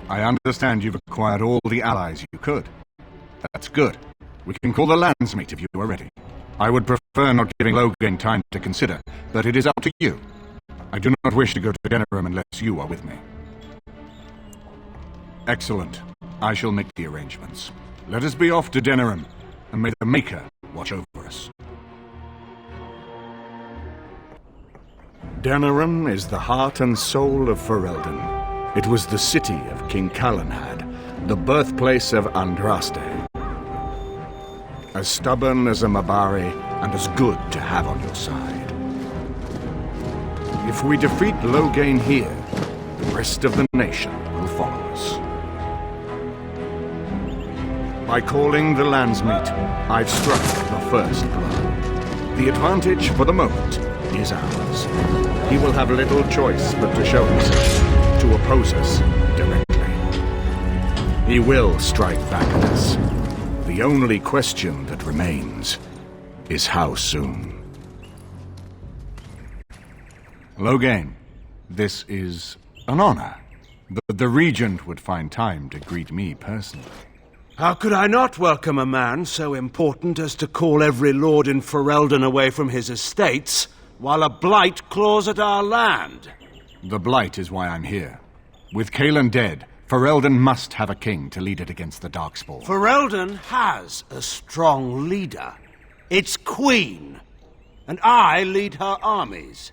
I understand you've acquired all the allies you could. That's good. We can call the landsmeet if you are ready. I would prefer not giving Logain time to consider, but it is up to you. I do not wish to go to Denerim unless you are with me. Excellent. I shall make the arrangements. Let us be off to Denerim, and may the Maker watch over us. Denerim is the heart and soul of Ferelden. It was the city of King Calenhad, the birthplace of Andraste. As stubborn as a Mabari, and as good to have on your side. If we defeat Logain here, the rest of the nation will follow us. By calling the landsmeet, I've struck the first blow. The advantage for the moment is ours. He will have little choice but to show himself, to oppose us directly. He will strike back at us. The only question that remains is how soon. Logain, this is an honor. The Regent would find time to greet me personally. How could I not welcome a man so important as to call every lord in Ferelden away from his estates, while a blight claws at our land? The blight is why I'm here. With Cailan dead, Ferelden must have a king to lead it against the Darkspawn. Ferelden has a strong leader. Its queen. And I lead her armies.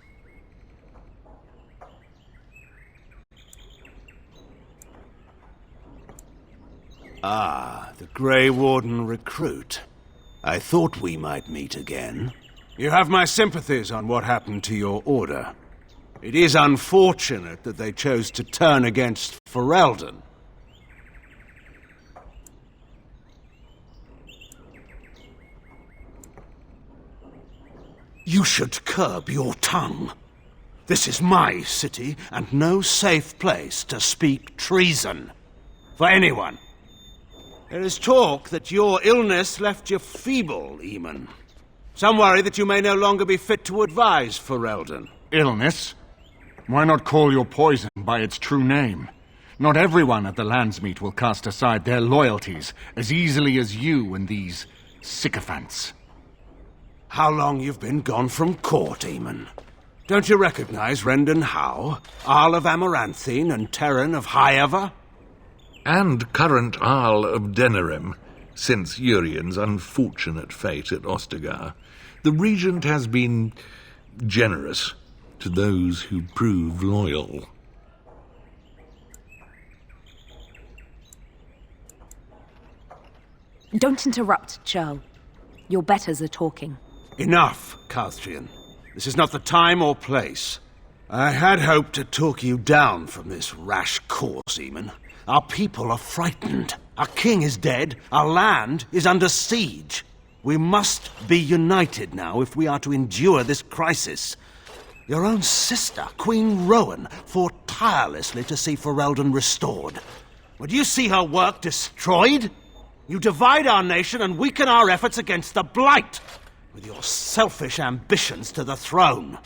Ah, the Grey Warden recruit. I thought we might meet again. You have my sympathies on what happened to your order. It is unfortunate that they chose to turn against Ferelden. You should curb your tongue. This is my city, and no safe place to speak treason. For anyone. There is talk that your illness left you feeble, Eamon. Some worry that you may no longer be fit to advise Ferelden. Illness? Why not call your poison by its true name? Not everyone at the landsmeet will cast aside their loyalties as easily as you and these sycophants. How long you've been gone from court, Eamon? Don't you recognize Rendon Howe, Arl of Amaranthine, and Terran of Highever? And current Arl of Denerim, since Urien's unfortunate fate at Ostagar. The Regent has been generous to those who prove loyal. Don't interrupt, Churl. Your betters are talking. Enough, Calthrian. This is not the time or place. I had hoped to talk you down from this rash course, Eamon. Our people are frightened. Our king is dead. Our land is under siege. We must be united now if we are to endure this crisis. Your own sister, Queen Rowan, fought tirelessly to see Ferelden restored. Would you see her work destroyed? You divide our nation and weaken our efforts against the Blight, with your selfish ambitions to the throne.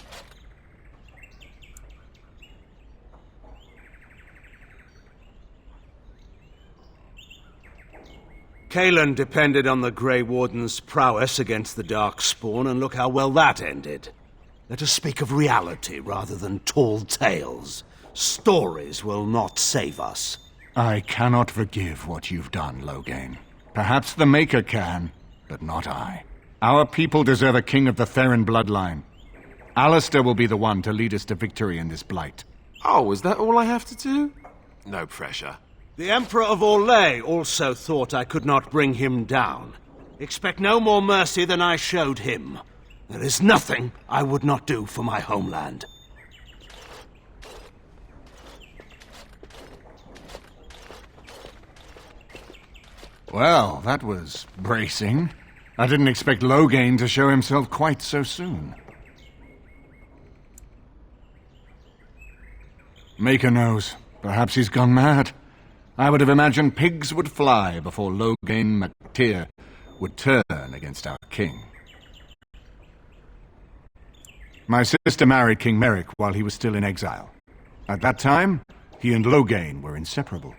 Cailan depended on the Grey Warden's prowess against the Darkspawn, and look how well that ended. Let us speak of reality rather than tall tales. Stories will not save us. I cannot forgive what you've done, Logain. Perhaps the Maker can, but not I. Our people deserve a king of the Theron bloodline. Alistair will be the one to lead us to victory in this blight. Oh, is that all I have to do? No pressure. The Emperor of Orlais also thought I could not bring him down. Expect no more mercy than I showed him. There is nothing I would not do for my homeland. Well, that was bracing. I didn't expect Logain to show himself quite so soon. Maker knows. Perhaps he's gone mad. I would have imagined pigs would fly before Logain MacTyr would turn against our king. My sister married King Merrick while he was still in exile. At that time, he and Logain were inseparable.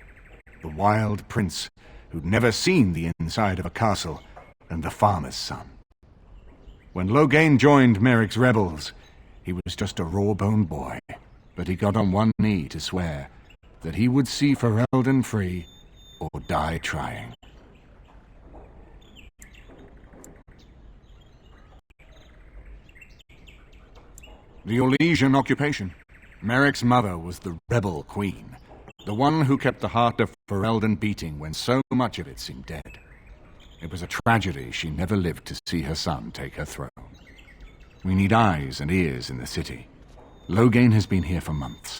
the wild prince who'd never seen the inside of a castle, and the farmer's son. When Loghain joined Merrick's rebels, he was just a raw-boned boy, but he got on one knee to swear that he would see Ferelden free or die trying. The Orlesian occupation. Merrick's mother was the rebel queen, the one who kept the heart of Ferelden beating when so much of it seemed dead. It was a tragedy she never lived to see her son take her throne. We need eyes and ears in the city. Loghain has been here for months.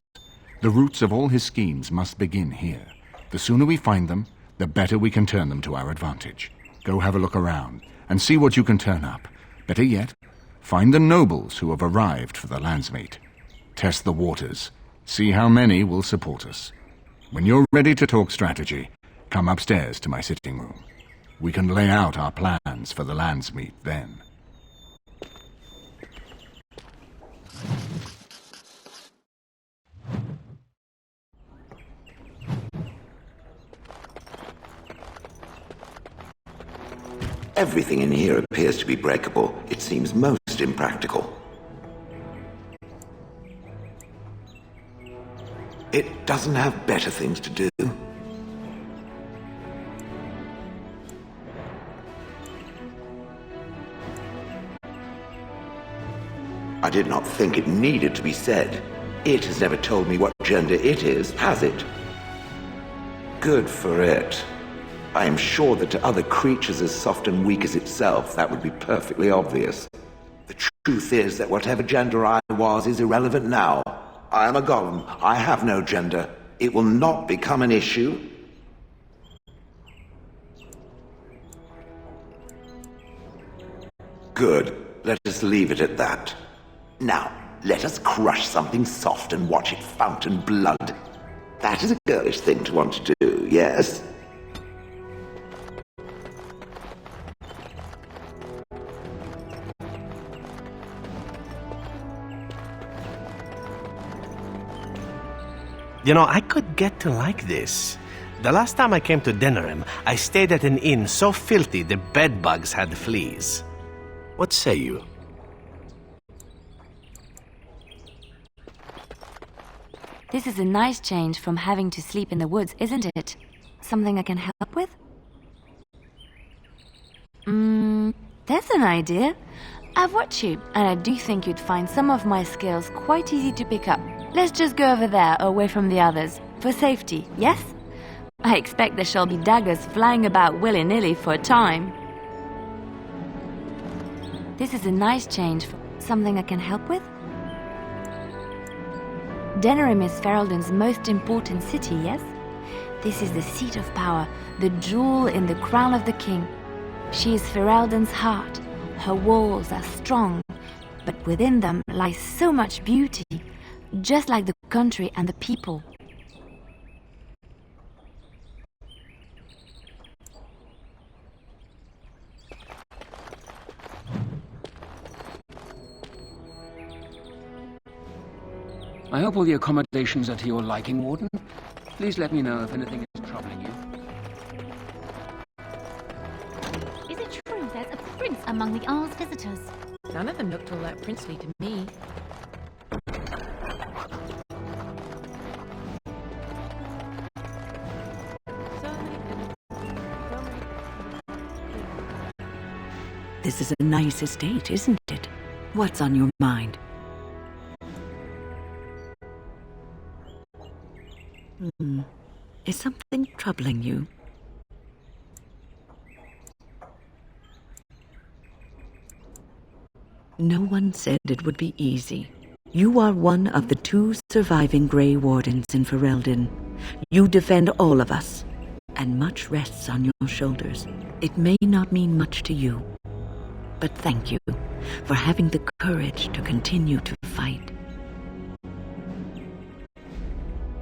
The roots of all his schemes must begin here. The sooner we find them, the better we can turn them to our advantage. Go have a look around and see what you can turn up. Better yet, find the nobles who have arrived for the Landsmeet. Test the waters. See how many will support us. When you're ready to talk strategy, come upstairs to my sitting room. We can lay out our plans for the Landsmeet then. Everything in here appears to be breakable. It seems most impractical. It doesn't have better things to do. I did not think it needed to be said. It has never told me what gender it is, has it? Good for it. I am sure that to other creatures as soft and weak as itself, that would be perfectly obvious. The truth is that whatever gender I was is irrelevant now. I am a golem. I have no gender. It will not become an issue. Good. Let us leave it at that. Now, let us crush something soft and watch it fountain blood. That is a girlish thing to want to do, yes? You know, I could get to like this. The last time I came to Denerim, I stayed at an inn so filthy the bedbugs had fleas. What say you? This is a nice change from having to sleep in the woods, isn't it? Something I can help with? That's an idea. I've watched you, and I do think you'd find some of my skills quite easy to pick up. Let's just go over there, away from the others. For safety, yes? I expect there shall be daggers flying about willy-nilly for a time. This is a nice change for something I can help with? Denerim is Ferelden's most important city, yes? This is the seat of power, the jewel in the crown of the king. She is Ferelden's heart. Her walls are strong, but within them lies so much beauty, just like the country and the people. I hope all the accommodations are to your liking, Warden. Please let me know if anything is troubling you. Is it true there's a prince among the Arl's visitors? None of them looked all that princely to me. This is a nice estate, isn't it? What's on your mind? Is something troubling you? No one said it would be easy. You are one of the 2 surviving Grey Wardens in Ferelden. You defend all of us, and much rests on your shoulders. It may not mean much to you, but thank you for having the courage to continue to fight.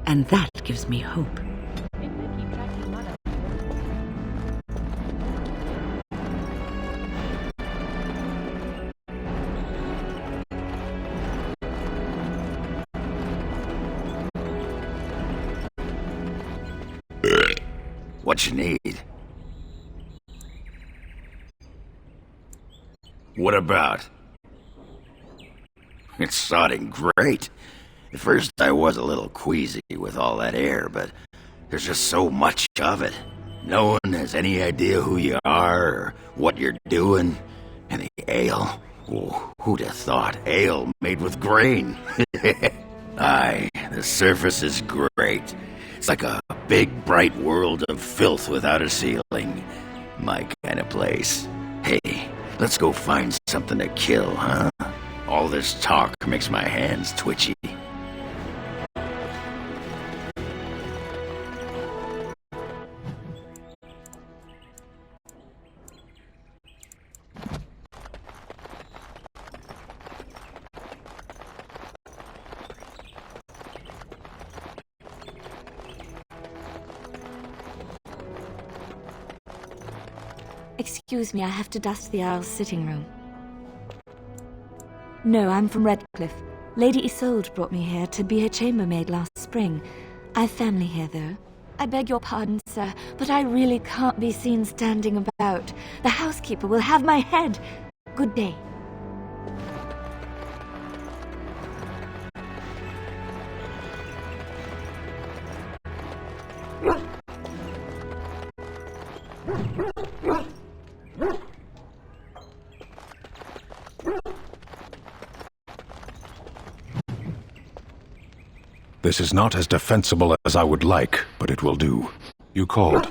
And that gives me hope. What you need? What about? It's sodding great. At first I was a little queasy with all that air, but there's just so much of it. No one has any idea who you are or what you're doing. And the ale? Oh, who'd have thought ale made with grain? Aye, the surface is great. It's like a big, bright world of filth without a ceiling. My kind of place. Hey, let's go find something to kill, huh? All this talk makes my hands twitchy. Excuse me, I have to dust the Earl's sitting room. No, I'm from Redcliffe. Lady Isolde brought me here to be her chambermaid last spring. I've family here, though. I beg your pardon, sir, but I really can't be seen standing about. The housekeeper will have my head. Good day. This is not as defensible as I would like, but it will do. You called.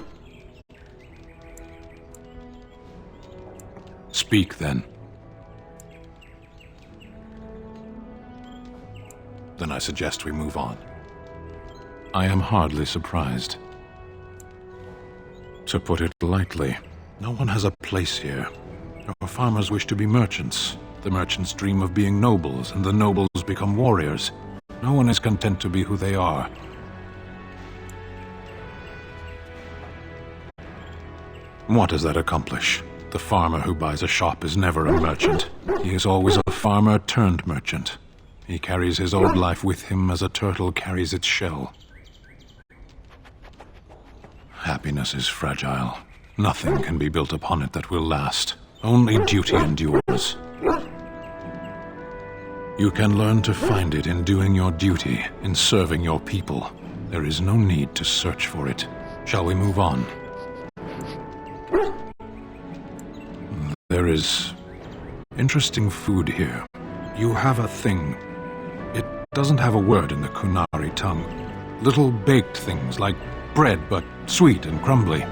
Speak, then. Then I suggest we move on. I am hardly surprised. To put it lightly, no one has a place here. Our farmers wish to be merchants. The merchants dream of being nobles, and the nobles become warriors. No one is content to be who they are. What does that accomplish? The farmer who buys a shop is never a merchant. He is always a farmer turned merchant. He carries his old life with him as a turtle carries its shell. Happiness is fragile. Nothing can be built upon it that will last. Only duty endures. You can learn to find it in doing your duty, in serving your people. There is no need to search for it. Shall we move on? There is interesting food here. You have a thing. It doesn't have a word in the Kunari tongue. Little baked things like bread, but sweet and crumbly.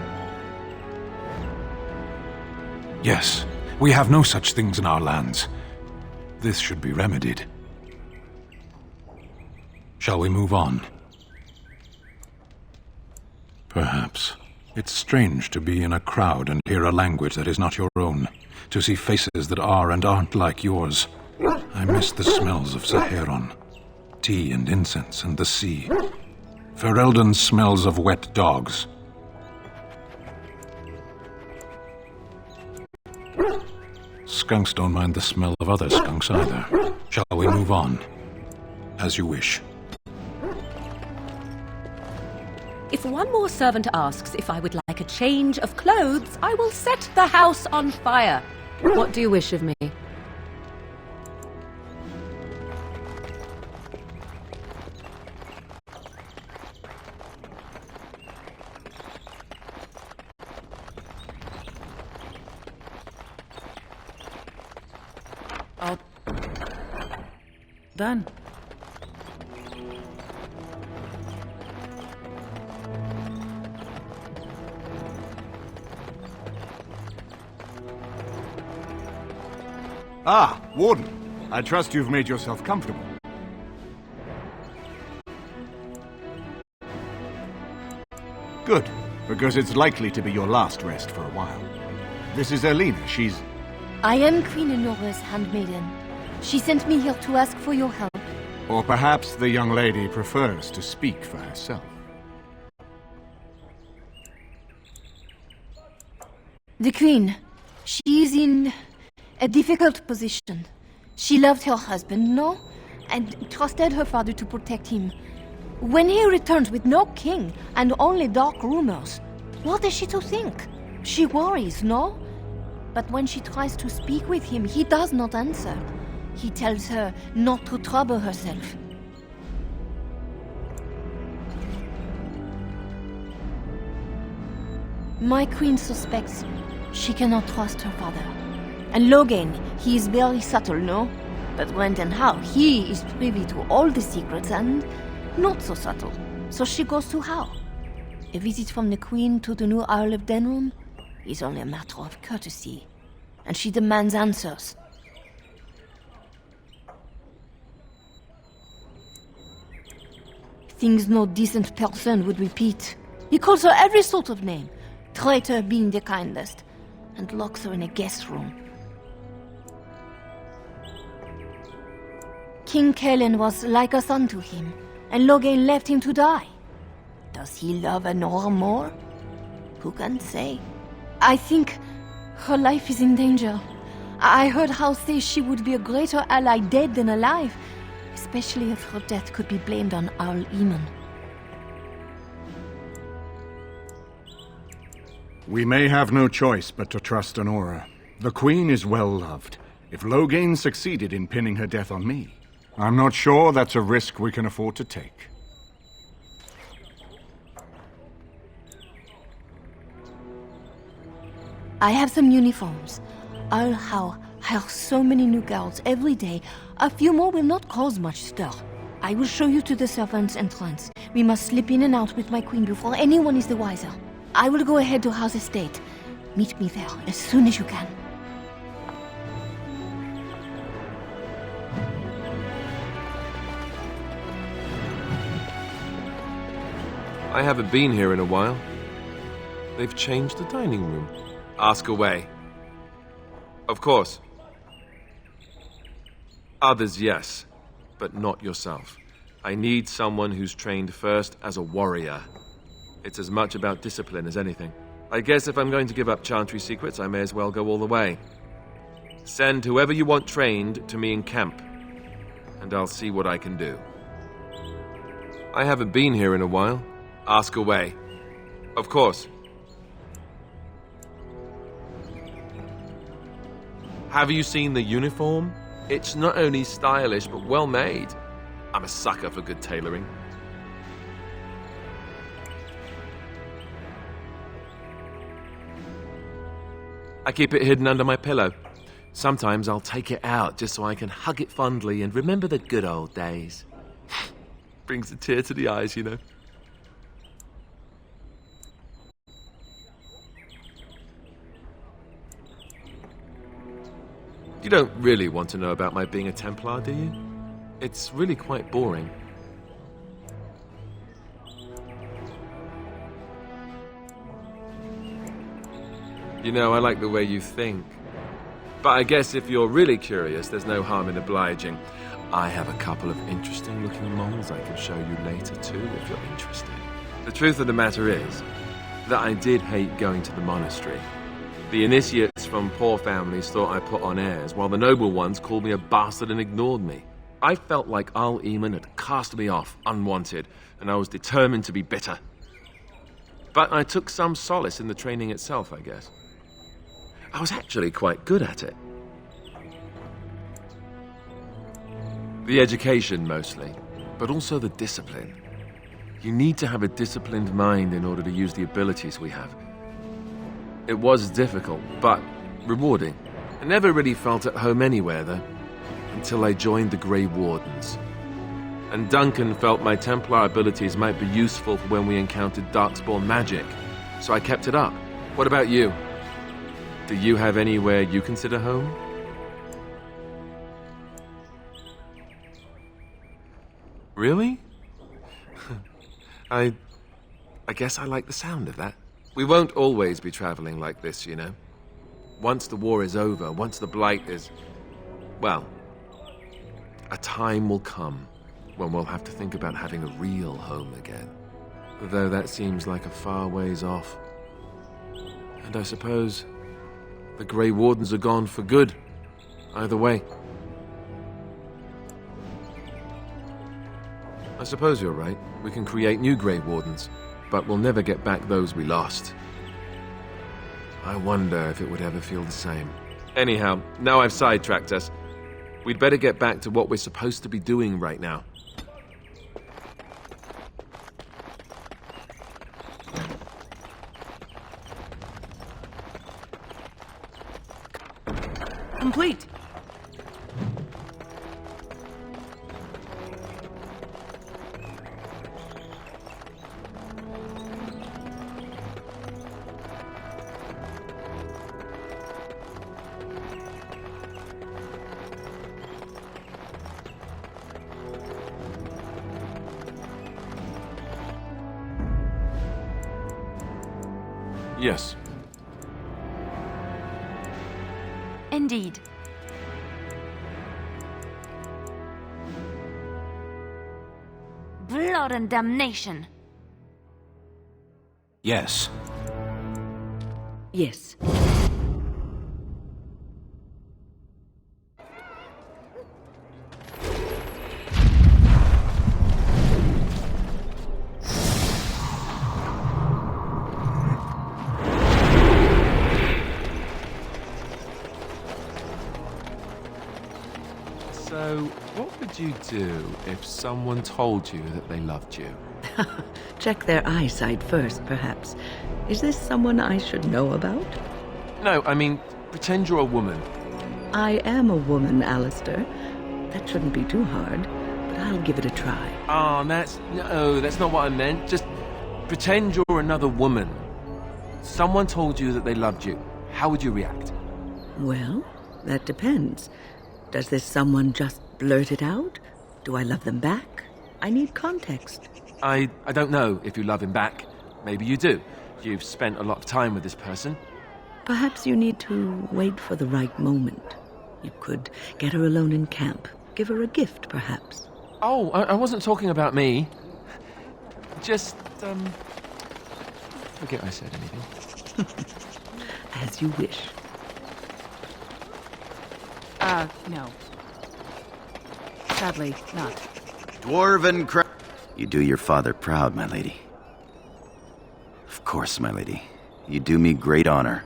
Yes, we have no such things in our lands. This should be remedied. Shall we move on? Perhaps. It's strange to be in a crowd and hear a language that is not your own, to see faces that are and aren't like yours. I miss the smells of Saharon, tea and incense and the sea. Ferelden smells of wet dogs. Skunks don't mind the smell of other skunks either. Shall we move on? As you wish. If one more servant asks if I would like a change of clothes, I will set the house on fire. What do you wish of me? Done. Ah, Warden. I trust you've made yourself comfortable. Good, because it's likely to be your last rest for a while. This is Erlina. She's... I am Queen Enora's handmaiden. She sent me here to ask for your help. Or perhaps the young lady prefers to speak for herself. The Queen, she is in a difficult position. She loved her husband, no? And trusted her father to protect him. When he returns with no king and only dark rumors, What is she to think? She worries, no? But when she tries to speak with him, he does not answer. He tells her not to trouble herself. My queen suspects she cannot trust her father. And Logain, he is very subtle, no? But Brendan Howe, he is privy to all the secrets and not so subtle. So she goes to Howe. A visit from the queen to the new Earl of Denrum is only a matter of courtesy. And she demands answers. Things no decent person would repeat. He calls her every sort of name, traitor being the kindest, and locks her in a guest room. King Kellen was like a son to him, and Logain left him to die. Does he love Honora more? Who can say? I think her life is in danger. I heard Howe say she would be a greater ally dead than alive, especially if her death could be blamed on Earl Eamon. We may have no choice but to trust Honora. The Queen is well loved. If Logain succeeded in pinning her death on me, I'm not sure that's a risk we can afford to take. I have some uniforms. Earl Howe hires so many new girls every day. A few more will not cause much stir. I will show you to the servants' entrance. We must slip in and out with my queen before anyone is the wiser. I will go ahead to Howe's estate. Meet me there as soon as you can. I haven't been here in a while. They've changed the dining room. Ask away. Of course. Others, yes, but not yourself. I need someone who's trained first as a warrior. It's as much about discipline as anything. I guess if I'm going to give up Chantry secrets, I may as well go all the way. Send whoever you want trained to me in camp, and I'll see what I can do. I haven't been here in a while. Ask away. Of course. Have you seen the uniform? It's not only stylish, but well made. I'm a sucker for good tailoring. I keep it hidden under my pillow. Sometimes I'll take it out just so I can hug it fondly and remember the good old days. Brings a tear to the eyes, you know. You don't really want to know about my being a Templar, do you? It's really quite boring. You know, I like the way you think. But I guess if you're really curious, there's no harm in obliging. I have a couple of interesting-looking moles I can show you later, too, if you're interested. The truth of the matter is that I did hate going to the monastery. The initiates from poor families thought I put on airs, while the noble ones called me a bastard and ignored me. I felt like Earl Eamon had cast me off, unwanted, and I was determined to be bitter. But I took some solace in the training itself, I guess. I was actually quite good at it. The education, mostly, but also the discipline. You need to have a disciplined mind in order to use the abilities we have. It was difficult, but rewarding. I never really felt at home anywhere, though, until I joined the Grey Wardens. And Duncan felt my Templar abilities might be useful for when we encountered Darkspawn magic, so I kept it up. What about you? Do you have anywhere you consider home? Really? I guess I like the sound of that. We won't always be traveling like this, you know. Once the war is over, once the Blight is... well, a time will come when we'll have to think about having a real home again. Though that seems like a far ways off. And I suppose the Grey Wardens are gone for good, either way. I suppose you're right. We can create new Grey Wardens, but we'll never get back those we lost. I wonder if it would ever feel the same. Anyhow, now I've sidetracked us. We'd better get back to what we're supposed to be doing right now. Complete. Yes. Indeed. Blood and damnation. Yes. Yes. So, what would you do if someone told you that they loved you? Check their eyesight first, perhaps. Is this someone I should know about? No, I mean, pretend you're a woman. I am a woman, Alistair. That shouldn't be too hard, but I'll give it a try. Oh, that's not what I meant. Just pretend you're another woman. Someone told you that they loved you. How would you react? Well, that depends. Does this someone just blurt it out? Do I love them back? I need context. I don't know if you love him back. Maybe you do. You've spent a lot of time with this person. Perhaps you need to wait for the right moment. You could get her alone in camp. Give her a gift, perhaps. Oh, I wasn't talking about me. Just, forget I said anything. As you wish. No. Sadly, not. Dwarven craft. You do your father proud, my lady. Of course, my lady. You do me great honor.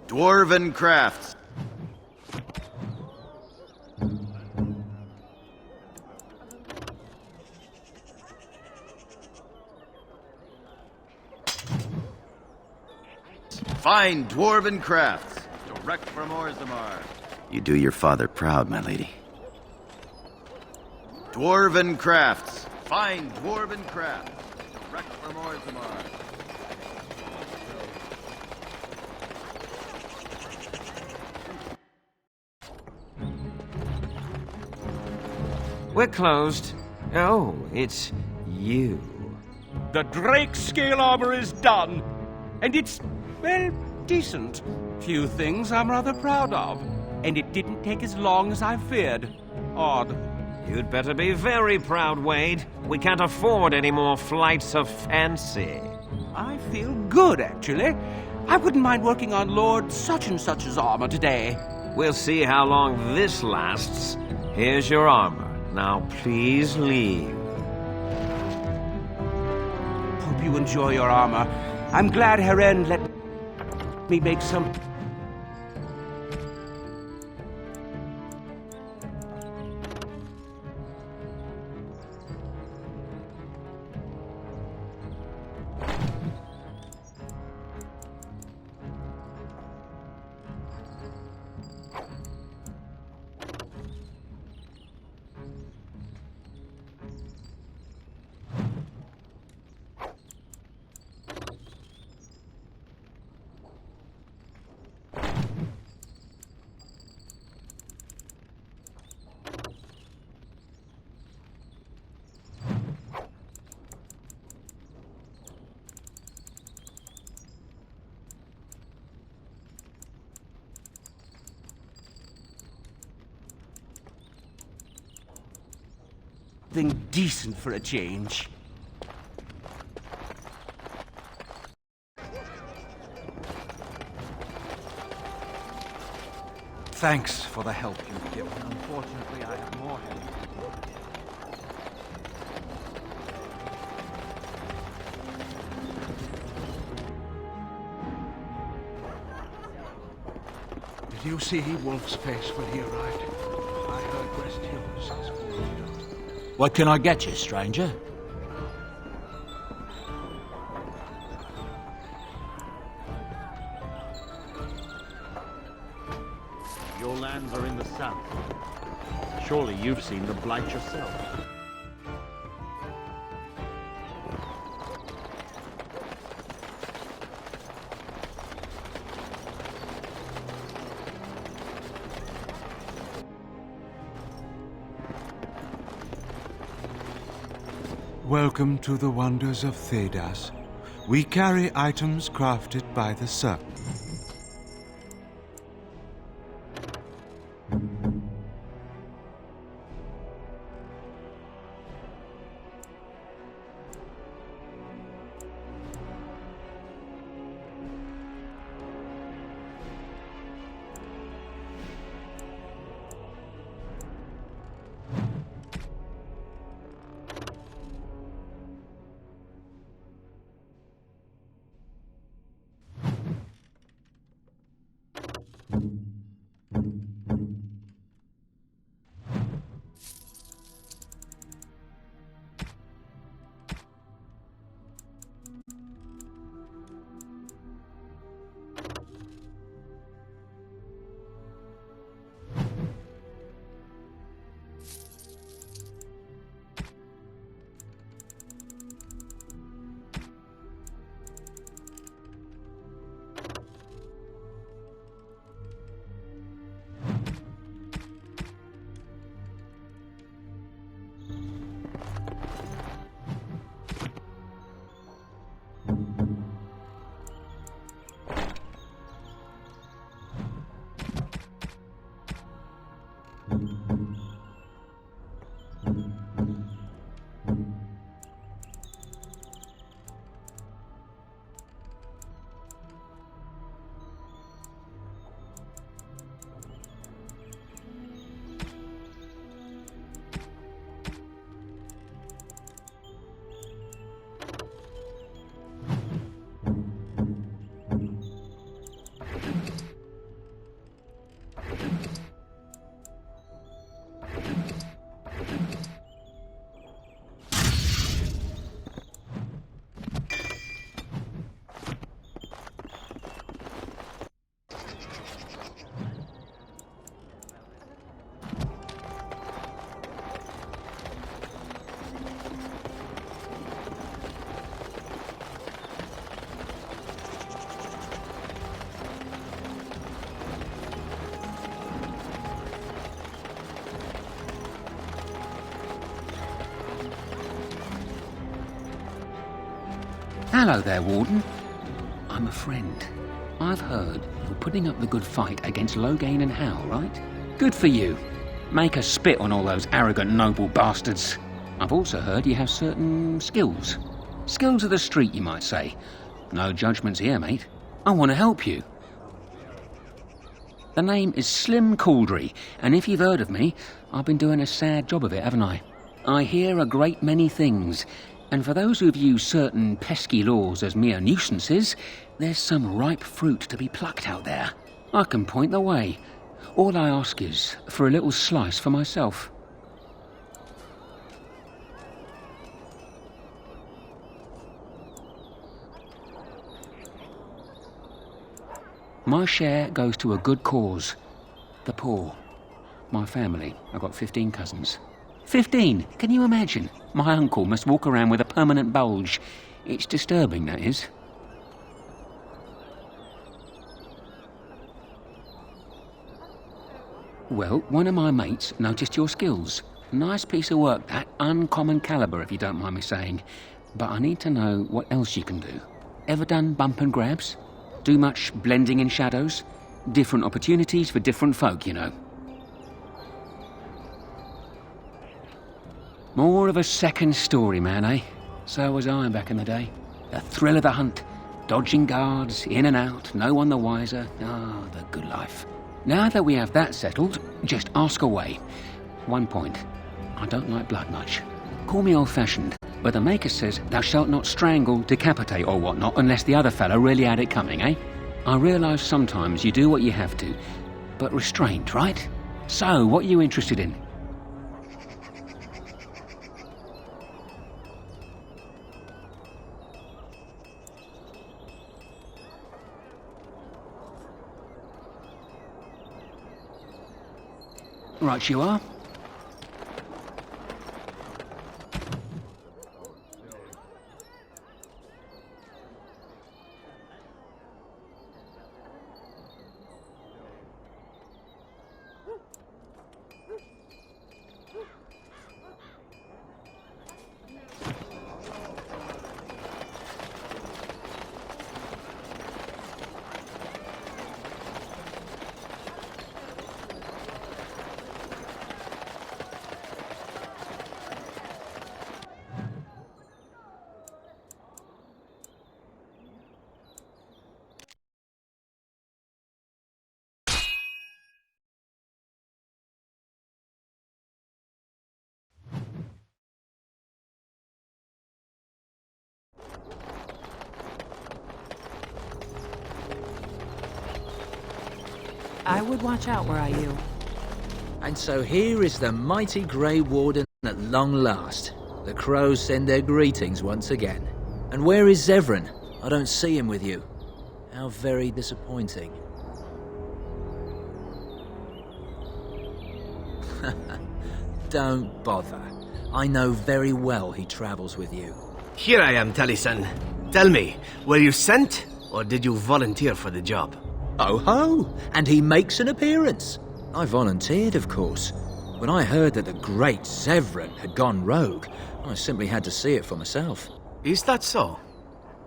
Dwarven crafts. Fine dwarven crafts, direct from Orzammar. You do your father proud, my lady. Dwarven crafts, fine dwarven crafts, direct from Orzammar. We're closed. Oh, it's you. The Drake scale armor is done, and it's, well, decent. Few things I'm rather proud of, and it didn't take as long as I feared. Odd. You'd better be very proud, Wade. We can't afford any more flights of fancy. I feel good, actually. I wouldn't mind working on Lord such-and-such's armor today. We'll see how long this lasts. Here's your armor. Now please leave. Hope you enjoy your armor. I'm glad Heren let me make some... Something decent for a change. Thanks for the help you've given. Unfortunately, I have more help. Did you see Wolf's face when he arrived? I heard West Hills has fallen down. What can I get you, stranger? Your lands are in the south. Surely you've seen the blight yourself. Welcome to the wonders of Thedas. We carry items crafted by the serpent. Hello there, Warden. I'm a friend. I've heard you're putting up the good fight against Loghain and Hal, right? Good for you. Make us spit on all those arrogant noble bastards. I've also heard you have certain skills. Skills of the street, you might say. No judgments here, mate. I want to help you. The name is Slim Cauldry, and if you've heard of me, I've been doing a sad job of it, haven't I? I hear a great many things, and for those who view certain pesky laws as mere nuisances, there's some ripe fruit to be plucked out there. I can point the way. All I ask is for a little slice for myself. My share goes to a good cause. The poor. My family. I've got 15 cousins. 15! Can you imagine? My uncle must walk around with a permanent bulge. It's disturbing, that is. Well, one of my mates noticed your skills. Nice piece of work, that. Uncommon caliber, if you don't mind me saying. But I need to know what else you can do. Ever done bump and grabs? Do much blending in shadows? Different opportunities for different folk, you know. More of a second story man, eh? So was I back in the day. The thrill of the hunt. Dodging guards, in and out, no one the wiser. Ah, the good life. Now that we have that settled, just ask away. One point. I don't like blood much. Call me old-fashioned, but the Maker says thou shalt not strangle, decapitate or whatnot unless the other fellow really had it coming, eh? I realise sometimes you do what you have to, but restraint, right? So, what are you interested in? Right you are. I would watch out, were I you. And so here is the mighty Grey Warden at long last. The crows send their greetings once again. And where is Zevran? I don't see him with you. How very disappointing. Don't bother. I know very well he travels with you. Here I am, Taliesin. Tell me, were you sent, or did you volunteer for the job? Oh ho! And he makes an appearance. I volunteered, of course. When I heard that the great Zevran had gone rogue, I simply had to see it for myself. Is that so?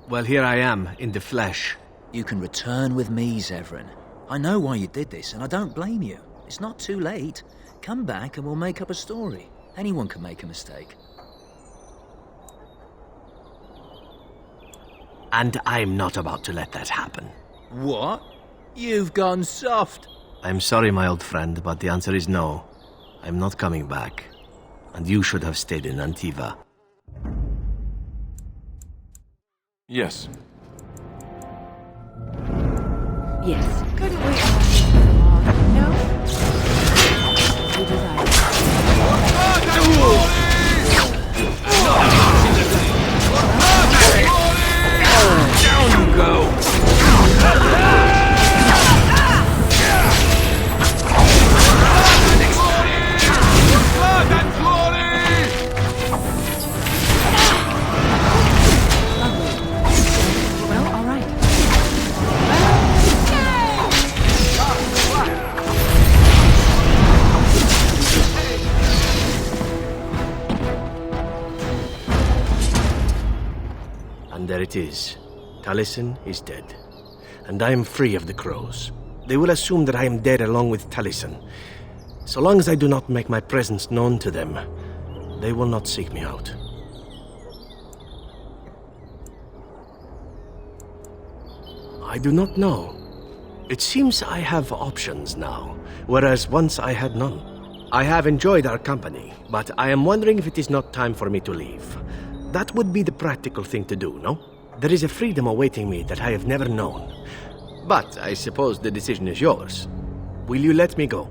Well, here I am, in the flesh. You can return with me, Zevran. I know why you did this, and I don't blame you. It's not too late. Come back and we'll make up a story. Anyone can make a mistake. And I'm not about to let that happen. What? You've gone soft. I'm sorry, my old friend, but the answer is no. I'm not coming back. And you should have stayed in Antiva. Yes. Yes. Couldn't we no? We desire. Down you go! Well, all right. And there it is. Taliesin is dead. And I am free of the crows. They will assume that I am dead along with Taliesin. So long as I do not make my presence known to them, they will not seek me out. I do not know. It seems I have options now, whereas once I had none. I have enjoyed our company, but I am wondering if it is not time for me to leave. That would be the practical thing to do, no? There is a freedom awaiting me that I have never known. But I suppose the decision is yours. Will you let me go?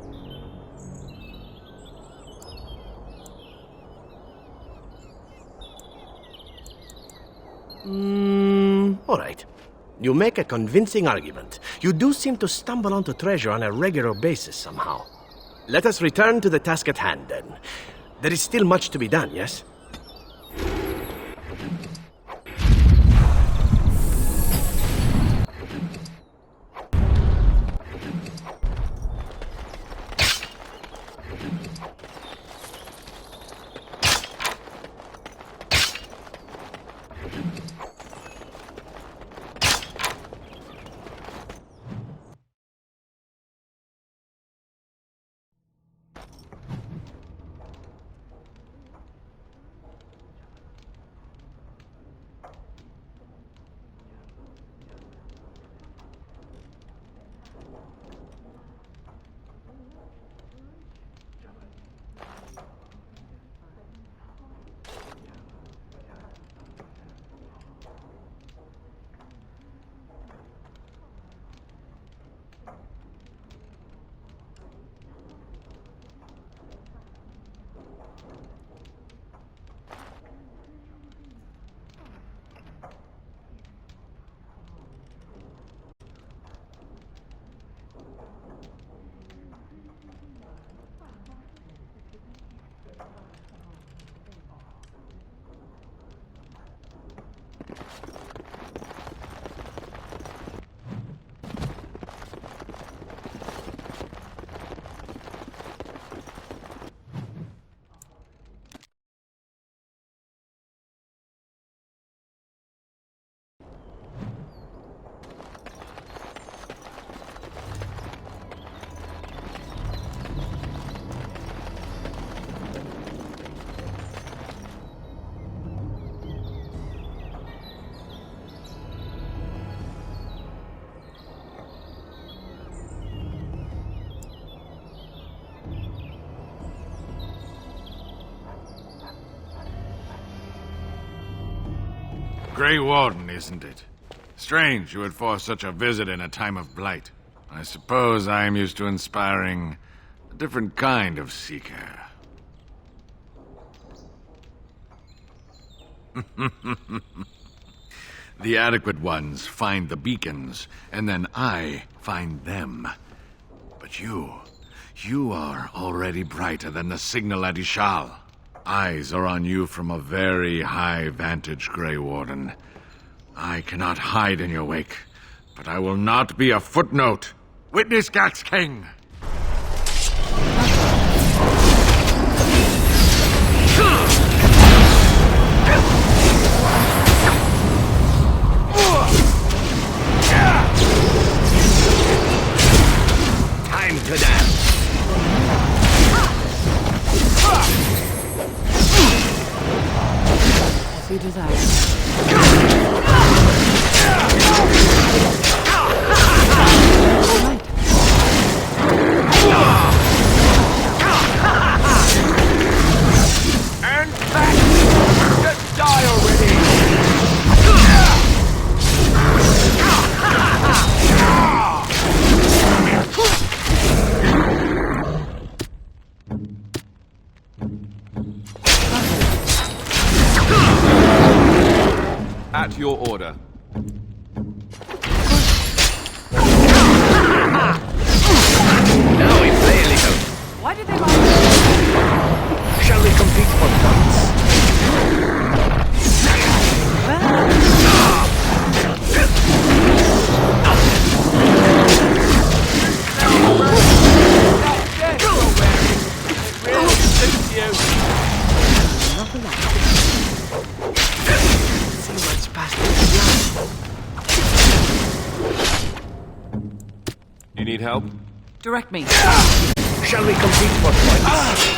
All right. You make a convincing argument. You do seem to stumble onto treasure on a regular basis somehow. Let us return to the task at hand, then. There is still much to be done, yes? Grey Warden, isn't it? Strange you would force such a visit in a time of blight. I suppose I am used to inspiring a different kind of seeker. The adequate ones find the beacons, and then I find them. But you are already brighter than the signal at Ishal. Eyes are on you from a very high vantage, Grey Warden. I cannot hide in your wake, but I will not be a footnote. Witness Gax King! Time to dance! As you desire. And back! Just die already! At your order. Now we play a little. Why did they Shall we compete for points? You need help? Direct me. Shall we compete for points?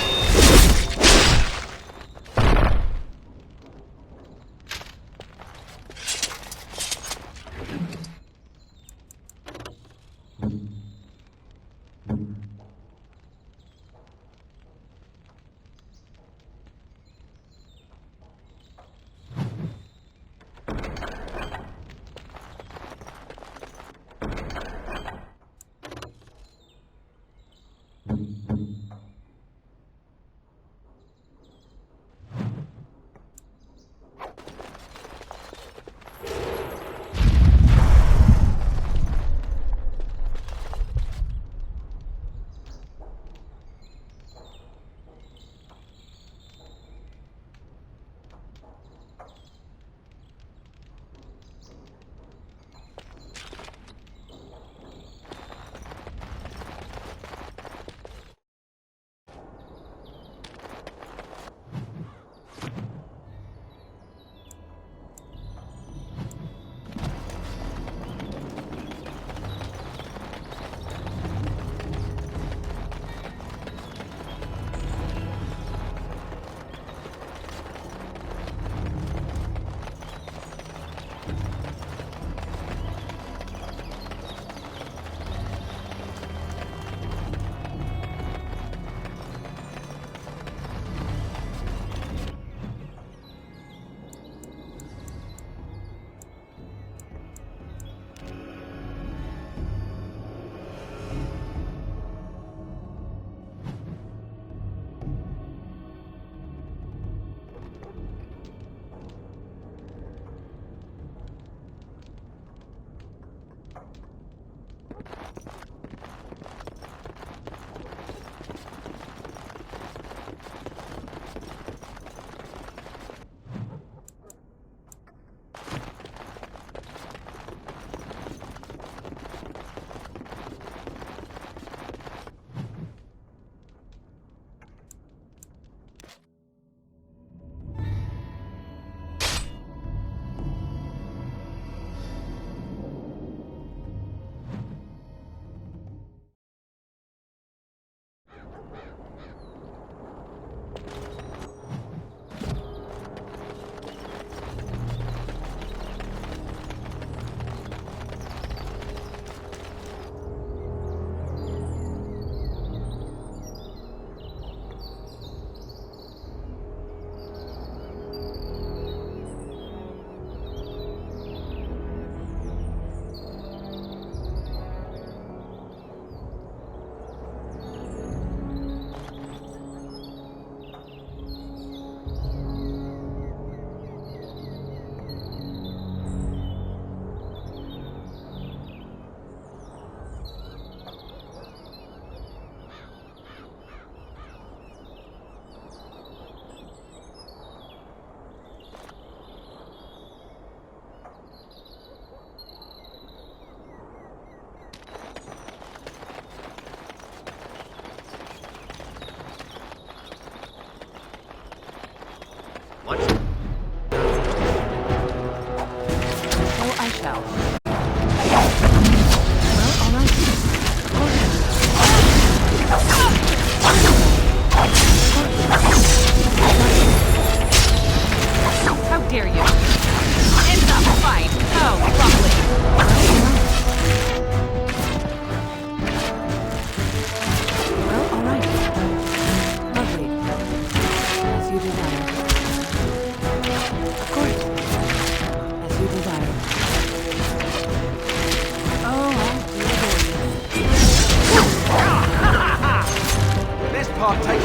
partake.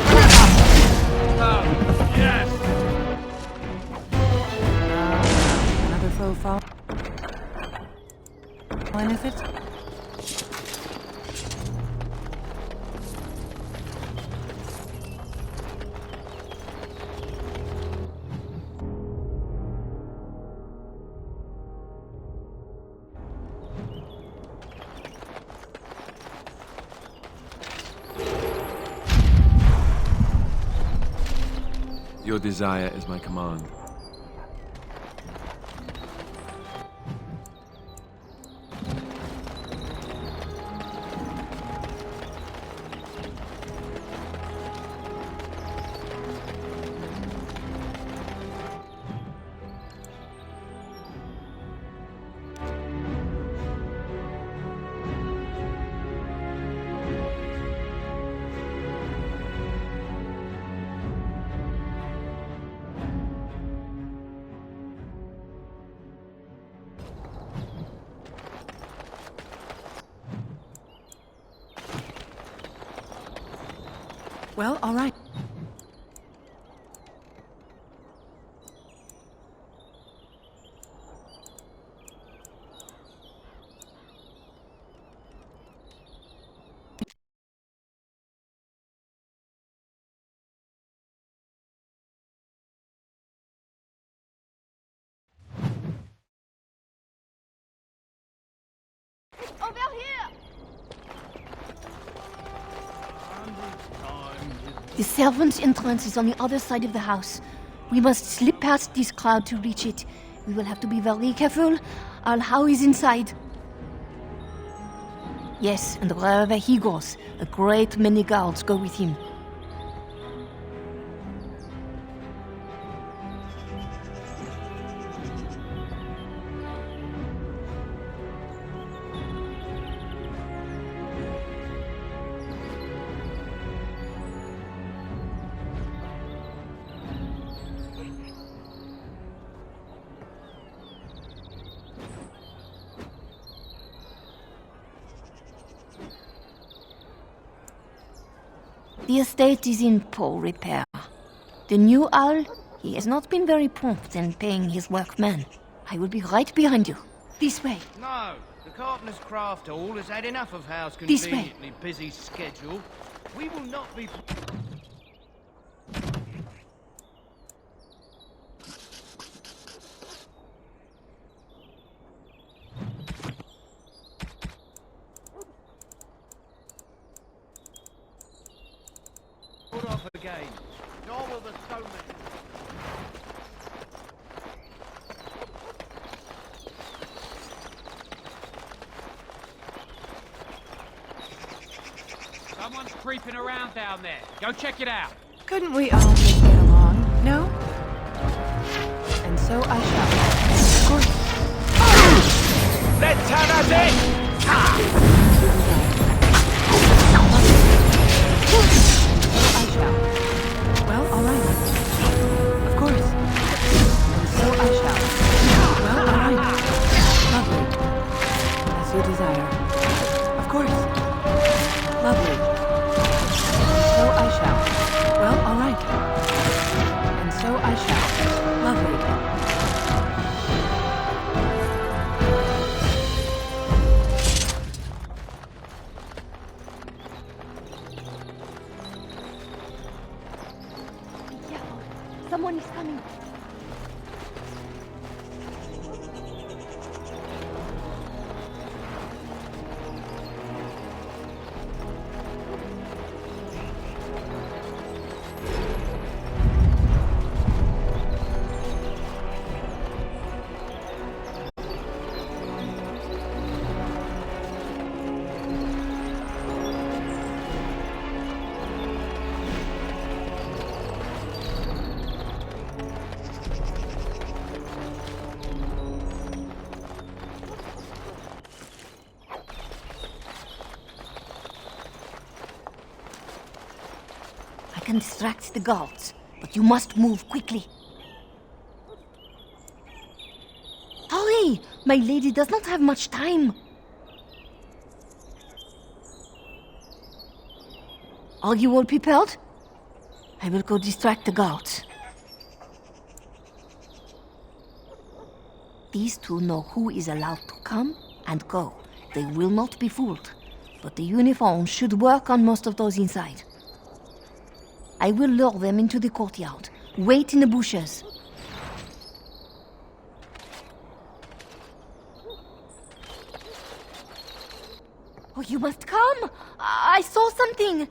Yes! Another faux pas. When is it? Your desire is my command. Well, all right. Over here! The servants' entrance is on the other side of the house. We must slip past this crowd to reach it. We will have to be very careful. Al-How is inside. Yes, and wherever he goes, a great many guards go with him. The estate is in poor repair. The new owl, he has not been very prompt in paying his workmen. I will be right behind you. This way. No, the Carpenter's Craft Hall has had enough of Howe's This way. conveniently busy schedule. We will not be... Put off again, nor will the stoneman... Someone's creeping around down there. Go check it out. Couldn't we all just get along? No? And so I shall. Of course. Let's have us in! I shall. Well, all right. Of course. And so I shall. Well, all right. Lovely. As you desire. Of course. Lovely. So I shall. Well, all right. And so I shall. Lovely. Someone is coming. I can distract the guards, but you must move quickly. Hurry! My lady does not have much time. Are you all prepared? I will go distract the guards. These two know who is allowed to come and go. They will not be fooled. But the uniform should work on most of those inside. I will lure them into the courtyard. Wait in the bushes. Oh, you must come! I saw something!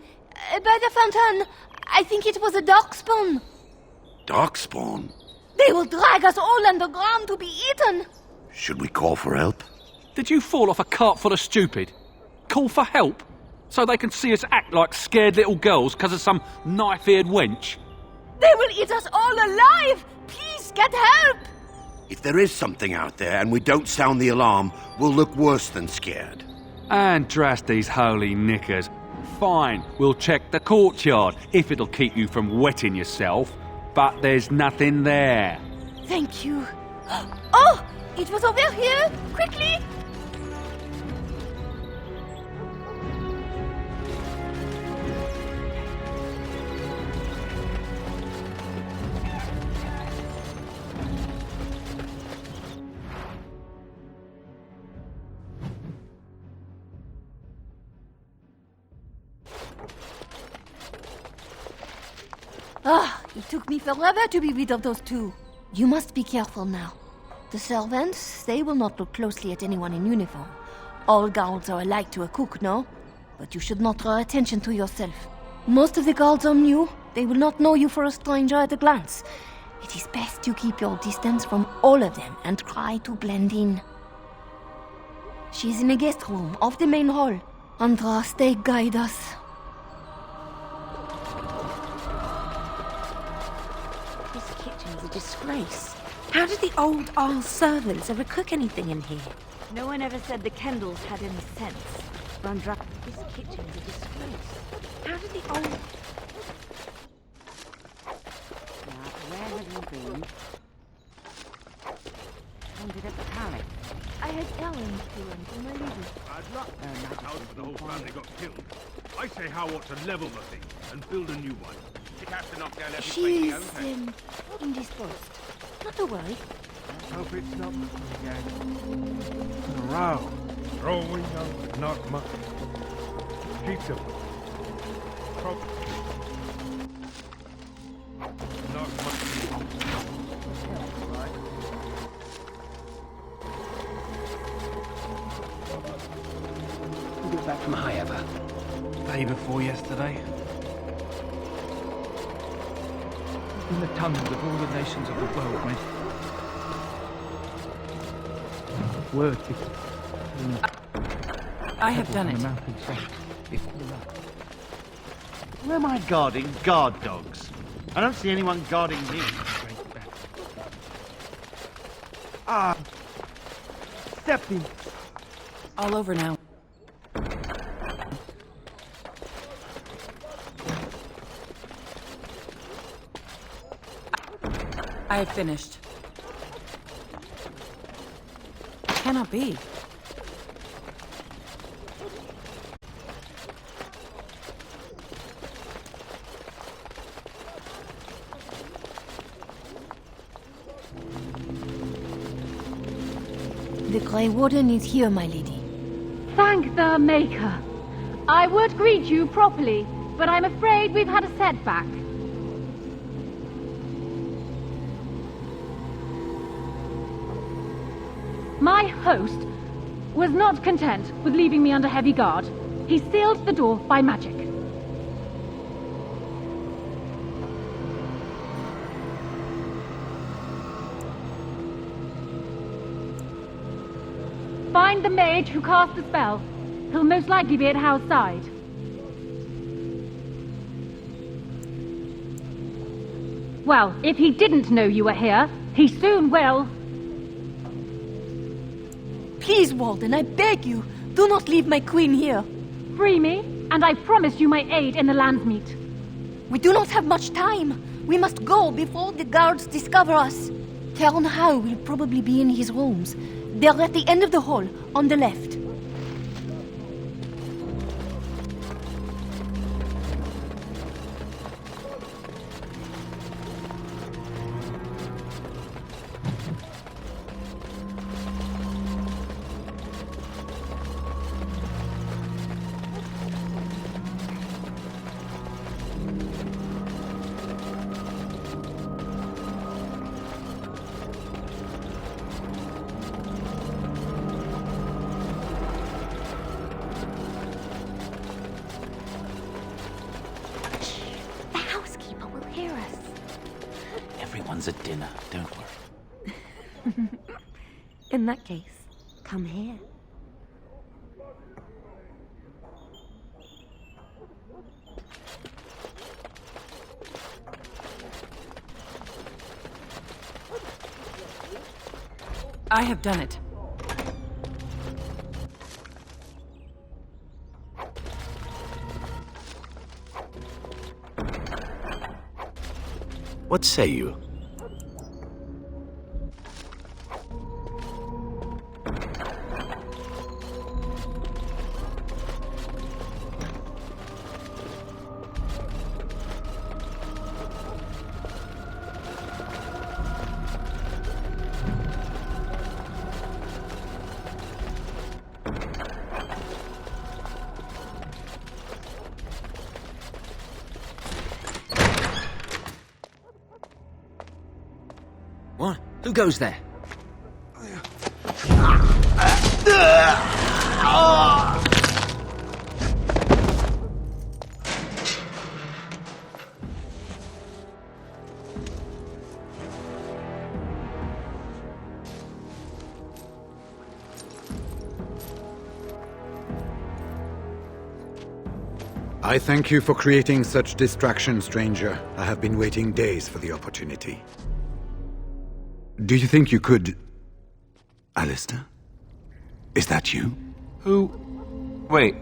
By the fountain! I think it was a darkspawn! Darkspawn? They will drag us all underground to be eaten! Should we call for help? Did you fall off a cart full of stupid? Call for help? So they can see us act like scared little girls because of some knife-eared wench? They will eat us all alive! Please, get help! If there is something out there and we don't sound the alarm, we'll look worse than scared. And drast these holy knickers. Fine, we'll check the courtyard, if it'll keep you from wetting yourself. But there's nothing there. Thank you. Oh! It was over here! Quickly! Ah, it took me forever to be rid of those two. You must be careful now. The servants, they will not look closely at anyone in uniform. All guards are alike to a cook, no? But you should not draw attention to yourself. Most of the guards are new. They will not know you for a stranger at a glance. It is best you keep your distance from all of them and try to blend in. She is in the guest room of the main hall. Andraste, guide us. This kitchen is a disgrace. How did the old Arl servants ever cook anything in here? No one ever said the Kendalls had any sense. Randra, This kitchen is a disgrace. How did the old... Now, where have you been? Ended at the palace. I had errands to run for my lady. Bad luck. House for the whole family got killed. I say How ought to level the thing and build a new one. You'd have to knock down every She place is, indisposed. Not to worry. Let's hope it's not again. In a row. Throwing out not much. Pizza. Not much. Who got back from High ever? Day before yesterday. In the tongues of all the nations of the world, mate. Word I have done it. Where am I guarding guard dogs? I don't see anyone guarding me. Ah, stepped in. All over now. I have finished. Cannot be. The Grey Warden is here, my lady. Thank the Maker. I would greet you properly, but I'm afraid we've had a setback. My host was not content with leaving me under heavy guard. He sealed the door by magic. Find the mage who cast the spell. He'll most likely be at Howe's side. Well, if he didn't know you were here, he soon will. Please, Warden, I beg you, do not leave my queen here. Free me, and I promise you my aid in the Landsmeet. We do not have much time. We must go before the guards discover us. Cairn Howe will probably be in his rooms. They're at the end of the hall, on the left. ones at dinner, don't worry. In that case, come here. I have done it. What say you? What? Who goes there? I thank you for creating such distraction, stranger. I have been waiting days for the opportunity. Do you think you could... Alistair? Is that you? Who? Wait.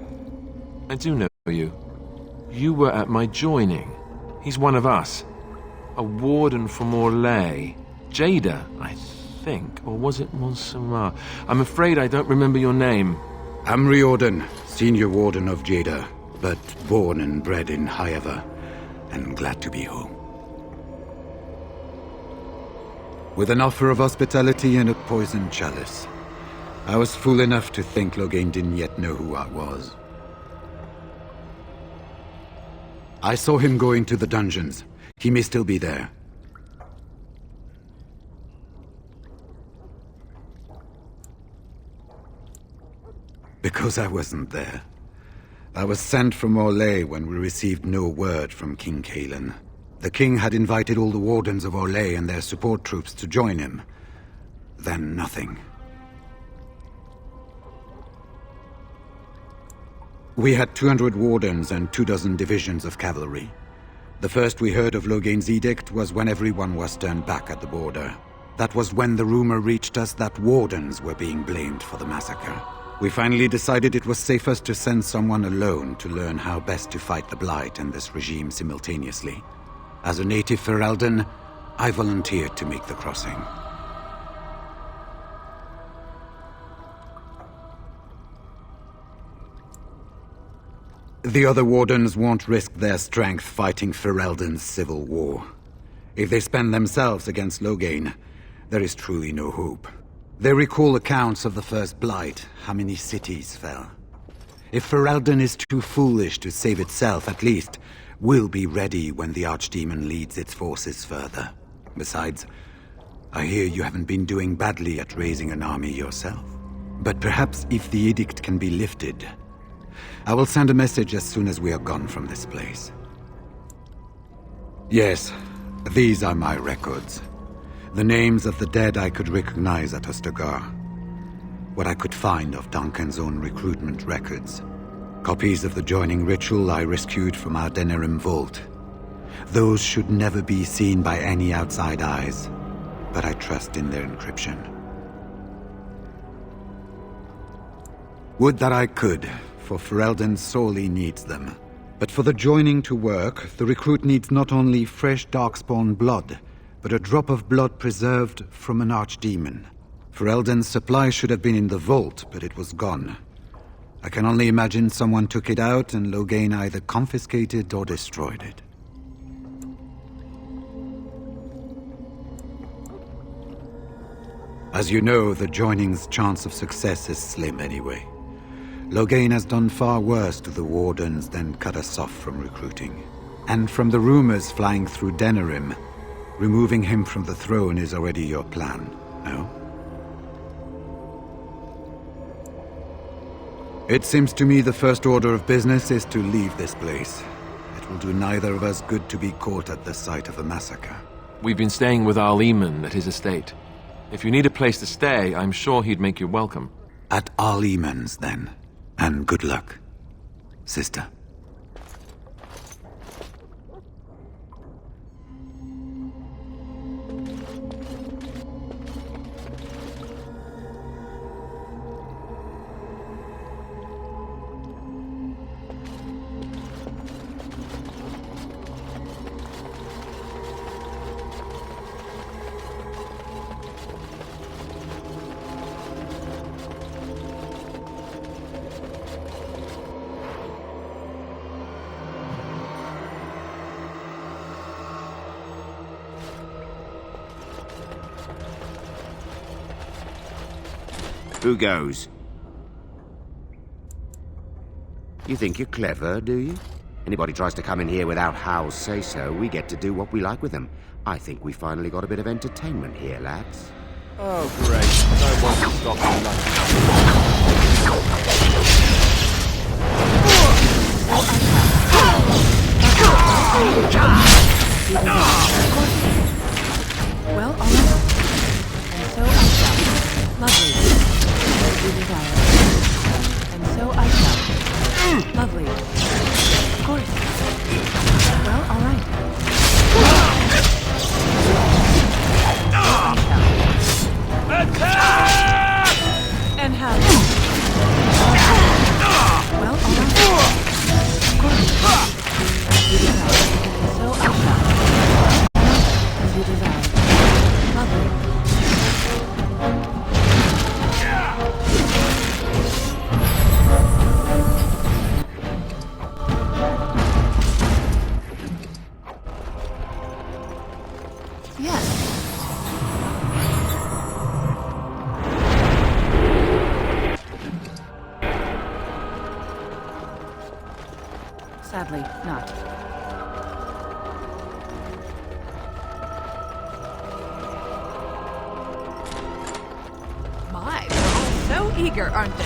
I do know you. You were at my joining. He's one of us. A warden from Orlais. Jada, I think. Or was it Montserrat? I'm afraid I don't remember your name. I'm Riordan, senior warden of Jada, but born and bred in Highever, and glad to be home. With an offer of hospitality and a poisoned chalice. I was fool enough to think Loghain didn't yet know who I was. I saw him go into the dungeons. He may still be there. Because I wasn't there. I was sent from Orlais when we received no word from King Cailan. The king had invited all the wardens of Orlais and their support troops to join him. Then nothing. We had 200 wardens and 24 divisions of cavalry. The first we heard of Loghain's edict was when everyone was turned back at the border. That was when the rumor reached us that wardens were being blamed for the massacre. We finally decided it was safest to send someone alone to learn how best to fight the Blight and this regime simultaneously. As a native Ferelden, I volunteered to make the crossing. The other wardens won't risk their strength fighting Ferelden's civil war. If they spend themselves against Loghain, there is truly no hope. They recall accounts of the first Blight, how many cities fell. If Ferelden is too foolish to save itself, at least, we'll be ready when the Archdemon leads its forces further. Besides, I hear you haven't been doing badly at raising an army yourself. But perhaps if the edict can be lifted, I will send a message as soon as we are gone from this place. Yes, these are my records. The names of the dead I could recognize at Ostagar. What I could find of Duncan's own recruitment records. Copies of the joining ritual I rescued from our Denerim vault. Those should never be seen by any outside eyes, but I trust in their encryption. Would that I could, for Ferelden sorely needs them. But for the joining to work, the recruit needs not only fresh Darkspawn blood, but a drop of blood preserved from an archdemon. Ferelden's supply should have been in the vault, but it was gone. I can only imagine someone took it out and Loghain either confiscated or destroyed it. As you know, the joining's chance of success is slim anyway. Loghain has done far worse to the wardens than cut us off from recruiting. And from the rumors flying through Denerim, removing him from the throne is already your plan, no? It seems to me the first order of business is to leave this place. It will do neither of us good to be caught at the site of a massacre. We've been staying with our Lehman at his estate. If you need a place to stay, I'm sure he'd make you welcome. At our Lehman's, then. And good luck, sister. Who goes? You think you're clever, do you? Anybody tries to come in here without Hal's say-so, we get to do what we like with them. I think we finally got a bit of entertainment here, lads. Oh, great. No one can stop me Well, all right. And so I shall. Lovely. As you desire. And so I shall. Lovely. Of course. Well, all right. Attack! And how? Well, all right. Of course. As you desire. And so I shall. As you desire. Lovely. Sadly, not. My, they're all so eager, aren't they?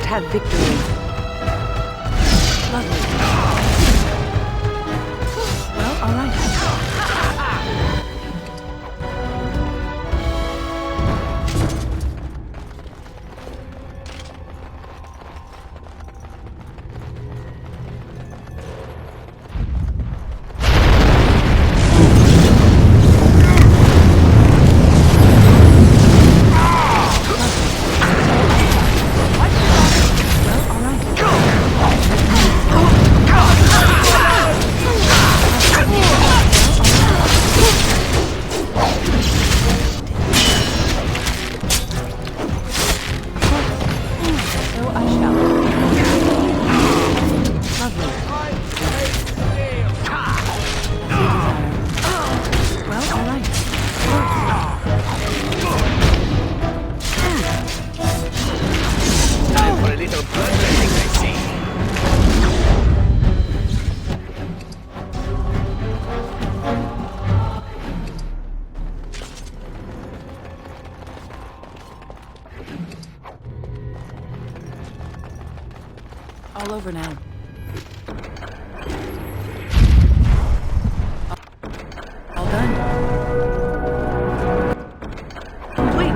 Have victory. Lovely. Well, all right. All over now. All done. Complete.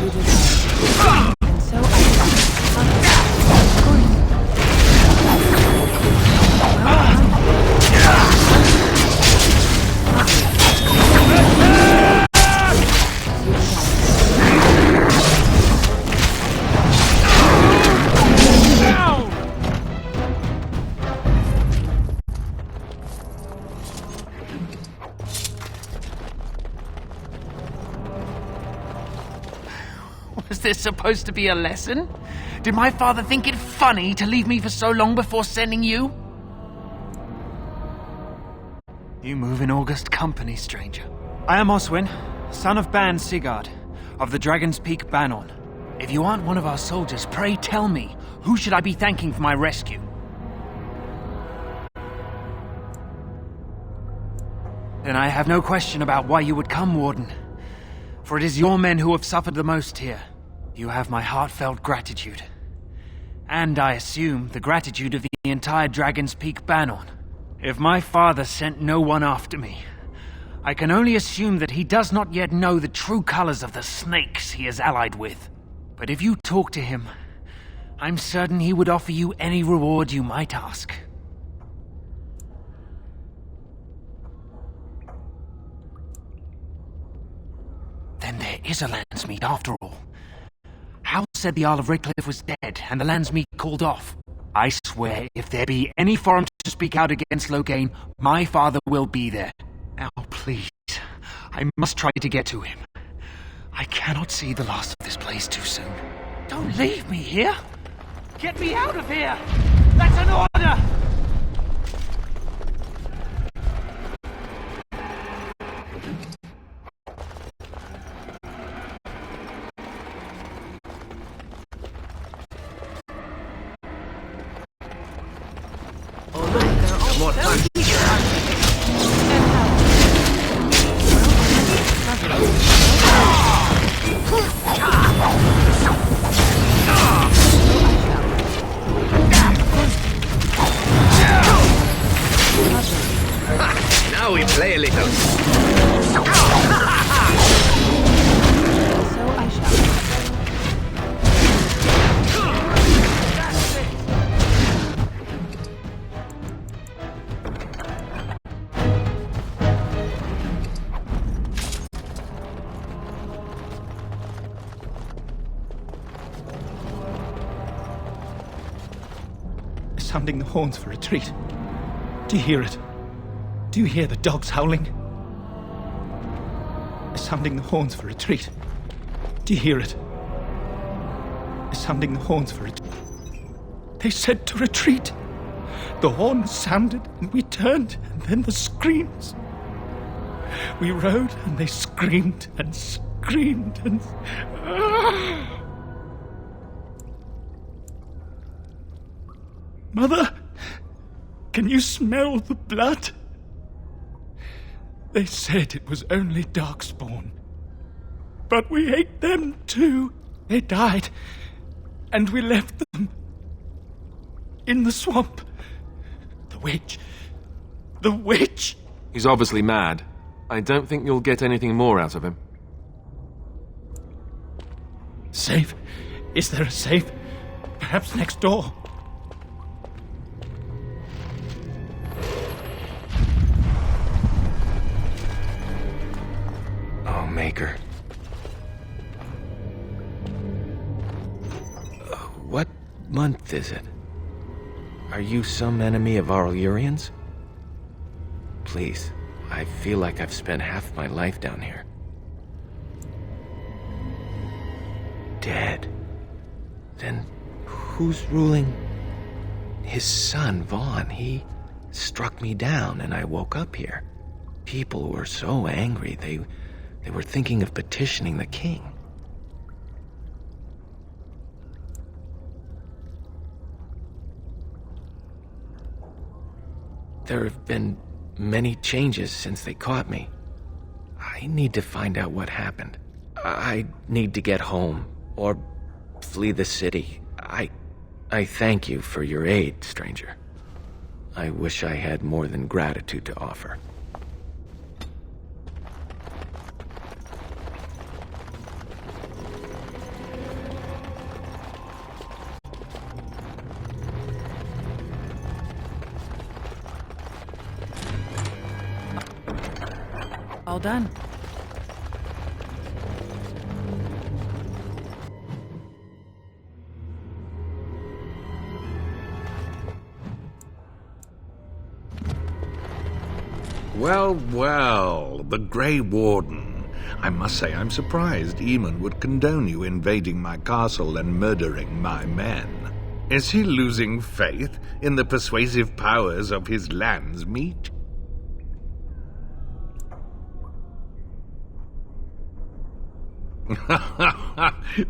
you desire. And so I shall. Of course. Was this supposed to be a lesson? Did my father think it funny to leave me for so long before sending you? You move in august company, stranger. I am Oswin, son of Ban Sigurd, of the Dragon's Peak Banon. If you aren't one of our soldiers, pray tell me, who should I be thanking for my rescue? Then I have no question about why you would come, Warden. For it is your men who have suffered the most here. You have my heartfelt gratitude. And I assume the gratitude of the entire Dragon's Peak Banon. If my father sent no one after me, I can only assume that he does not yet know the true colors of the snakes he is allied with. But if you talk to him, I'm certain he would offer you any reward you might ask. Then there is a Landsmeet after all. Hal said the Isle of Redcliffe was dead, and the Landsmeet called off. I swear, if there be any forum to speak out against Loghain, my father will be there. Now, please, I must try to get to him. I cannot see the last of this place too soon. Don't leave me here! Get me out of here! That's an order! More fun. Now we play a little. So I shall. Sounding the horns for retreat. Do you hear it? Do you hear the dogs howling? Sounding the horns for retreat. Do you hear it? Sounding the horns for retreat. They said to retreat. The horns sounded and we turned, and then the screams. We rode and they screamed and screamed and... Mother, can you smell the blood? They said it was only Darkspawn. But we ate them too. They died, and we left them in the swamp. The witch. The witch! He's obviously mad. I don't think you'll get anything more out of him. Safe? Is there a safe? Perhaps next door. Oh, Maker. What month is it? Are you some enemy of our Urians? Please, I feel like I've spent half my life down here. Dead. Then who's ruling? His son, Vaughn. He struck me down and I woke up here. People were so angry, they were thinking of petitioning the king. There have been many changes since they caught me. I need to find out what happened. I need to get home, or flee the city. I thank you for your aid, stranger. I wish I had more than gratitude to offer. All done. Well, well, the Grey Warden. I must say I'm surprised Eamon would condone you invading my castle and murdering my men. Is he losing faith in the persuasive powers of his lamb's meat?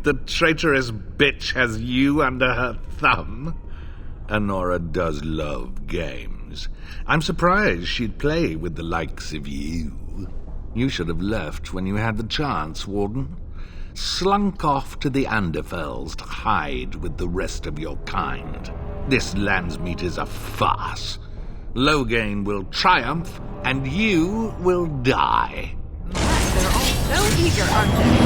The traitorous bitch has you under her thumb. Honora does love games. I'm surprised she'd play with the likes of you. You should have left when you had the chance, Warden. Slunk off to the Anderfells to hide with the rest of your kind. This Landsmeet is a farce. Loghain will triumph, and you will die. They're all so eager, aren't they?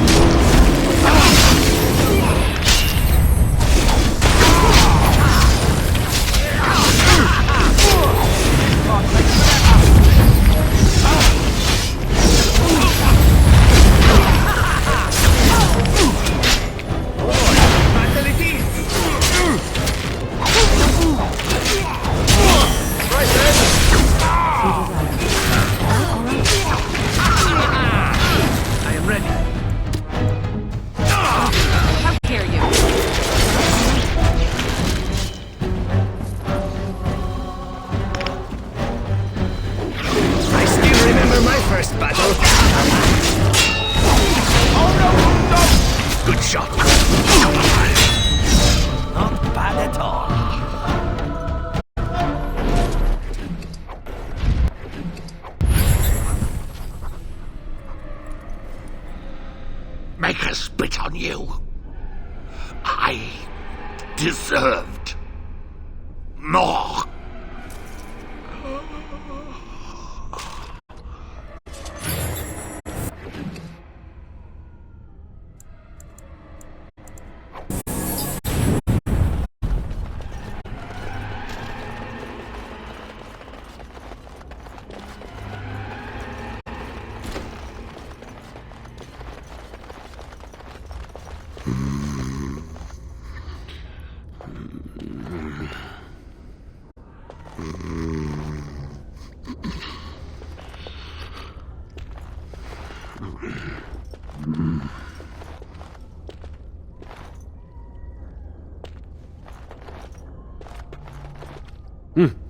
I am ready. How dare you? I still remember my first battle. Oh no! Good shot. Not bad at all. Make her spit on you. I deserved more.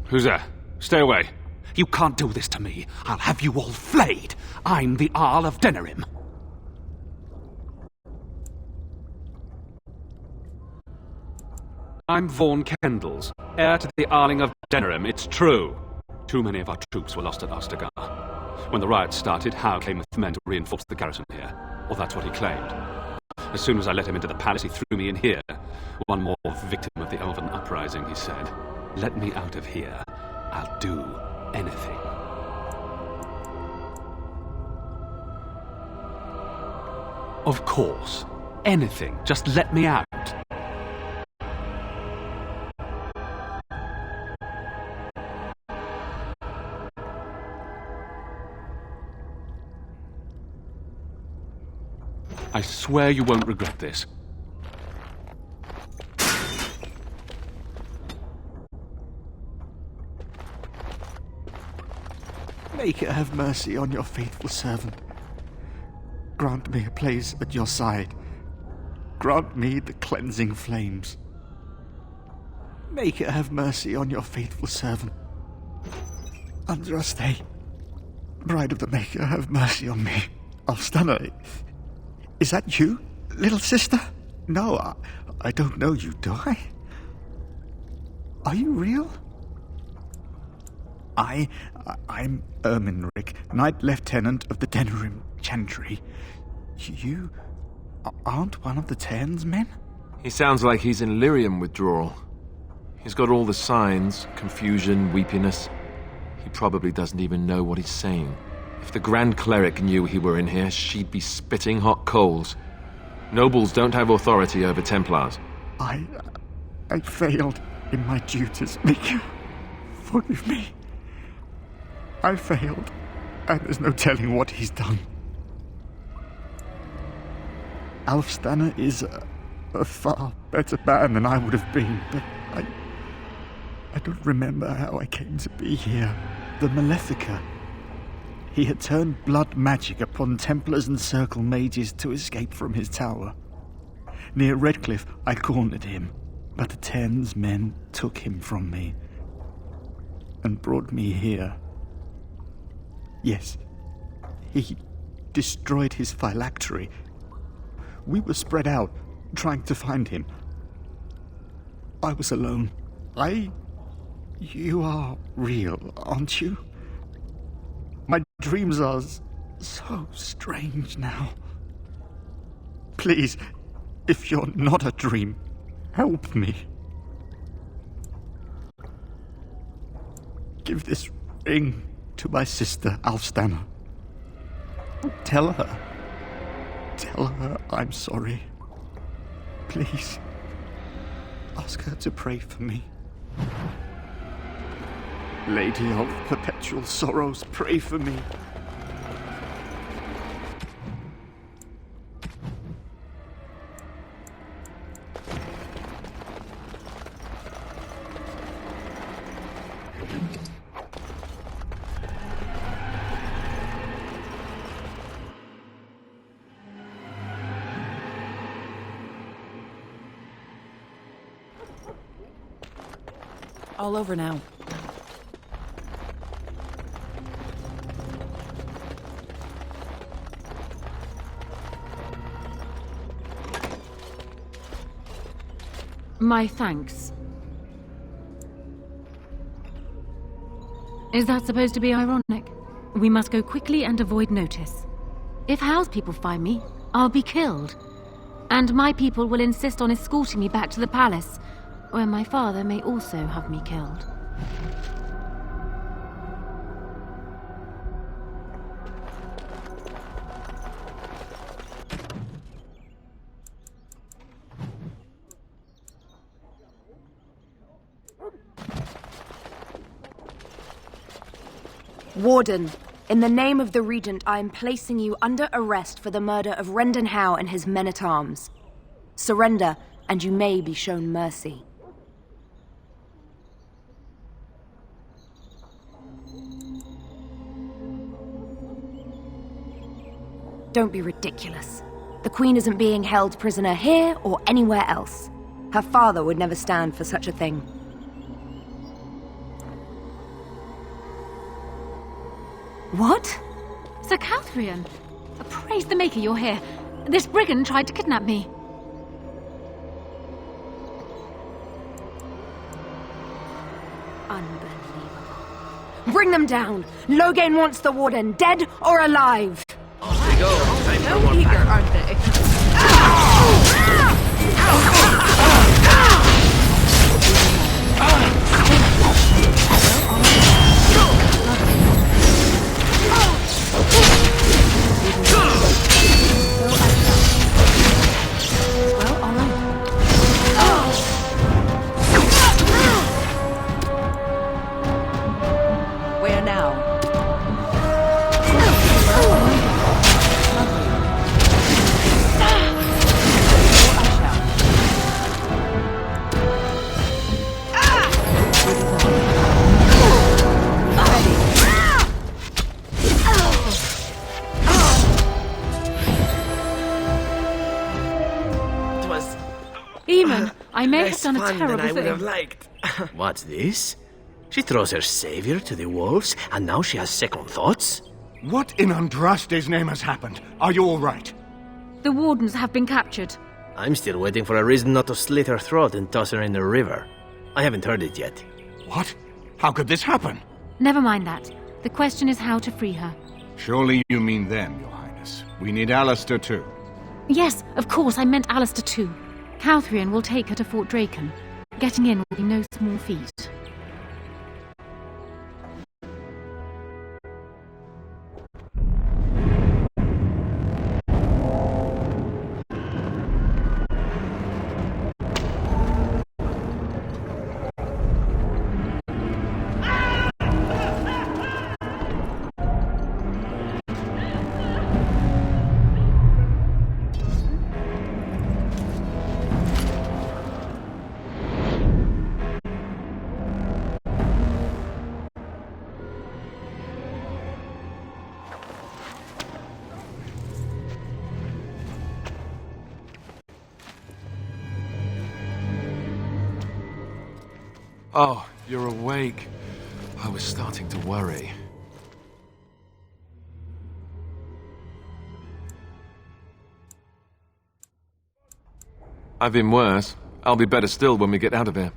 Who's there? Stay away. You can't do this to me. I'll have you all flayed. I'm the Arl of Denerim. I'm Vaughan Kendalls, heir to the Arling of Denerim. It's true. Too many of our troops were lost at Ostagar. When the riots started, Howe came with men to reinforce the garrison here. Or that's what he claimed. As soon as I let him into the palace, he threw me in here. One more victim of the Elven uprising, he said. Let me out of here. I'll do anything. Of course. Anything. Just let me out. I swear you won't regret this. Maker, have mercy on your faithful servant. Grant me a place at your side. Grant me the cleansing flames. Maker, have mercy on your faithful servant. Andraste, Bride of the Maker, have mercy on me. Alstana, is that you, little sister? No, I don't know you, do I? Are you real? I'm Erminric, Knight Lieutenant of the Denerim Chantry. You aren't one of the Tern's men? He sounds like he's in lyrium withdrawal. He's got all the signs, confusion, weepiness. He probably doesn't even know what he's saying. If the Grand Cleric knew he were in here, she'd be spitting hot coals. Nobles don't have authority over Templars. I failed in my duties, Maker. Forgive me. I failed. and there's no telling what he's done. Alfstanner is a far better man than I would have been, but I don't remember how I came to be here. The Malefica. He had turned blood magic upon Templars and Circle mages to escape from his tower. Near Redcliffe, I cornered him, but the Tenn's men took him from me and brought me here. Yes, he destroyed his phylactery. We were spread out, trying to find him. I was alone. You are real, aren't you? My dreams are so strange now. Please, if you're not a dream, help me. Give this ring to my sister, Alfstanner. Tell her I'm sorry. Please, ask her to pray for me. Lady of Perpetual Sorrows, pray for me. All over now. My thanks. Is that supposed to be ironic? We must go quickly and avoid notice. If Hal's people find me, I'll be killed. And my people will insist on escorting me back to the palace, where my father may also have me killed. Warden, in the name of the Regent, I am placing you under arrest for the murder of Rendon Howe and his men-at-arms. Surrender, and you may be shown mercy. Don't be ridiculous. The Queen isn't being held prisoner here or anywhere else. Her father would never stand for such a thing. What? Sir Catherine! Praise the Maker you're here. This brigand tried to kidnap me. Unbelievable. Bring them down! Logain wants the Warden, dead or alive! Off we go. Time for So one eager, battle. aren't they? Well, all right. Where now? Eamon, I may Less have done a fun terrible than I would have thing. liked. What's this? She throws her savior to the wolves, and now she has second thoughts? What in Andraste's name has happened? Are you all right? The Wardens have been captured. I'm still waiting for a reason not to slit her throat and toss her in the river. I haven't heard it yet. What? How could this happen? Never mind that. The question is how to free her. Surely you mean them, Your Highness. We need Alistair too. Yes, of course, I meant Alistair too. Catherine will take her to Fort Draken. Getting in will be no small feat. Oh, you're awake. I was starting to worry. I've been worse. I'll be better still when we get out of here.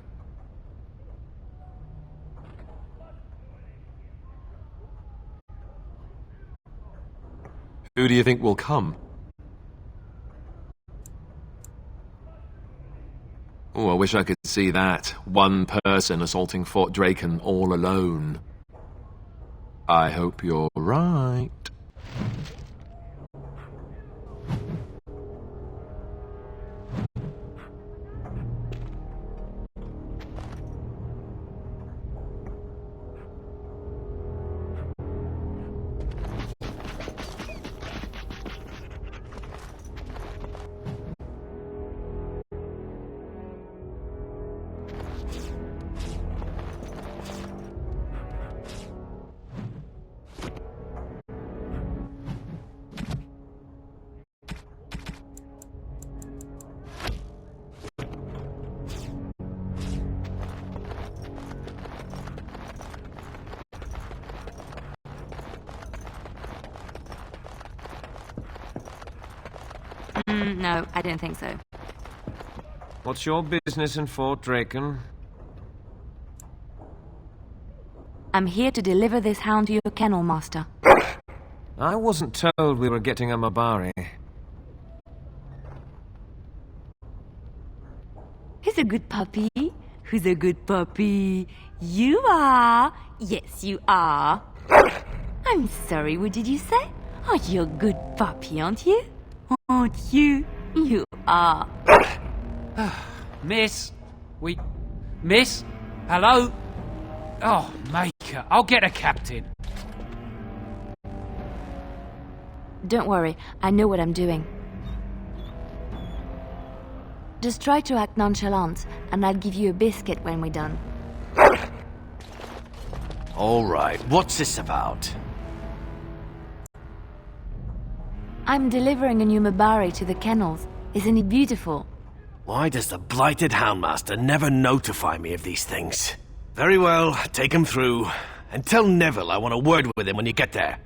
Who do you think will come? Oh, I wish I could see that. One person assaulting Fort Draken all alone. I hope you're right. No, I don't think so. What's your business in Fort Draken? I'm here to deliver this hound to your kennel, Master. I wasn't told we were getting a Mabari. Who's a good puppy? Who's a good puppy? You are. Yes, you are. I'm sorry, what did you say? Oh, you're a good puppy, aren't you? Aren't you? You are. Miss? Miss? Hello? Oh, Maker, I'll get a captain. Don't worry, I know what I'm doing. Just try to act nonchalant, and I'll give you a biscuit when we're done. All right, what's this about? I'm delivering a new Mabari to the kennels. Isn't it beautiful? Why does the blighted Houndmaster never notify me of these things? Very well, take him through. And tell Neville I want a word with him when you get there.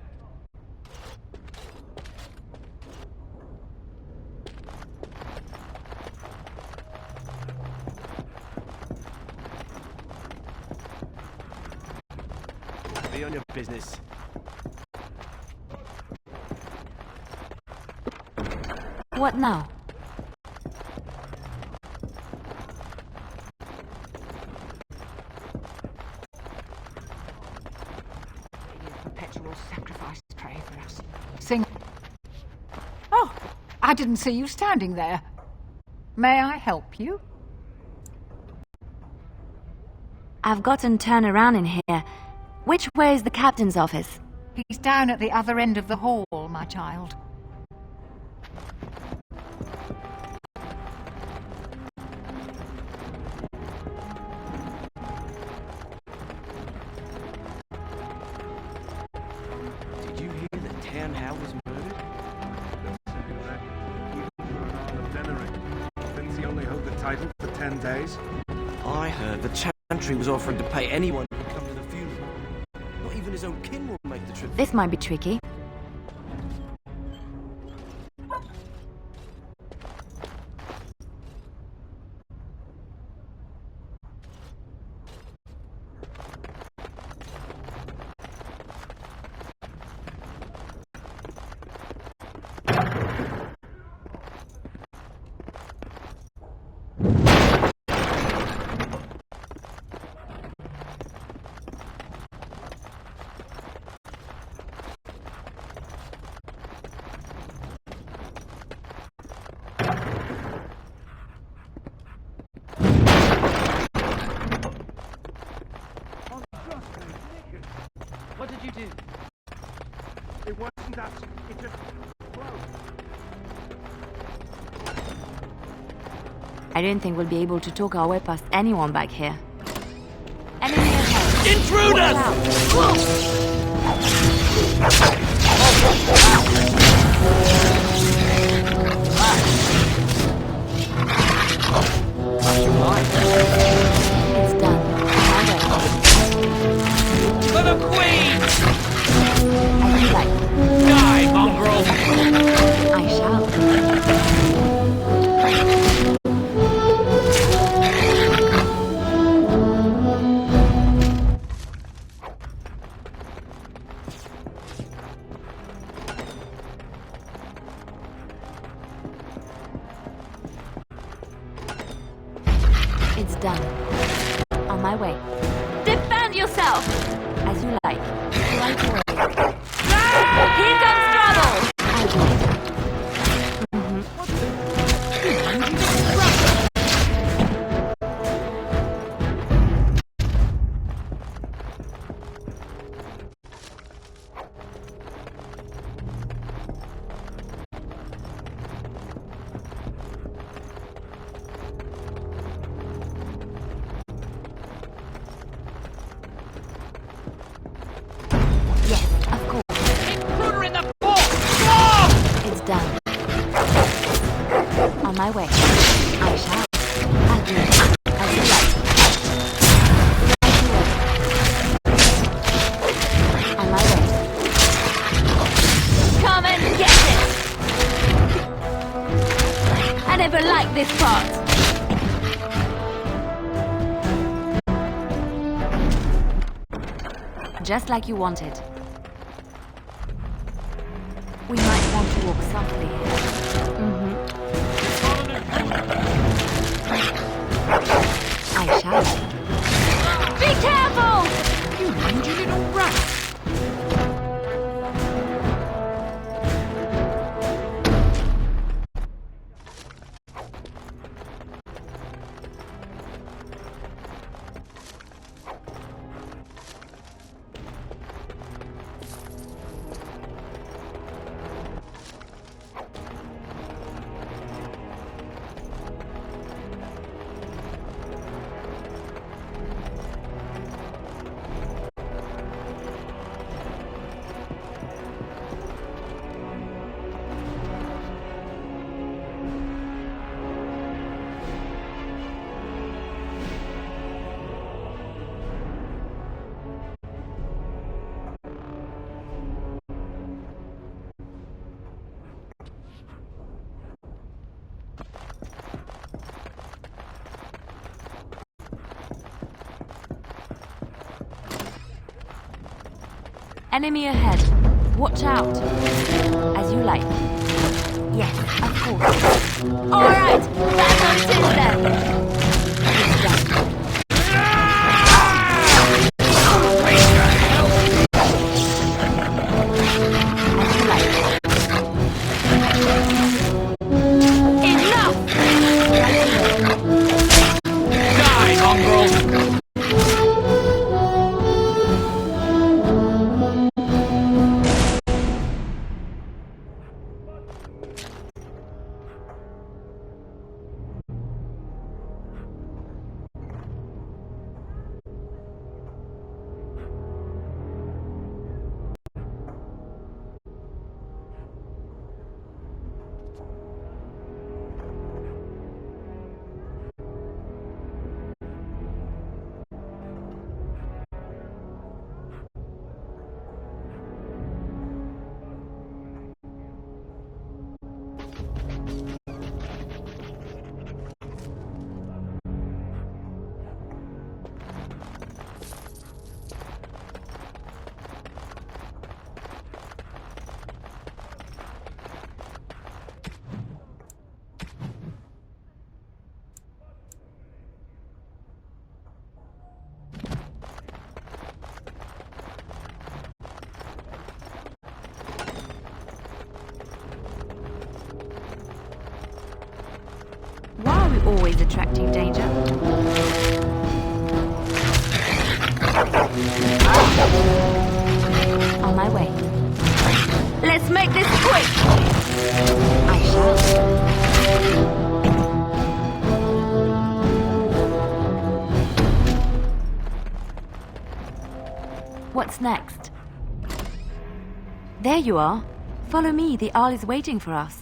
Be on your business. What now? Perpetual sacrifice, pray for us. Sing. Oh, I didn't see you standing there. May I help you? I've gotten turned around in here. Which way is the captain's office? He's down at the other end of the hall, my child. Did you hear that Turnhow was murdered? Didn't he only hold the title for 10 days? I heard the Chantry was offering to pay anyone who would come to the funeral. Not even his own kin will make the trip. This might be tricky. What did you do? It wasn't us. It just flowed. I don't think we'll be able to talk our way past anyone back here. Enemy ahead! Intruders! It's done. done. On my way. Defend yourself! As you like. Right away. Here comes trouble! I will. On my way. I shall. I'll do it. As you like. On my way. Come and get it! I never liked this part. Just like you wanted. We might want to walk softly here. I shall. Be careful! You mangy little rat! Enemy ahead. Watch out. As you like. Yes, of course. Alright, back on tin then. Enough! Die, mongrel! Why are we always attracting danger? On my way. Let's make this quick! I shall. What's next? There you are. Follow me, the Arl is waiting for us.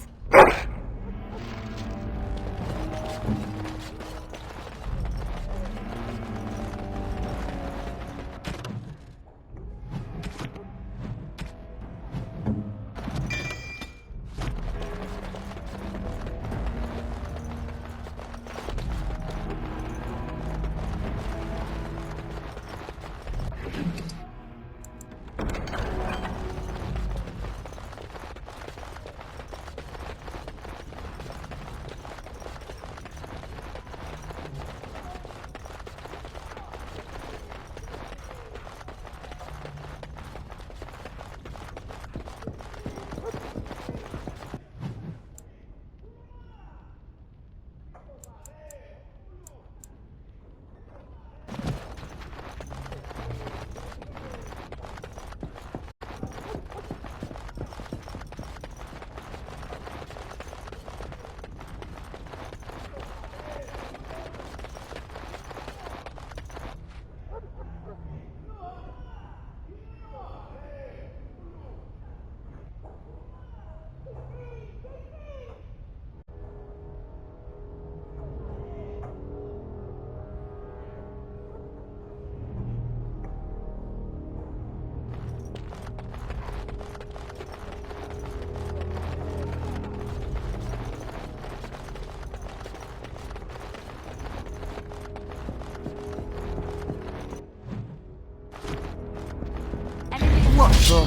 before.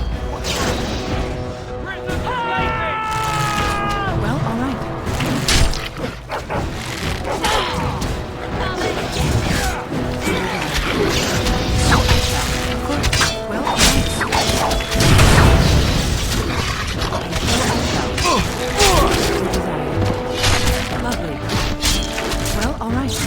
Well, all right. Lovely. Well, all right.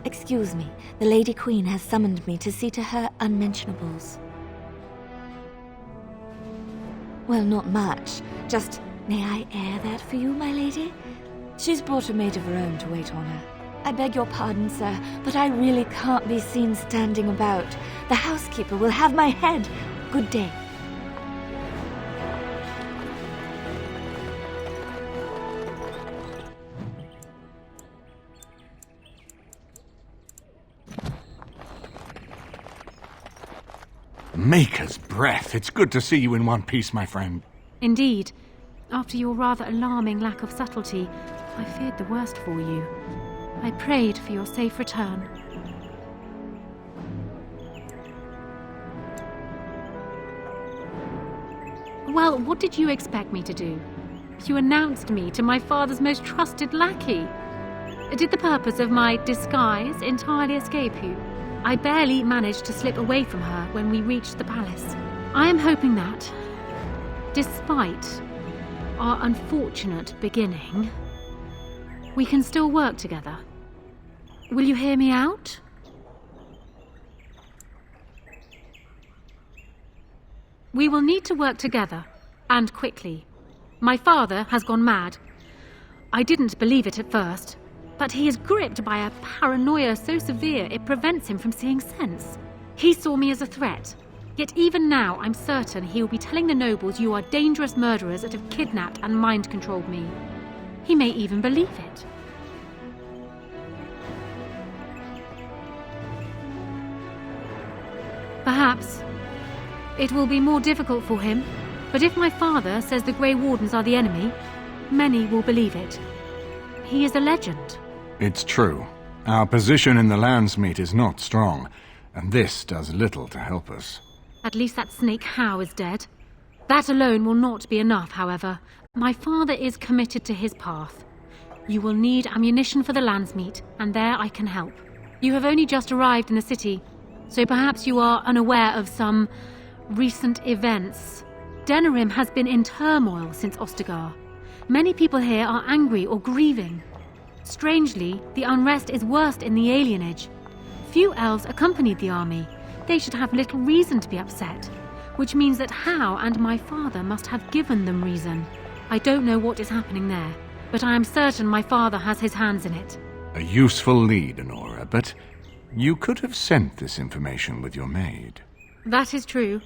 Excuse me, the Lady Queen has summoned me to see to her unmentionables. Well, not much. Just, may I air that for you, my lady? She's brought a maid of her own to wait on her. I beg your pardon, sir, but I really can't be seen standing about. The housekeeper will have my head. Good day. Maker's breath. It's good to see you in one piece, my friend. Indeed. After your rather alarming lack of subtlety, I feared the worst for you. I prayed for your safe return. Well, what did you expect me to do? You announced me to my father's most trusted lackey. Did the purpose of my disguise entirely escape you? I barely managed to slip away from her when we reached the palace. I am hoping that, despite our unfortunate beginning, we can still work together. Will you hear me out? We will need to work together, and quickly. My father has gone mad. I didn't believe it at first, but he is gripped by a paranoia so severe it prevents him from seeing sense. He saw me as a threat, yet even now I'm certain he will be telling the nobles you are dangerous murderers that have kidnapped and mind-controlled me. He may even believe it. Perhaps it will be more difficult for him, but if my father says the Grey Wardens are the enemy, many will believe it. He is a legend. It's true. Our position in the Landsmeet is not strong, and this does little to help us. At least that snake How is dead. That alone will not be enough, however. My father is committed to his path. You will need ammunition for the Landsmeet, and there I can help. You have only just arrived in the city, so perhaps you are unaware of some recent events. Denerim has been in turmoil since Ostagar. Many people here are angry or grieving. Strangely, the unrest is worst in the alienage. Few elves accompanied the army. They should have little reason to be upset, which means that How and my father must have given them reason. I don't know what is happening there, but I am certain my father has his hands in it. A useful lead, Honora, but you could have sent this information with your maid. That is true.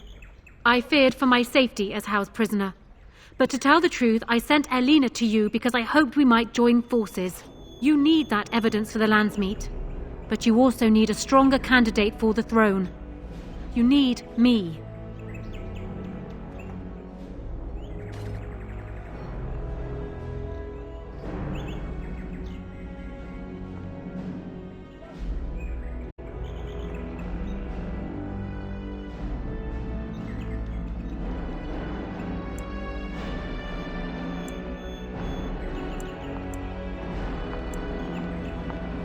I feared for my safety as How's prisoner. But to tell the truth, I sent Elena to you because I hoped we might join forces. You need that evidence for the Landsmeet. But you also need a stronger candidate for the throne. You need me.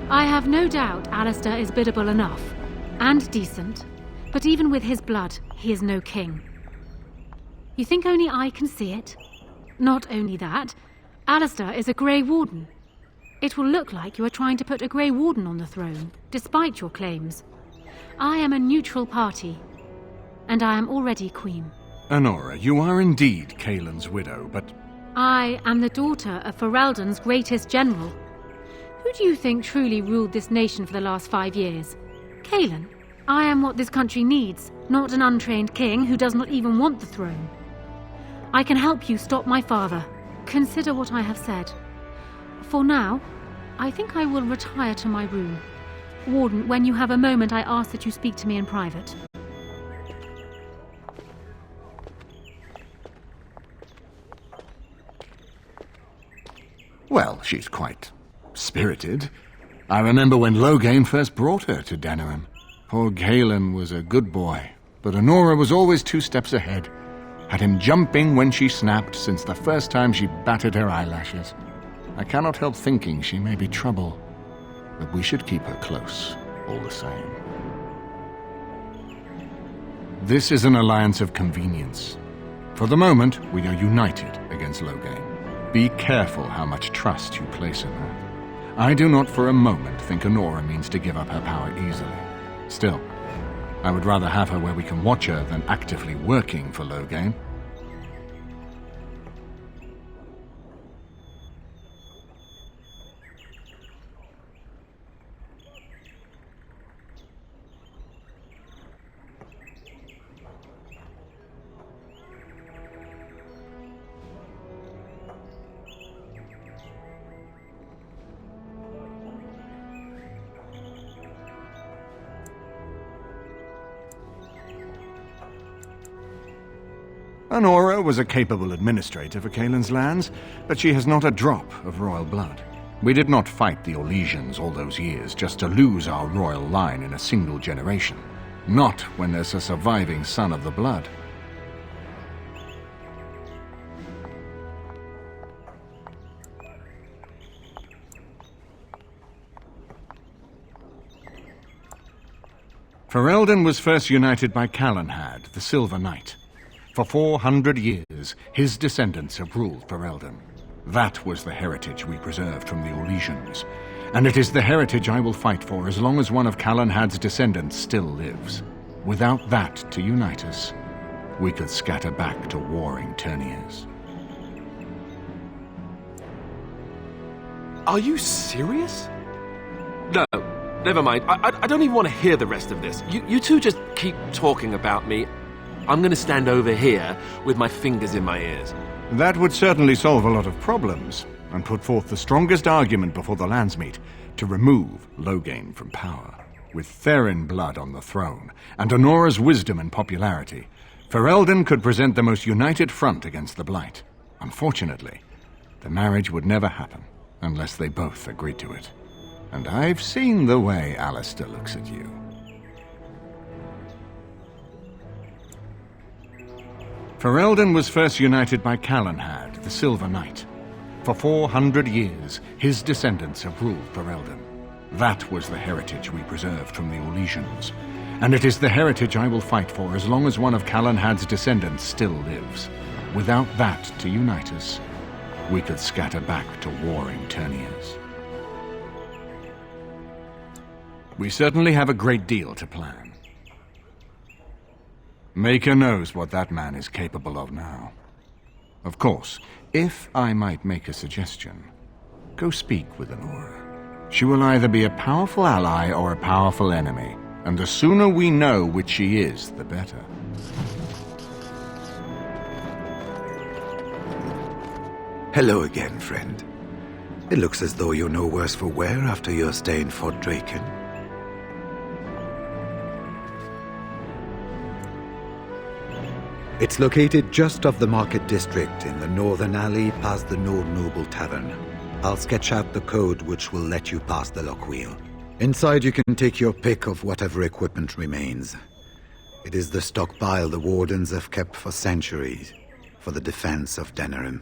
I have no doubt Alistair is biddable enough, and decent, but even with his blood, he is no king. You think only I can see it? Not only that, Alistair is a Grey Warden. It will look like you are trying to put a Grey Warden on the throne, despite your claims. I am a neutral party, and I am already queen. Honora, you are indeed Kaelin's widow, but... I am the daughter of Ferelden's greatest general. Who do you think truly ruled this nation for the last 5 years? Kaelin. I am what this country needs, not an untrained king who does not even want the throne. I can help you stop my father. Consider what I have said. For now, I think I will retire to my room. Warden, when you have a moment, I ask that you speak to me in private. Well, she's quite spirited. I remember when Loghain first brought her to Denerim. Poor Kaelin was a good boy, but Honora was always 2 steps ahead. Had him jumping when she snapped since the first time she batted her eyelashes. I cannot help thinking she may be trouble, but we should keep her close, all the same. This is an alliance of convenience. For the moment, we are united against Loghain. Be careful how much trust you place in her. I do not for a moment think Honora means to give up her power easily. Still, I would rather have her where we can watch her than actively working for Loghain. Honora was a capable administrator for Kaelin's lands, but she has not a drop of royal blood. We did not fight the Orlesians all those years just to lose our royal line in a single generation. Not when there's a surviving son of the blood. Ferelden was first united by Calenhad, the Silver Knight. For 400 years, his descendants have ruled Ferelden. That was the heritage we preserved from the Orlesians, and it is the heritage I will fight for as long as one of Calenhad's descendants still lives. Without that to unite us, we could scatter back to warring Terniers. Are you serious? No, never mind. I don't even want to hear the rest of this. You two just keep talking about me. I'm going to stand over here with my fingers in my ears. That would certainly solve a lot of problems, and put forth the strongest argument before the Landsmeet to remove Loghain from power. With Therin blood on the throne, and Honora's wisdom and popularity, Ferelden could present the most united front against the Blight. Unfortunately, the marriage would never happen unless they both agreed to it. And I've seen the way Alistair looks at you. Ferelden was first united by Calenhad, the Silver Knight. For 400 years, his descendants have ruled Ferelden. That was the heritage we preserved from the Orlesians. And it is the heritage I will fight for as long as one of Calenhad's descendants still lives. Without that to unite us, we could scatter back to warring Terniers. We certainly have a great deal to plan. Maker knows what that man is capable of now. Of course, if I might make a suggestion, go speak with Honora. She will either be a powerful ally or a powerful enemy, and the sooner we know which she is, the better. Hello again, friend. It looks as though you're no worse for wear after your stay in Fort Draken. It's located just off the Market District in the northern alley past the Nord Noble Tavern. I'll sketch out the code which will let you pass the lock wheel. Inside you can take your pick of whatever equipment remains. It is the stockpile the Wardens have kept for centuries for the defense of Denerim.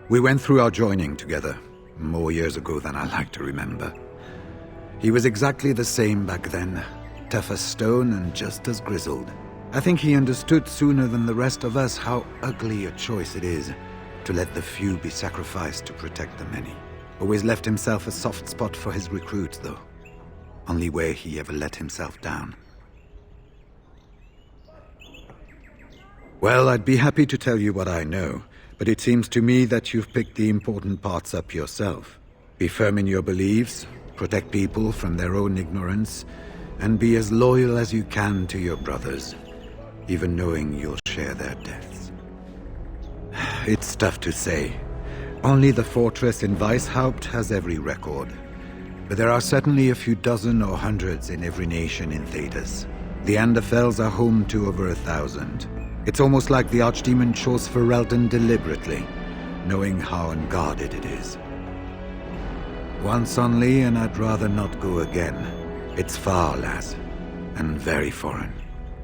We went through our joining together, more years ago than I like to remember. He was exactly the same back then, tough as stone and just as grizzled. I think he understood sooner than the rest of us how ugly a choice it is to let the few be sacrificed to protect the many. Always left himself a soft spot for his recruits, though. Only way he ever let himself down. Well, I'd be happy to tell you what I know, but it seems to me that you've picked the important parts up yourself. Be firm in your beliefs, protect people from their own ignorance, and be as loyal as you can to your brothers, even knowing you'll share their deaths. It's tough to say. Only the fortress in Weishaupt has every record. But there are certainly a few dozen or hundreds in every nation in Thedas. The Anderfells are home to over 1,000. It's almost like the Archdemon chose Ferelden deliberately, knowing how unguarded it is. Once only, and I'd rather not go again. It's far, lass, and very foreign.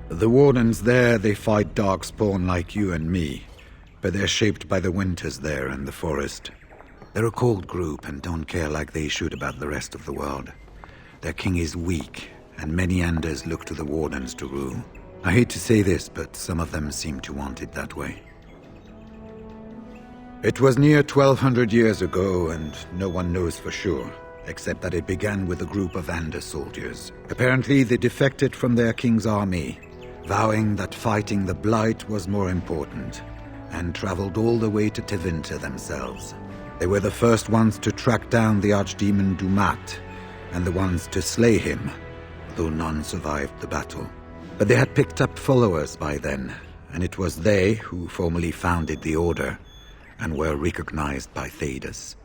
The Wardens there, they fight darkspawn like you and me, but they're shaped by the winters there and the forest. They're a cold group and don't care like they should about the rest of the world. Their king is weak, and many Anders look to the Wardens to rule. I hate to say this, but some of them seem to want it that way. It was near 1,200 years ago, and no one knows for sure, except that it began with a group of Ander soldiers. Apparently, they defected from their king's army, vowing that fighting the Blight was more important, and traveled all the way to Tevinter themselves. They were the first ones to track down the Archdemon Dumat, and the ones to slay him, though none survived the battle. But they had picked up followers by then, and it was they who formally founded the Order, and were recognized by Thedas.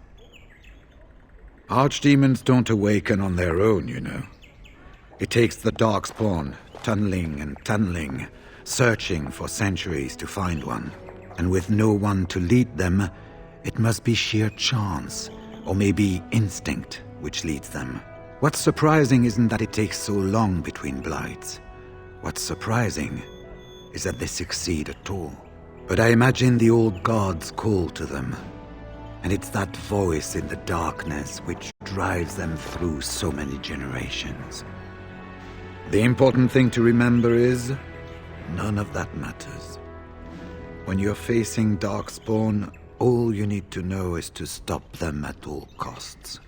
Archdemons don't awaken on their own, you know. It takes the Darkspawn, tunneling and tunneling, searching for centuries to find one. And with no one to lead them, it must be sheer chance, or maybe instinct, which leads them. What's surprising isn't that it takes so long between Blights. What's surprising is that they succeed at all. But I imagine the old gods call to them. And it's that voice in the darkness which drives them through so many generations. The important thing to remember is, none of that matters. When you're facing Darkspawn, all you need to know is to stop them at all costs.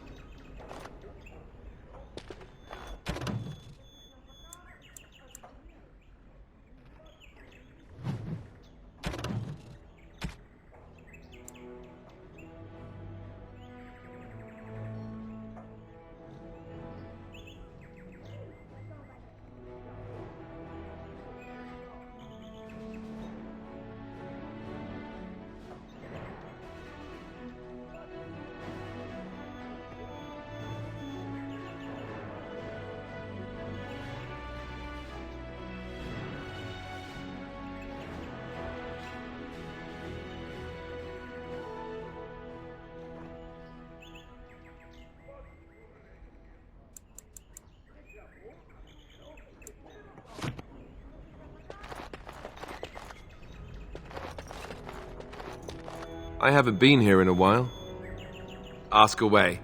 I haven't been here in a while. Ask away.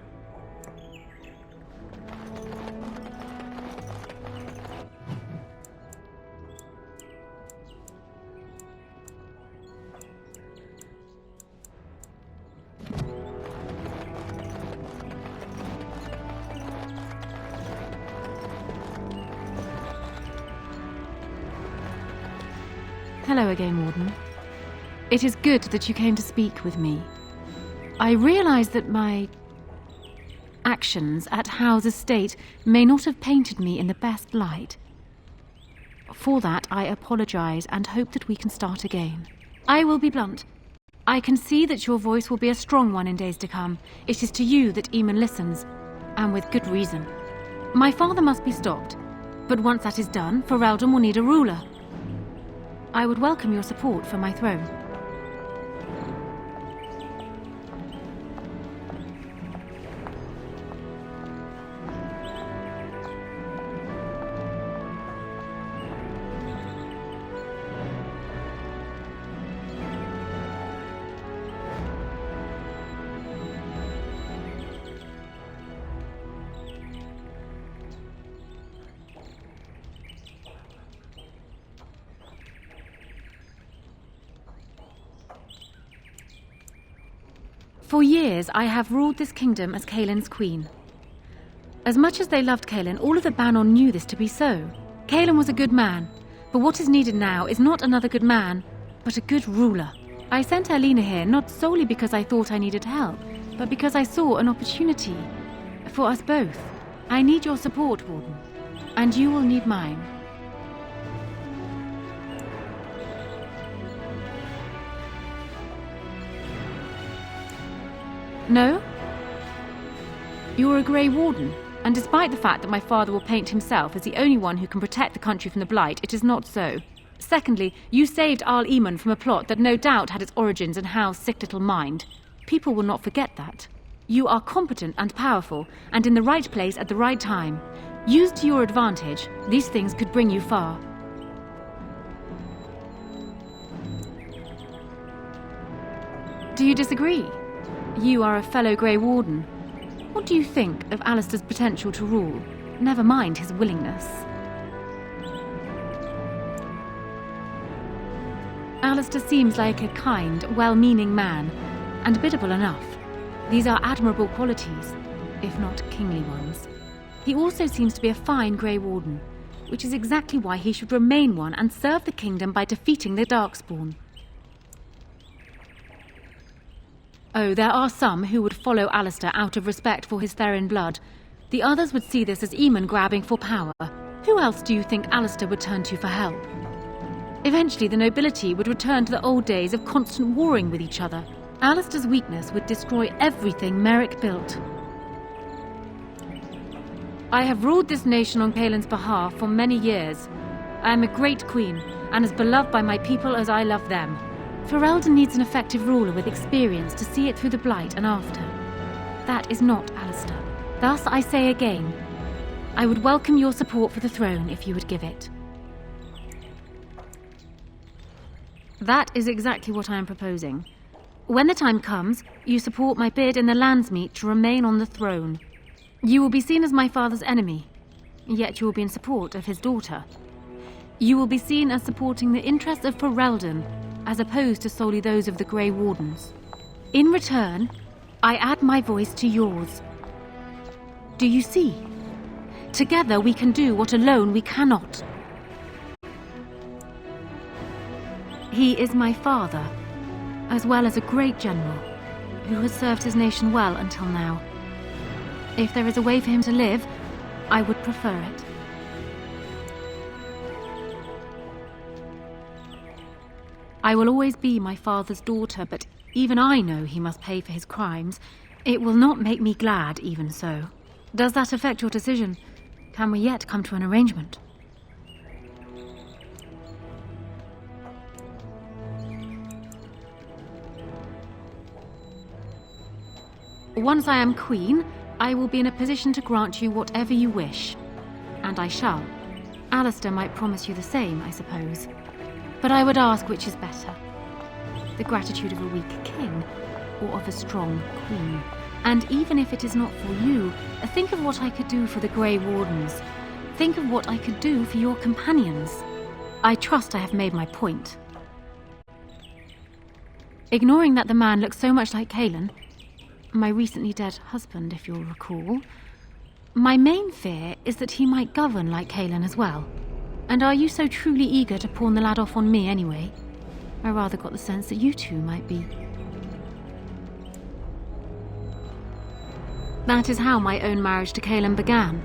Hello again, Warden. It is good that you came to speak with me. I realize that my actions at Howe's estate may not have painted me in the best light. For that, I apologize and hope that we can start again. I will be blunt. I can see that your voice will be a strong one in days to come. It is to you that Eamon listens, and with good reason. My father must be stopped, but once that is done, Ferelden will need a ruler. I would welcome your support for my throne. For years, I have ruled this kingdom as Caelin's queen. As much as they loved Caelin, all of the Banon knew this to be so. Caelin was a good man, but what is needed now is not another good man, but a good ruler. I sent Erlina here not solely because I thought I needed help, but because I saw an opportunity for us both. I need your support, Warden, and you will need mine. No? You're a Grey Warden, and despite the fact that my father will paint himself as the only one who can protect the country from the Blight, it is not so. Secondly, you saved Arl Eamon from a plot that no doubt had its origins in Hal's sick little mind. People will not forget that. You are competent and powerful, and in the right place at the right time. Used to your advantage, these things could bring you far. Do you disagree? You are a fellow Grey Warden. What do you think of Alistair's potential to rule? Never mind his willingness. Alistair seems like a kind, well-meaning man, and biddable enough. These are admirable qualities, if not kingly ones. He also seems to be a fine Grey Warden, which is exactly why he should remain one and serve the kingdom by defeating the Darkspawn. Oh, there are some who would follow Alistair out of respect for his Therin blood. The others would see this as Eamon grabbing for power. Who else do you think Alistair would turn to for help? Eventually, the nobility would return to the old days of constant warring with each other. Alistair's weakness would destroy everything Merrick built. I have ruled this nation on Caelin's behalf for many years. I am a great queen, and as beloved by my people as I love them. Ferelden needs an effective ruler with experience to see it through the Blight and after. That is not Alistair. Thus, I say again, I would welcome your support for the throne if you would give it. That is exactly what I am proposing. When the time comes, you support my bid in the Landsmeet to remain on the throne. You will be seen as my father's enemy, yet you will be in support of his daughter. You will be seen as supporting the interests of Ferelden, as opposed to solely those of the Grey Wardens. In return, I add my voice to yours. Do you see? Together we can do what alone we cannot. He is my father, as well as a great general, who has served his nation well until now. If there is a way for him to live, I would prefer it. I will always be my father's daughter, but even I know he must pay for his crimes. It will not make me glad, even so. Does that affect your decision? Can we yet come to an arrangement? Once I am queen, I will be in a position to grant you whatever you wish. And I shall. Alistair might promise you the same, I suppose. But I would ask which is better. The gratitude of a weak king, or of a strong queen. And even if it is not for you, think of what I could do for the Grey Wardens. Think of what I could do for your companions. I trust I have made my point. Ignoring that the man looks so much like Cailan, my recently dead husband, if you'll recall, my main fear is that he might govern like Cailan as well. And are you so truly eager to pawn the lad off on me anyway? I rather got the sense that you two might be. That is how my own marriage to Cailan began.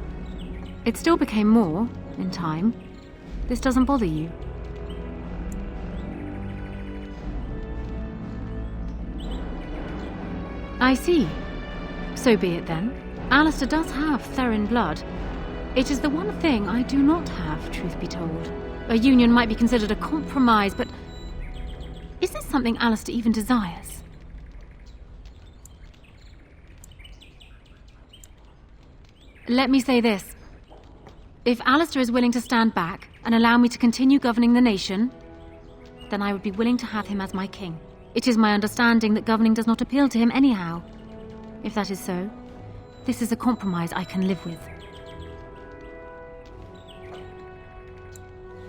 It still became more, in time. This doesn't bother you. I see. So be it then. Alistair does have Therin blood. It is the one thing I do not have, truth be told. A union might be considered a compromise, but is this something Alistair even desires? Let me say this. If Alistair is willing to stand back and allow me to continue governing the nation, then I would be willing to have him as my king. It is my understanding that governing does not appeal to him anyhow. If that is so, this is a compromise I can live with.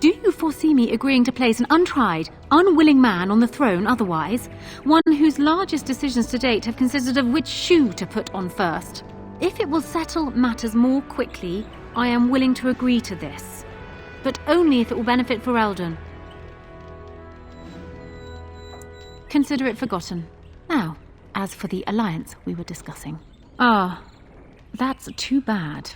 Do you foresee me agreeing to place an untried, unwilling man on the throne otherwise? One whose largest decisions to date have consisted of which shoe to put on first? If it will settle matters more quickly, I am willing to agree to this. But only if it will benefit Ferelden. Consider it forgotten. Now, as for the alliance we were discussing. Ah, that's too bad.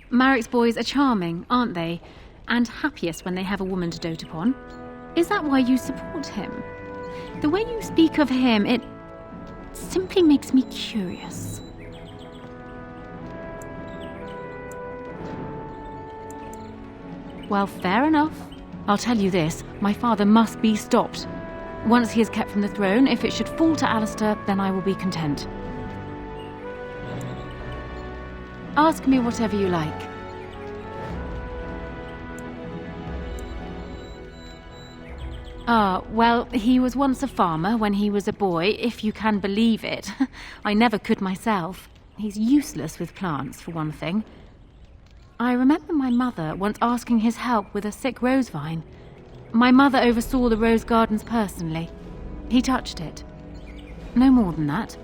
Marrick's boys are charming, aren't they? And happiest when they have a woman to dote upon. Is that why you support him? The way you speak of him, it simply makes me curious. Well, fair enough. I'll tell you this, my father must be stopped. Once he is kept from the throne, if it should fall to Alistair, then I will be content. Ask me whatever you like. Well, he was once a farmer when he was a boy, if you can believe it. I never could myself. He's useless with plants, for one thing. I remember my mother once asking his help with a sick rose vine. My mother oversaw the rose gardens personally. He touched it. No more than that.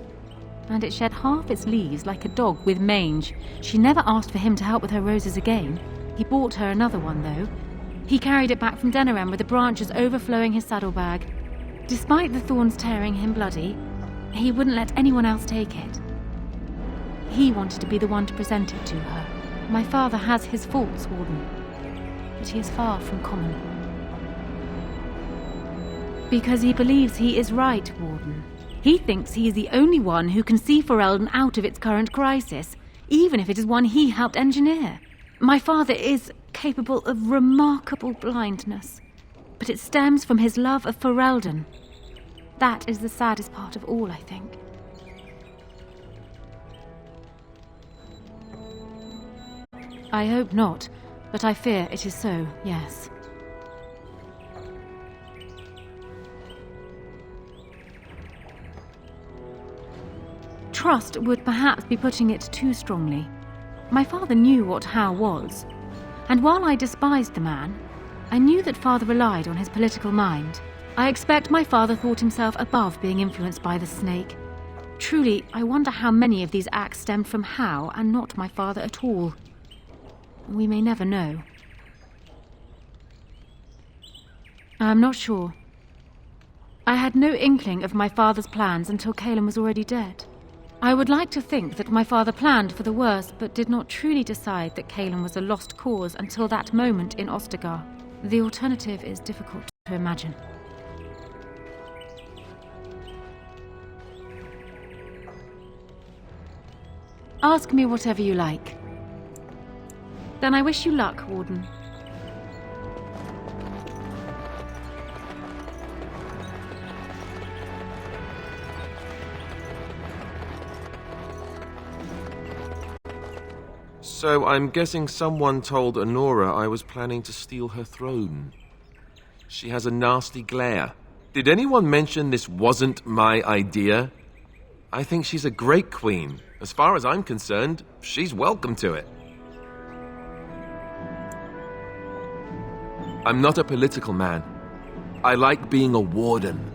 And it shed half its leaves like a dog with mange. She never asked for him to help with her roses again. He bought her another one, though. He carried it back from Denerim with the branches overflowing his saddlebag. Despite the thorns tearing him bloody, he wouldn't let anyone else take it. He wanted to be the one to present it to her. My father has his faults, Warden, but he is far from common. Because he believes he is right, Warden. He thinks he is the only one who can see Ferelden out of its current crisis, even if it is one he helped engineer. My father is capable of remarkable blindness, but it stems from his love of Ferelden. That is the saddest part of all, I think. I hope not, but I fear it is so, yes. trust would perhaps be putting it too strongly. My father knew what Howe was, and while I despised the man, I knew that father relied on his political mind. I expect my father thought himself above being influenced by the snake. Truly, I wonder how many of these acts stemmed from Howe and not my father at all. We may never know. I'm not sure. I had no inkling of my father's plans until Caleb was already dead. I would like to think that my father planned for the worst, but did not truly decide that Caleb was a lost cause until that moment in Ostagar. The alternative is difficult to imagine. Ask me whatever you like. Then I wish you luck, Warden. So I'm guessing someone told Honora I was planning to steal her throne. She has a nasty glare. Did anyone mention this wasn't my idea? I think she's a great queen. As far as I'm concerned, she's welcome to it. I'm not a political man. I like being a warden.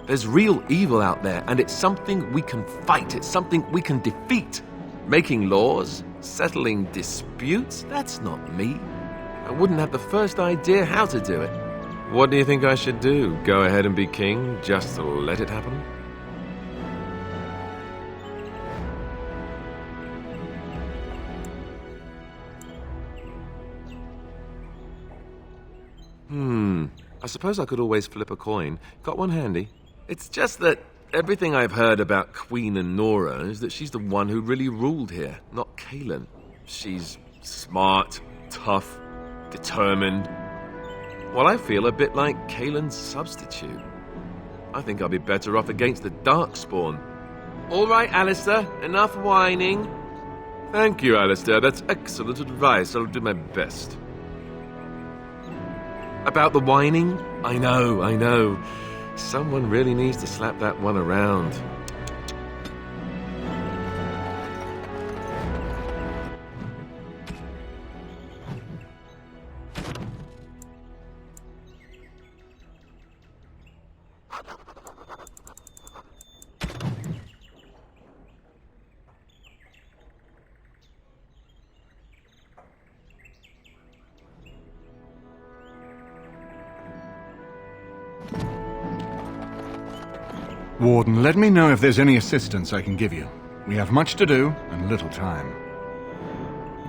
There's real evil out there, and it's something we can fight. It's something we can defeat. Making laws, settling disputes, that's not me. I wouldn't have the first idea how to do it. What do you think I should do? Go ahead and be king, just to let it happen? I suppose I could always flip a coin. Got one handy? It's just that everything I've heard about Queen Honora is that she's the one who really ruled here, not Kaelin. She's smart, tough, determined. Well, I feel a bit like Kaelin's substitute. I think I'll be better off against the Darkspawn. All right, Alistair, enough whining. Thank you, Alistair. That's excellent advice. I'll do my best. About the whining? I know. Someone really needs to slap that one around. Warden, let me know if there's any assistance I can give you. We have much to do and little time.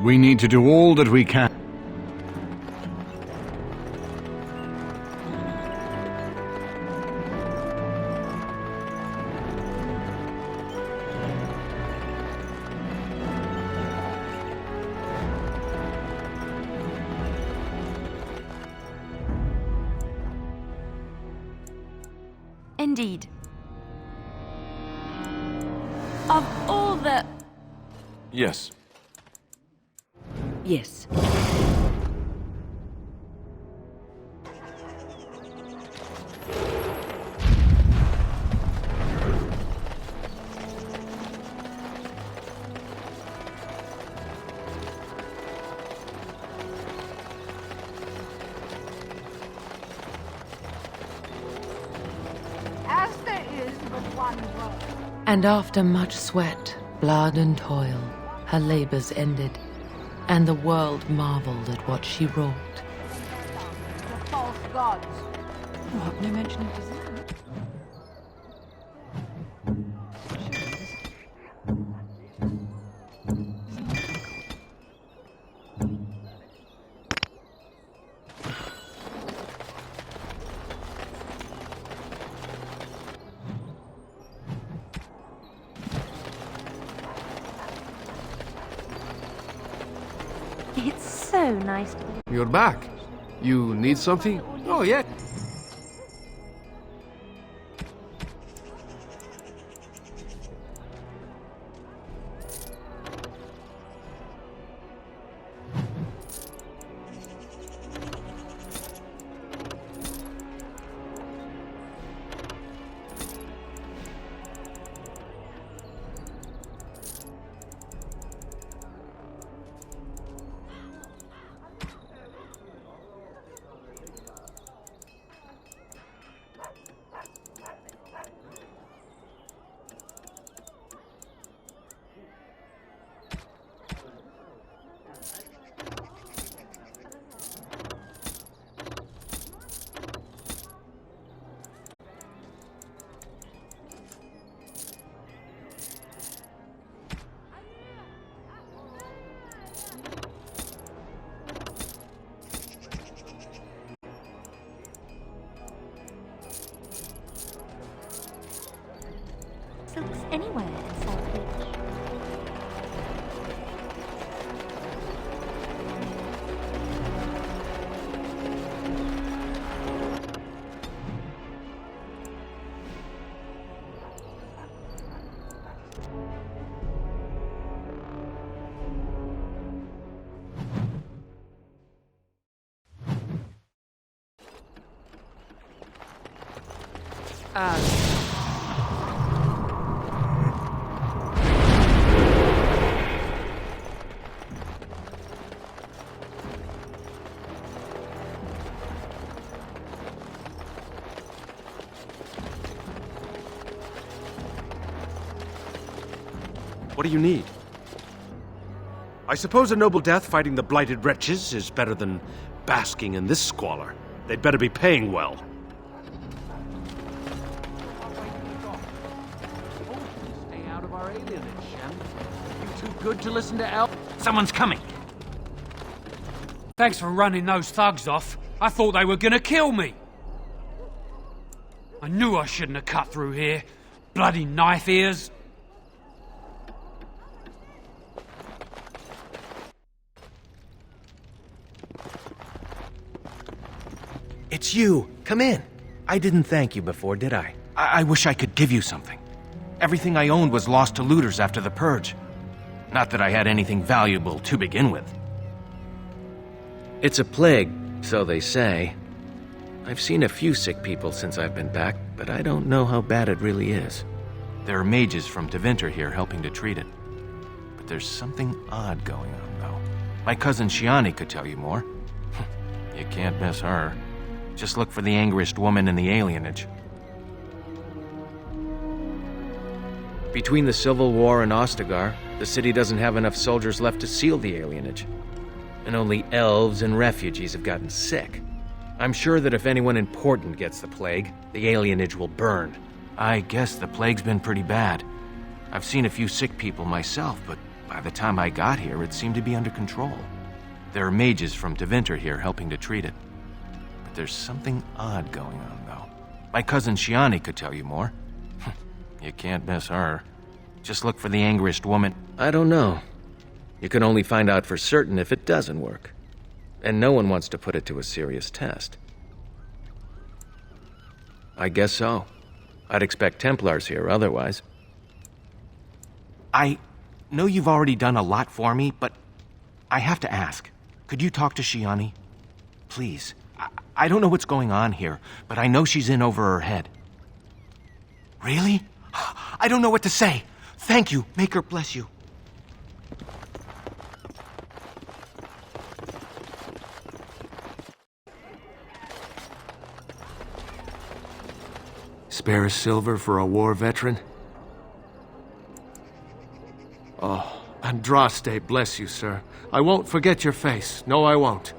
We need to do all that we can. Indeed. Of all the... Yes. Yes. As there is but one world. And after much sweat, blood and toil, her labors ended, and the world marveled at what she wrought. The false gods. What? No mention of design? It's so nice to be. You're back. You need something? Oh, yeah. anywhere in South Beach. What do you need? I suppose a noble death fighting the blighted wretches is better than basking in this squalor. They'd better be paying well. Stay out of our alienage, Shem. You too good to listen to Elf? Someone's coming. Thanks for running those thugs off. I thought they were gonna kill me. I knew I shouldn't have cut through here. Bloody knife ears. It's you. Come in. I didn't thank you before, did I? I wish I could give you something. Everything I owned was lost to looters after the purge. Not that I had anything valuable to begin with. It's a plague, so they say. I've seen a few sick people since I've been back, but I don't know how bad it really is. There are mages from Deventer here helping to treat it. But there's something odd going on, though. My cousin Shiani could tell you more. You can't miss her. Just look for the angriest woman in the alienage. Between the Civil War and Ostagar, the city doesn't have enough soldiers left to seal the alienage. And only elves and refugees have gotten sick. I'm sure that if anyone important gets the plague, the alienage will burn. I guess the plague's been pretty bad. I've seen a few sick people myself, but by the time I got here, it seemed to be under control. There are mages from Deventer here helping to treat it. But there's something odd going on, though. My cousin Shiani could tell you more. You can't miss her. Just look for the angriest woman. I don't know. You can only find out for certain if it doesn't work. And no one wants to put it to a serious test. I guess so. I'd expect Templars here otherwise. I know you've already done a lot for me, but I have to ask. Could you talk to Shiani? Please. I don't know what's going on here, but I know she's in over her head. Really? I don't know what to say. Thank you. Make her bless you. Spare a silver for a war veteran? Oh, Andraste bless you, sir. I won't forget your face. No, I won't.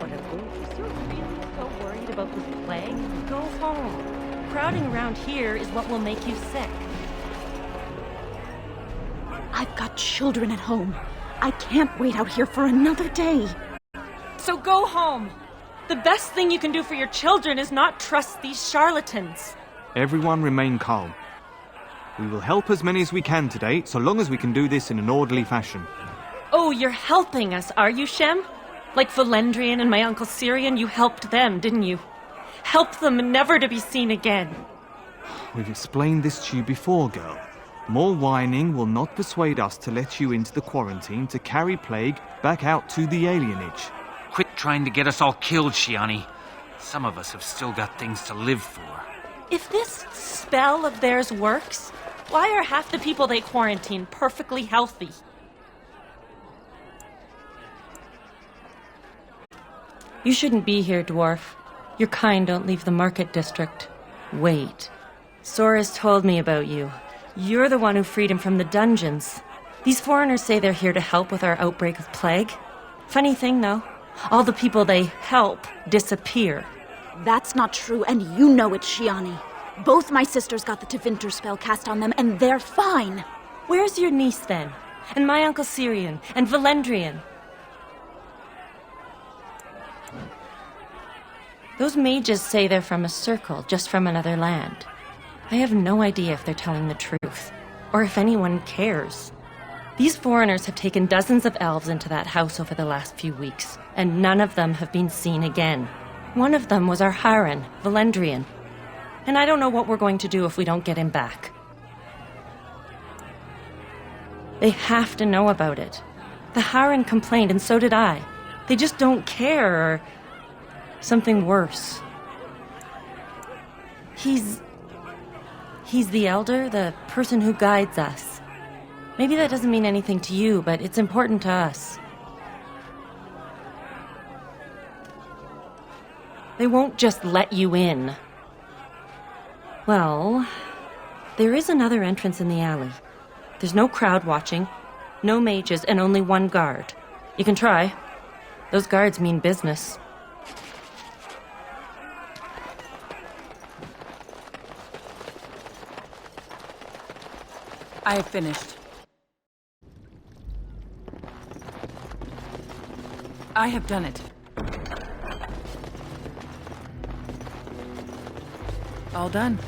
If you're really so worried about this plague, go home. Crowding around here is what will make you sick. I've got children at home. I can't wait out here for another day. So go home. The best thing you can do for your children is not trust these charlatans. Everyone remain calm. We will help as many as we can today, so long as we can do this in an orderly fashion. Oh, you're helping us, are you, Shem? Like Valendrian and my Uncle Syrian, you helped them, didn't you? Help them never to be seen again. We've explained this to you before, girl. More whining will not persuade us to let you into the quarantine to carry plague back out to the alienage. Quit trying to get us all killed, Shiani. Some of us have still got things to live for. If this spell of theirs works, why are half the people they quarantine perfectly healthy? You shouldn't be here, dwarf. Your kind don't leave the market district. Wait. Sora's told me about you. You're the one who freed him from the dungeons. These foreigners say they're here to help with our outbreak of plague. Funny thing, though. All the people they help disappear. That's not true, and you know it, Shiani. Both my sisters got the Tevinter spell cast on them, and they're fine. Where's your niece, then? And my Uncle Syrian? And Valendrian? Those mages say they're from a circle, just from another land. I have no idea if they're telling the truth, or if anyone cares. These foreigners have taken dozens of elves into that house over the last few weeks, and none of them have been seen again. One of them was our Haran, Valendrian. And I don't know what we're going to do if we don't get him back. They have to know about it. The Haran complained, and so did I. They just don't care, or something worse. He's the elder, the person who guides us. Maybe that doesn't mean anything to you, but it's important to us. They won't just let you in. Well, there is another entrance in the alley. There's no crowd watching, no mages, and only one guard. You can try. Those guards mean business. I have finished. I have done it. All done.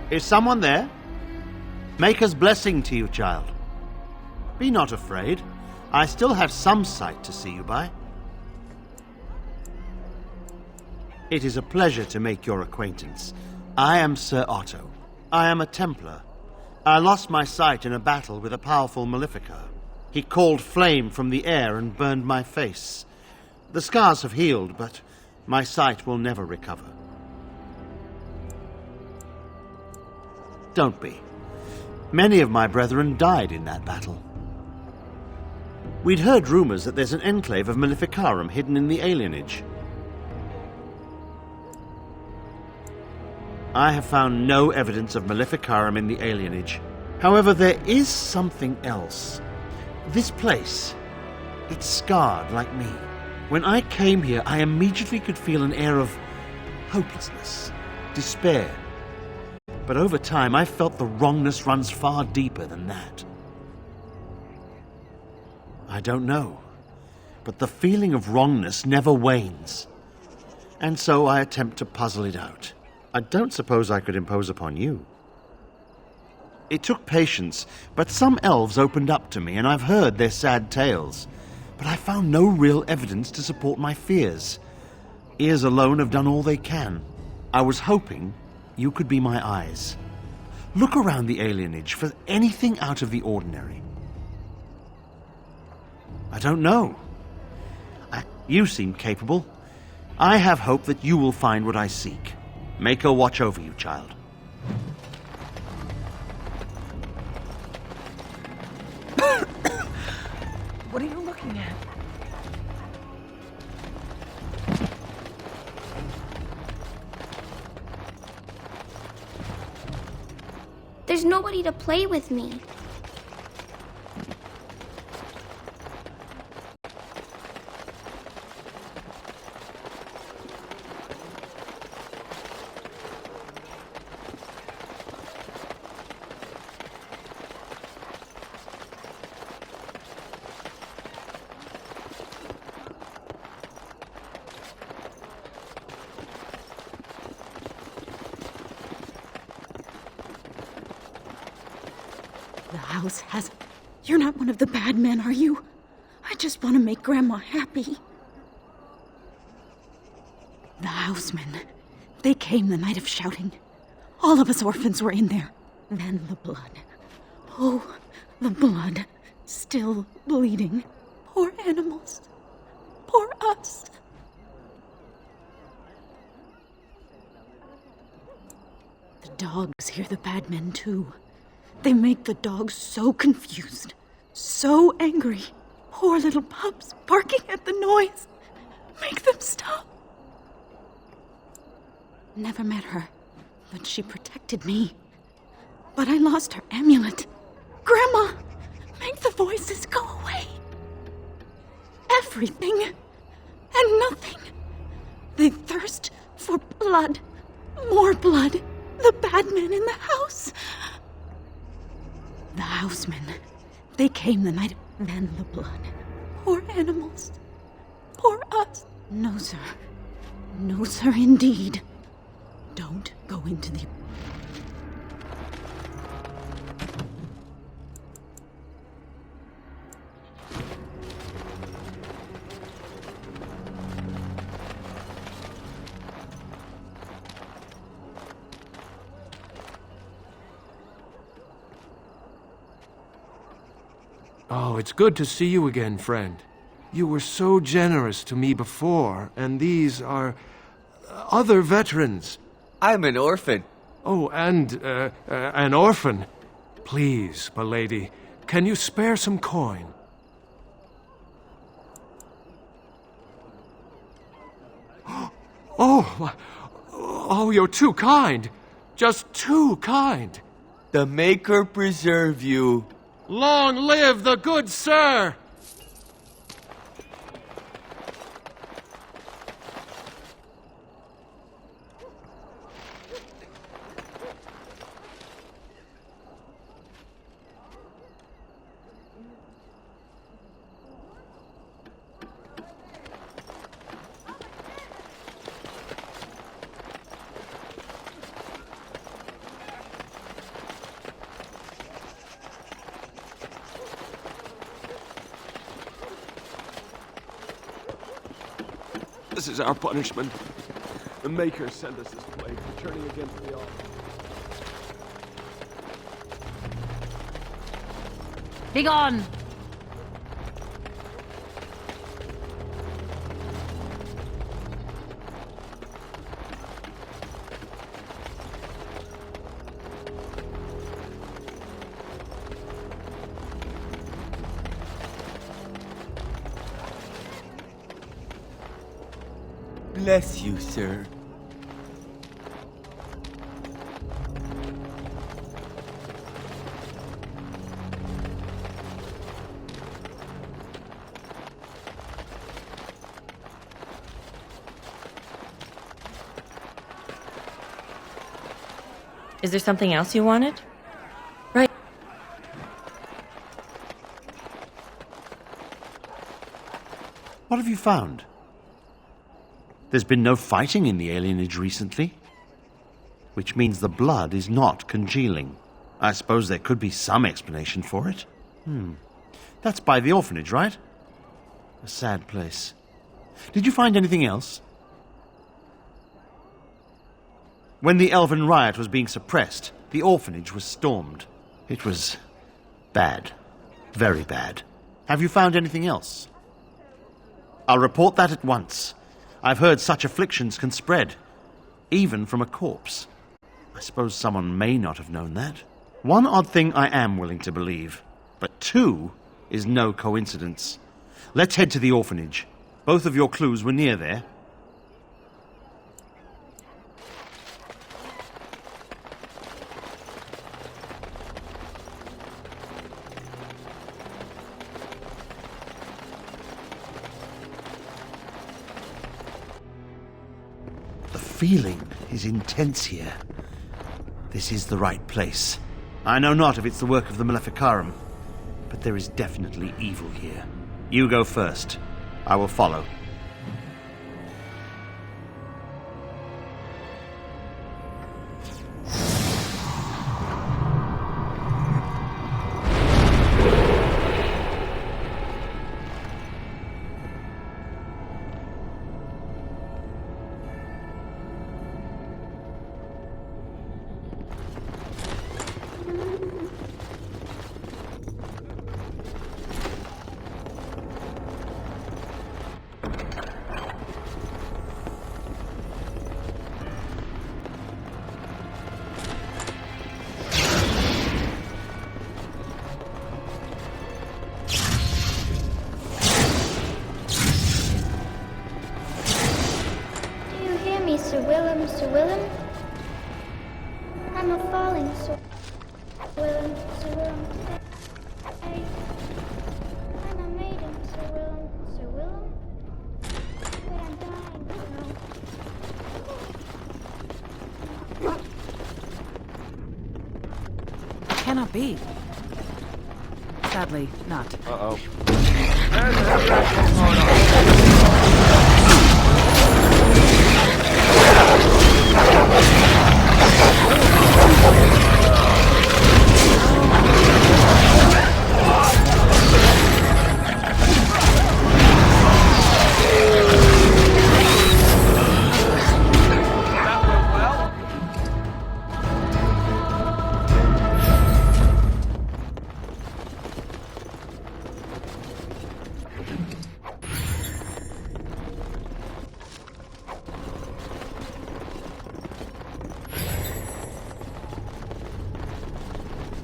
Is someone there? Maker's blessing to you, child. Be not afraid. I still have some sight to see you by. It is a pleasure to make your acquaintance. I am Sir Otto. I am a Templar. I lost my sight in a battle with a powerful Maleficar. He called flame from the air and burned my face. The scars have healed, but my sight will never recover. Don't be. Many of my brethren died in that battle. We'd heard rumors that there's an enclave of Maleficarum hidden in the alienage. I have found no evidence of Maleficarum in the alienage. However, there is something else. This place, it's scarred like me. When I came here, I immediately could feel an air of hopelessness, despair. But over time, I felt the wrongness runs far deeper than that. I don't know, but the feeling of wrongness never wanes. And so I attempt to puzzle it out. I don't suppose I could impose upon you. It took patience, but some elves opened up to me, and I've heard their sad tales. But I found no real evidence to support my fears. Ears alone have done all they can. I was hoping you could be my eyes. Look around the alienage for anything out of the ordinary. I don't know. You seem capable. I have hope that you will find what I seek. Maker watch over you, child. What are you looking at? There's nobody to play with me. The house has... You're not one of the bad men, are you? I just want to make Grandma happy. The housemen. They came the night of shouting. All of us orphans were in there. Then the blood. Oh, the blood. Still bleeding. Poor animals. Poor us. The dogs hear the bad men too. They make the dogs so confused, so angry. Poor little pups barking at the noise. Make them stop. Never met her, but she protected me. But I lost her amulet. Grandma, make the voices go away. Everything and nothing. They thirst for blood. More blood. The bad men in the house. The housemen. They came the night. Then the blood. Poor animals. Poor us. No, sir. No, sir, indeed. Don't go into the... Oh, it's good to see you again, friend. You were so generous to me before, and these are other veterans. I'm an orphan. Oh, and an orphan. Please, milady, can you spare some coin? Oh, you're too kind. Just too kind. The Maker preserve you. Long live the good sir! This is our punishment. The Maker sent us this plague for turning against the all. Begone! Bless you, sir. Is there something else you wanted? Right. What have you found? There's been no fighting in the alienage recently, which means the blood is not congealing. I suppose there could be some explanation for it. That's by the orphanage, right? A sad place. Did you find anything else? When the Elven riot was being suppressed, the orphanage was stormed. It was bad. Very bad. Have you found anything else? I'll report that at once. I've heard such afflictions can spread, even from a corpse. I suppose someone may not have known that. One odd thing I am willing to believe, but two is no coincidence. Let's head to the orphanage. Both of your clues were near there. The feeling is intense here. This is the right place. I know not if it's the work of the Maleficarum, but there is definitely evil here. You go first. I will follow. me, Sir Willem, Sir Willem. I'm a falling, Sir Willem, Sir Willem. Stay. I'm a maiden, Sir Willem, Sir Willem. But I'm dying, Cannot be. Sadly, not. Uh-oh.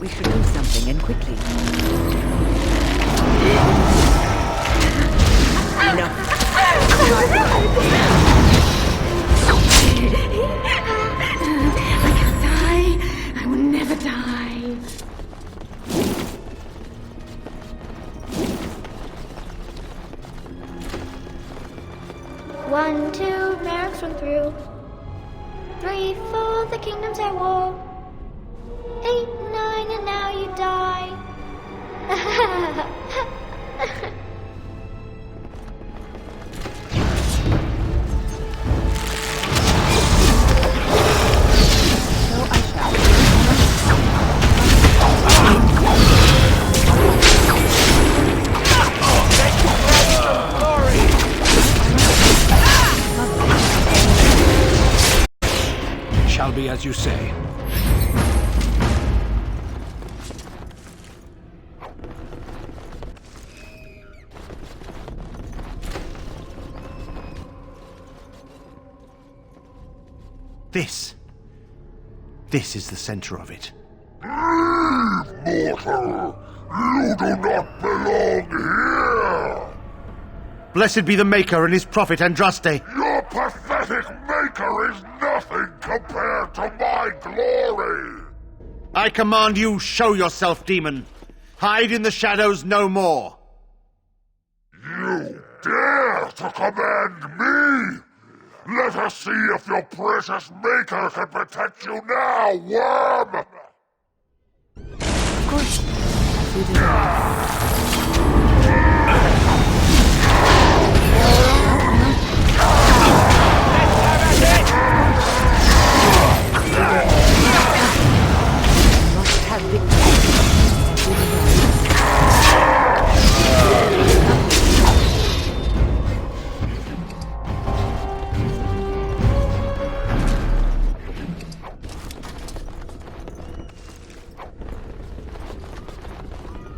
We should do something, and quickly. I can't die. I will never die. One, two, mercs run through. 3, 4, the kingdom's at war. 8, 9, and now you die. So I shall. Shall be as you say. This is the center of it. Leave, mortal! You do not belong here! Blessed be the Maker and his prophet Andraste. Your pathetic Maker is nothing compared to my glory! I command you, show yourself, demon. Hide in the shadows no more. You dare to command me? Let us see if your precious Maker can protect you now, worm! Of course. As you desire.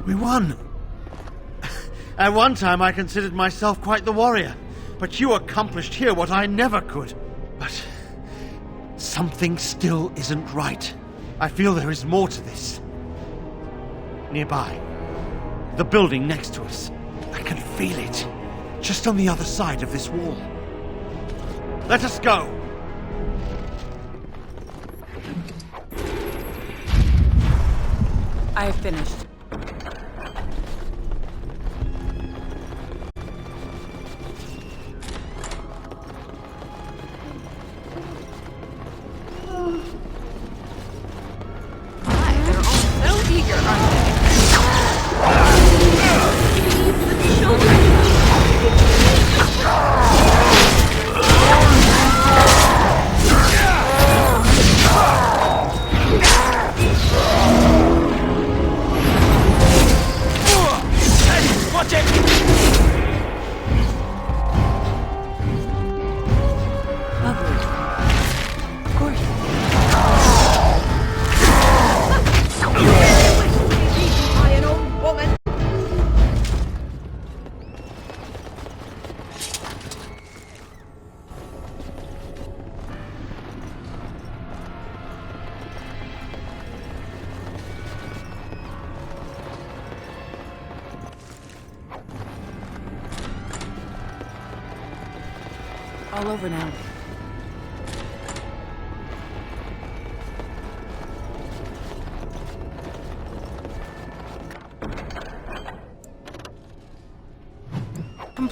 We won! At one time I considered myself quite the warrior, but you accomplished here what I never could. But something still isn't right. I feel there is more to this. Nearby, the building next to us. I can feel it, just on the other side of this wall. Let us go! I have finished. All over now.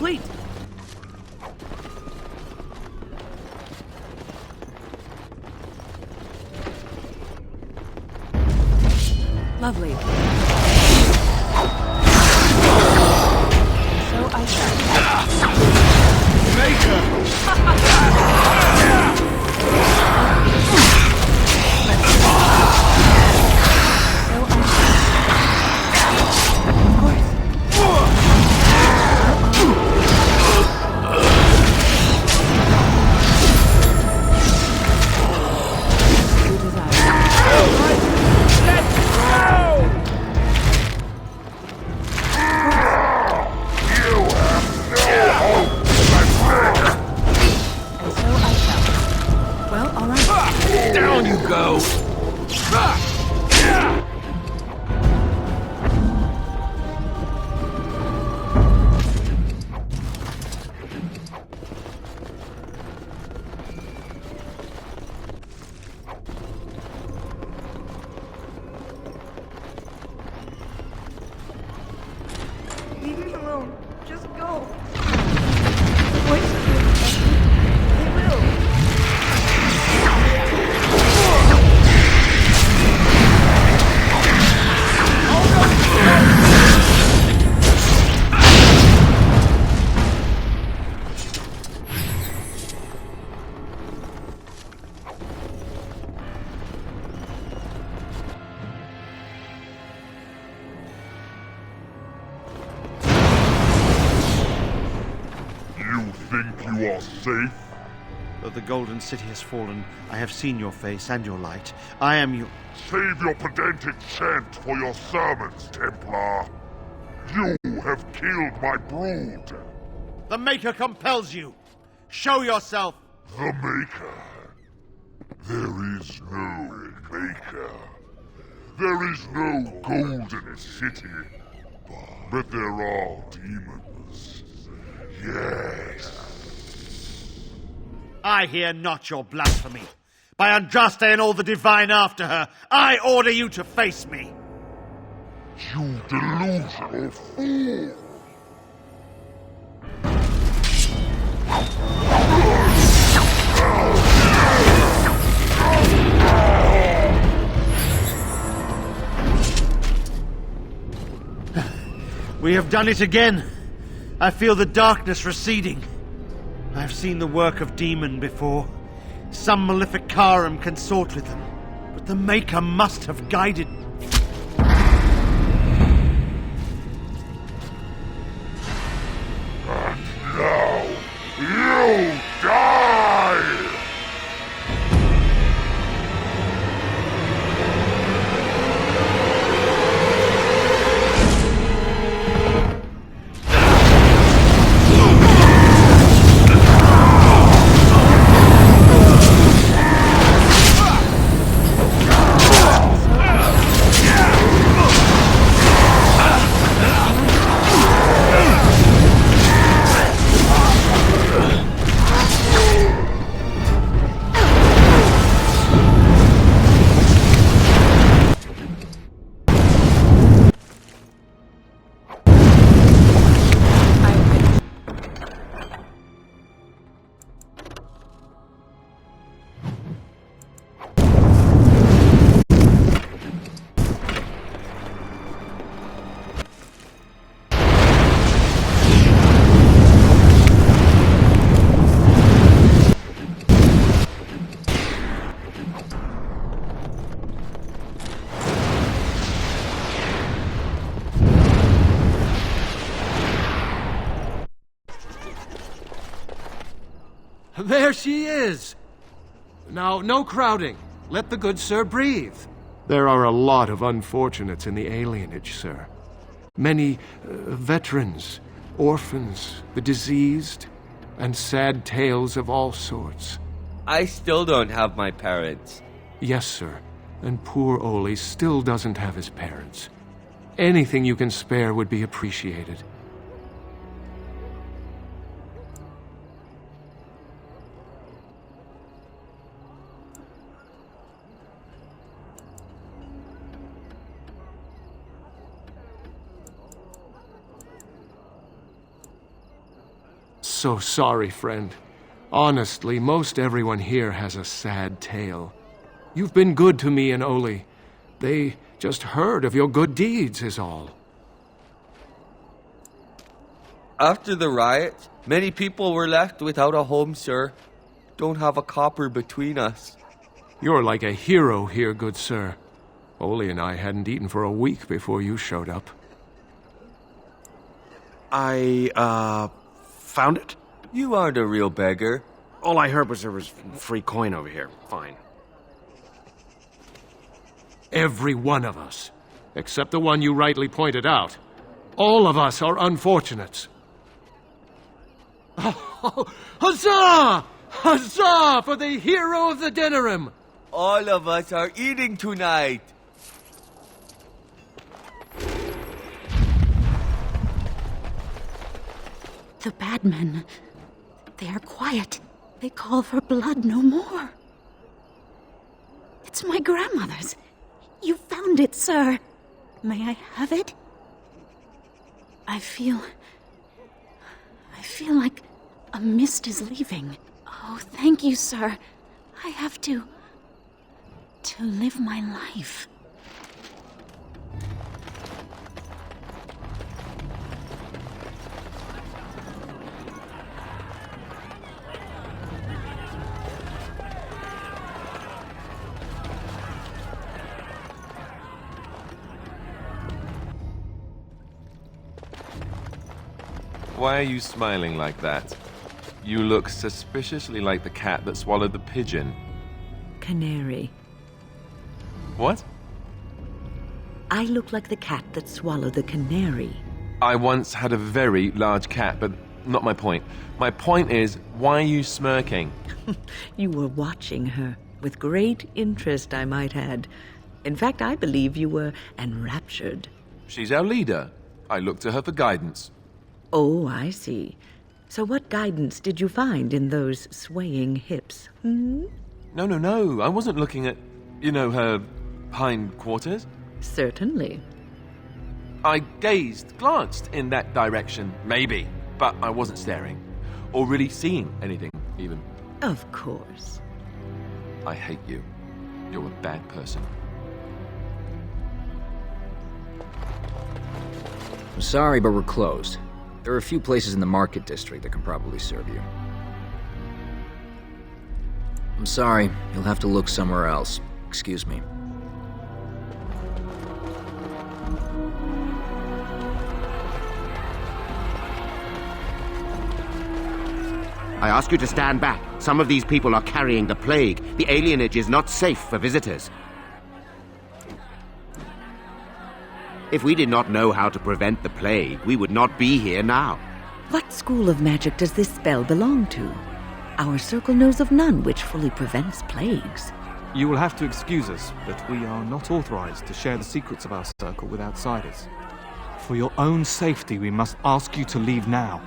complete! Lovely. So I shall. Down you go! Leave me alone. Just go. You think you are safe? Though the Golden City has fallen, I have seen your face and your light. I am your... Save your pedantic chant for your sermons, Templar. You have killed my brood. The Maker compels you! Show yourself! The Maker? There is no Maker. There is no Golden City. But there are demons. Yes. I hear not your blasphemy. By Andraste and all the divine after her, I order you to face me! You delusional fool! We have done it again. I feel the darkness receding. I have seen the work of demon before. Some Maleficarum consort with them. But the Maker must have guided... Now, you die! There she is! Now, no crowding. Let the good sir breathe. There are a lot of unfortunates in the alienage, sir. Many veterans, orphans, the diseased, and sad tales of all sorts. I still don't have my parents. Yes, sir. And poor Oli still doesn't have his parents. Anything you can spare would be appreciated. so sorry, friend. Honestly, most everyone here has a sad tale. You've been good to me and Oli. They just heard of your good deeds, is all. After the riot, many people were left without a home, sir. Don't have a copper between us. You're like a hero here, good sir. Oli and I hadn't eaten for a week before you showed up. I, found it? You aren't a real beggar. All I heard was there was free coin over here. Fine. Every one of us, except the one you rightly pointed out. All of us are unfortunates. Oh, huzzah! Huzzah for the hero of the dinnerim! All of us are eating tonight. The bad men, they are quiet. They call for blood no more. It's my grandmother's. You found it, sir. May I have it? I feel like a mist is leaving. Oh, thank you, sir. I have to live my life. Why are you smiling like that? You look suspiciously like the cat that swallowed the pigeon. Canary. What? I look like the cat that swallowed the canary. I once had a very large cat, but not my point. My point is, why are you smirking? You were watching her, with great interest, I might add. In fact, I believe you were enraptured. She's our leader. I look to her for guidance. Oh, I see. So what guidance did you find in those swaying hips? Hmm? No. I wasn't looking at, her hind quarters. Certainly. I glanced in that direction, maybe, but I wasn't staring. Or really seeing anything, even. Of course. I hate you. You're a bad person. I'm sorry, but we're closed. There are a few places in the market district that can probably serve you. I'm sorry, you'll have to look somewhere else. Excuse me. I ask you to stand back. Some of these people are carrying the plague. The alienage is not safe for visitors. If we did not know how to prevent the plague, we would not be here now. What school of magic does this spell belong to? Our circle knows of none which fully prevents plagues. You will have to excuse us, but we are not authorized to share the secrets of our circle with outsiders. For your own safety, we must ask you to leave now.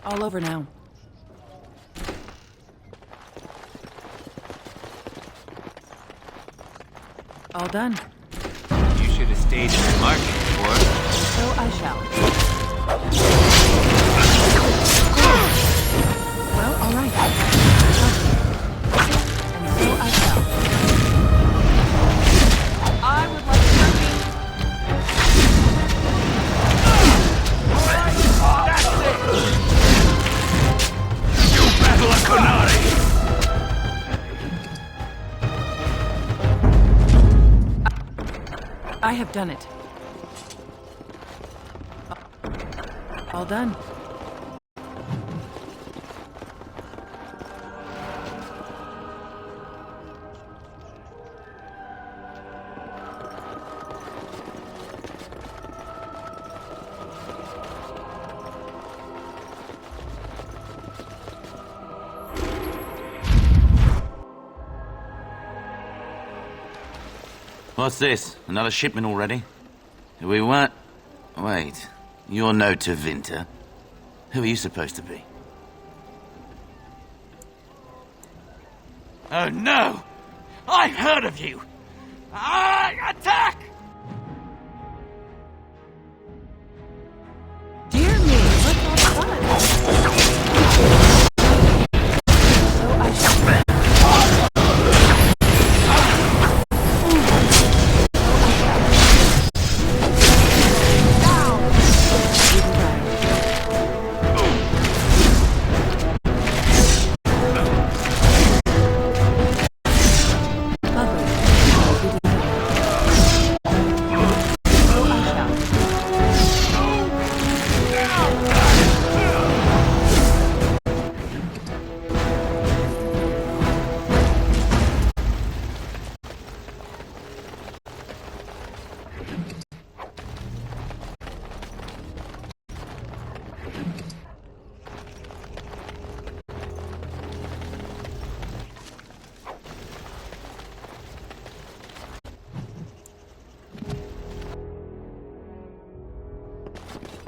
All over now. All done. You should have stayed in the market, boy. So I shall. Well, all right. I have done it. All done. What's this? Another shipment already? We weren't... Wait. You're no Tevinter. Who are you supposed to be? Oh no! I heard of you! Attack! Dear me, what's all the fun? So I shall...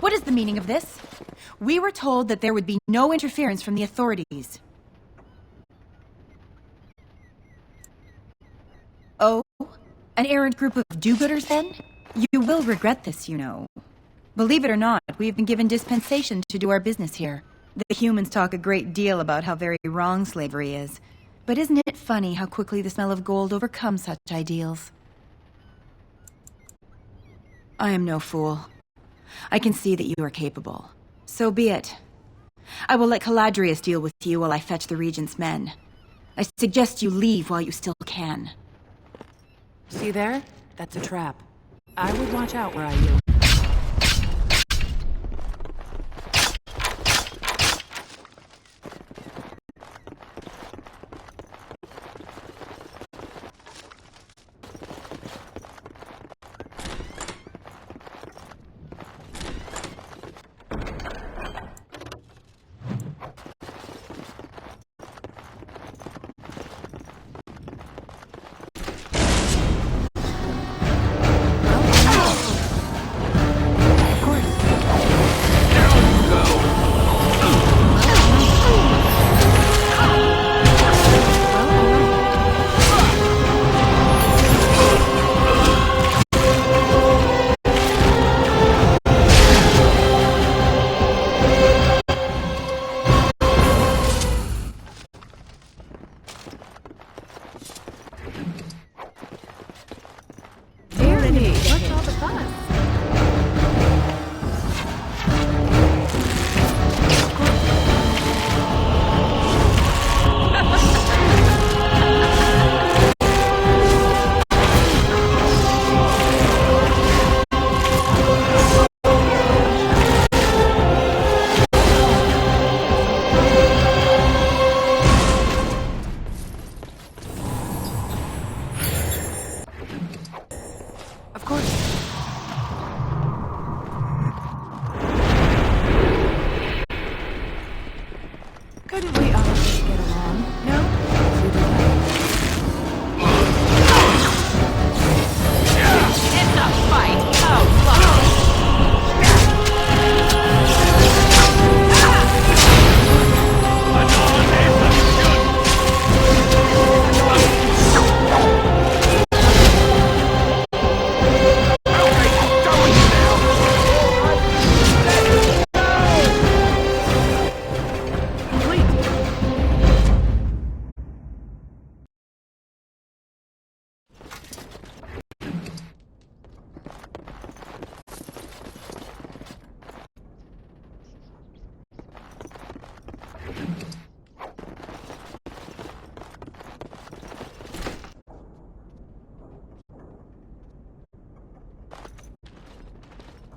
What is the meaning of this? We were told that there would be no interference from the authorities. Oh? An errant group of do-gooders, then? You will regret this, you know. Believe it or not, we have been given dispensation to do our business here. The humans talk a great deal about how very wrong slavery is. But isn't it funny how quickly the smell of gold overcomes such ideals? I am no fool. I can see that you are capable. So be it. I will let Caladrius deal with you while I fetch the Regent's men. I suggest you leave while you still can. See there? That's a trap. I would watch out were I you.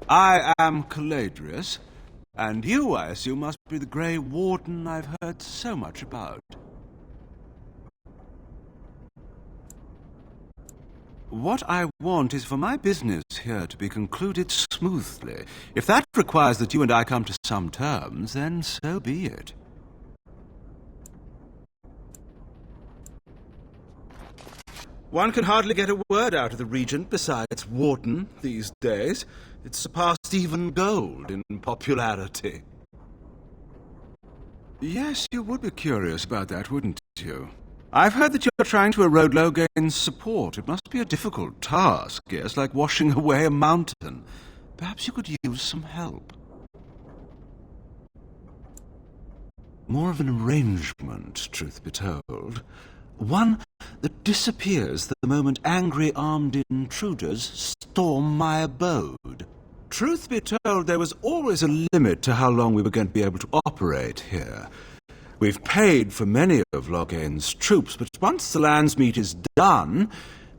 I am Caladrius, and you, I assume, must be the Grey Warden I've heard so much about. What I want is for my business here to be concluded smoothly. If that requires that you and I come to some terms, then so be it. One can hardly get a word out of the Regent besides Warden these days. It's surpassed even gold in popularity. Yes, you would be curious about that, wouldn't you? I've heard that you're trying to erode Logain's support. It must be a difficult task, yes, like washing away a mountain. Perhaps you could use some help. More of an arrangement, truth be told. One that disappears the moment angry armed intruders storm my abode. Truth be told, there was always a limit to how long we were going to be able to operate here. We've paid for many of Logain's troops, but once the land's meat is done,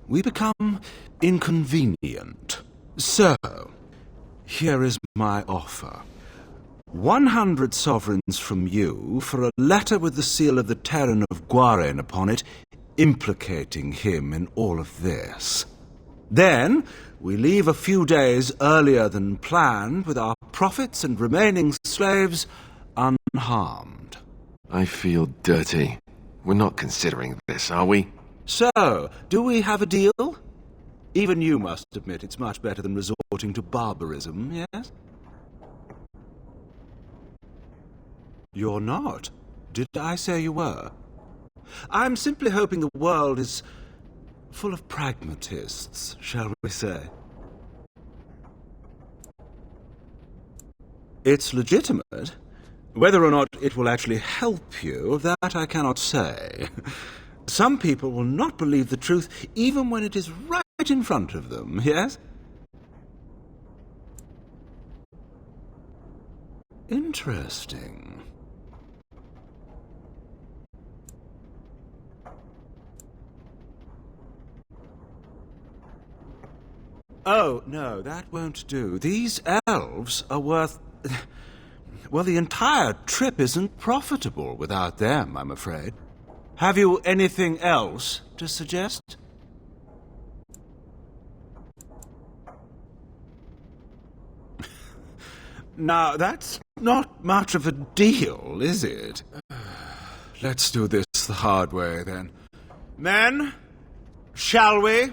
we become inconvenient. So, here is my offer. 100 sovereigns from you for a letter with the seal of the Terran of Guaren upon it, implicating him in all of this. Then, we leave a few days earlier than planned with our profits and remaining slaves unharmed. I feel dirty. We're not considering this, are we? So, do we have a deal? Even you must admit it's much better than resorting to barbarism, yes? You're not. Did I say you were? I'm simply hoping the world is full of pragmatists, shall we say. It's legitimate. Whether or not it will actually help you, that I cannot say. Some people will not believe the truth even when it is right in front of them, yes? Interesting. Oh, no, that won't do. These elves are worth... Well, the entire trip isn't profitable without them, I'm afraid. Have you anything else to suggest? Now, that's not much of a deal, is it? Let's do this the hard way, then. Men, shall we?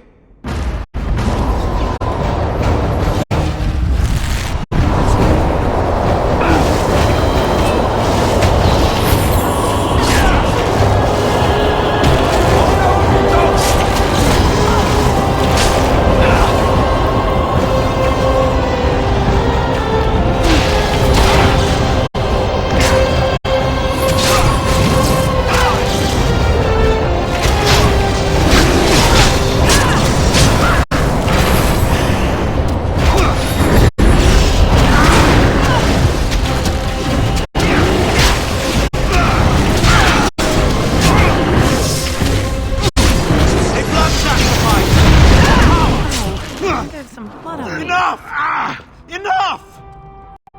Enough!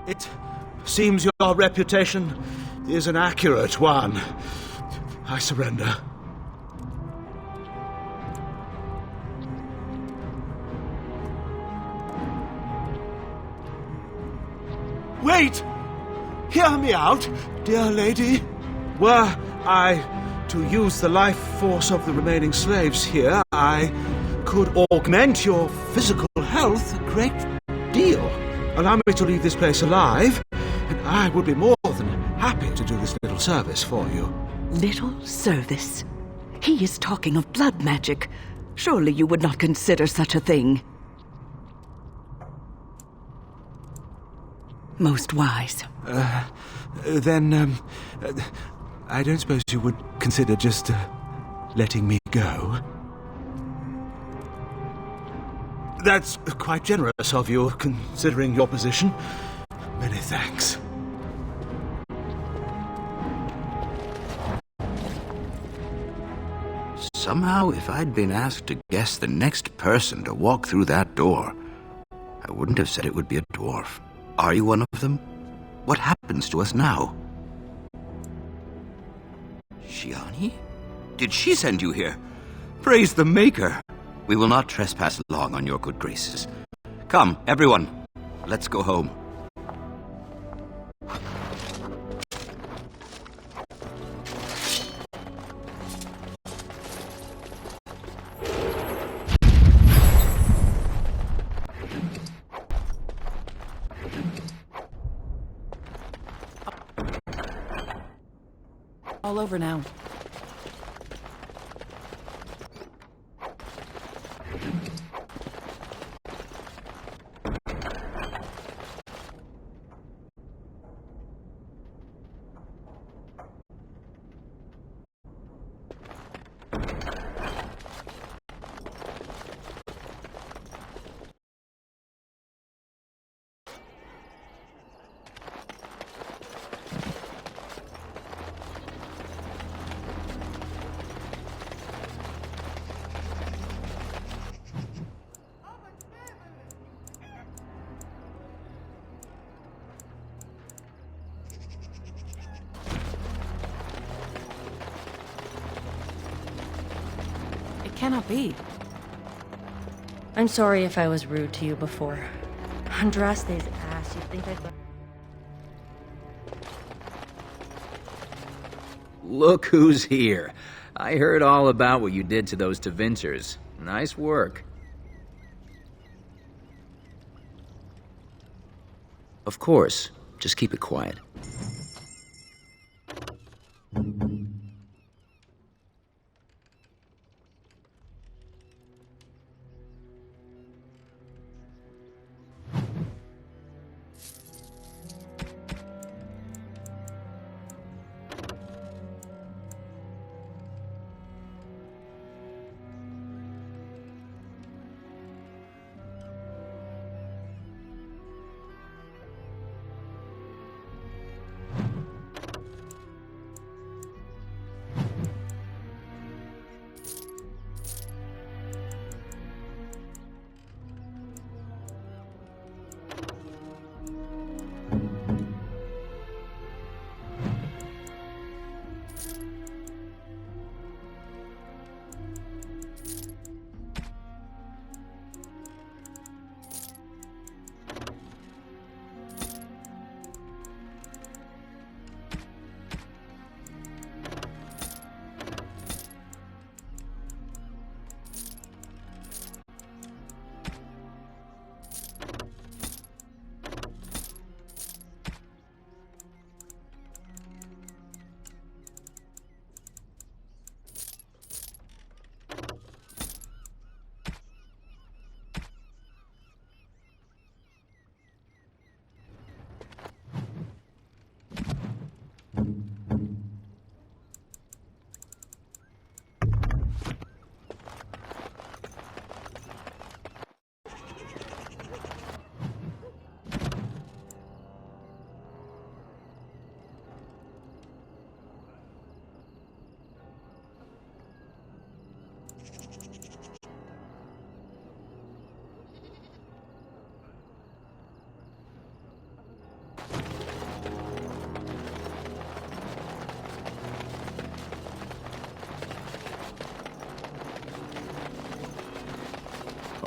It seems your reputation is an accurate one. I surrender. Wait! Hear me out, dear lady. Were I to use the life force of the remaining slaves here, I could augment your physical health a great deal. Allow me to leave this place alive, and I would be more than happy to do this little service for you. Little service? He is talking of blood magic. Surely you would not consider such a thing. Most wise. Then, I don't suppose you would consider just letting me go? That's quite generous of you, considering your position. Many thanks. Somehow, if I'd been asked to guess the next person to walk through that door, I wouldn't have said it would be a dwarf. Are you one of them? What happens to us now? Shiani? Did she send you here? Praise the Maker! We will not trespass long on your good graces. Come, everyone, let's go home. All over now. Cannot be. I'm sorry if I was rude to you before. Andraste's ass, you'd think I'd... Look who's here. I heard all about what you did to those Tevinters. Nice work. Of course. Just keep it quiet.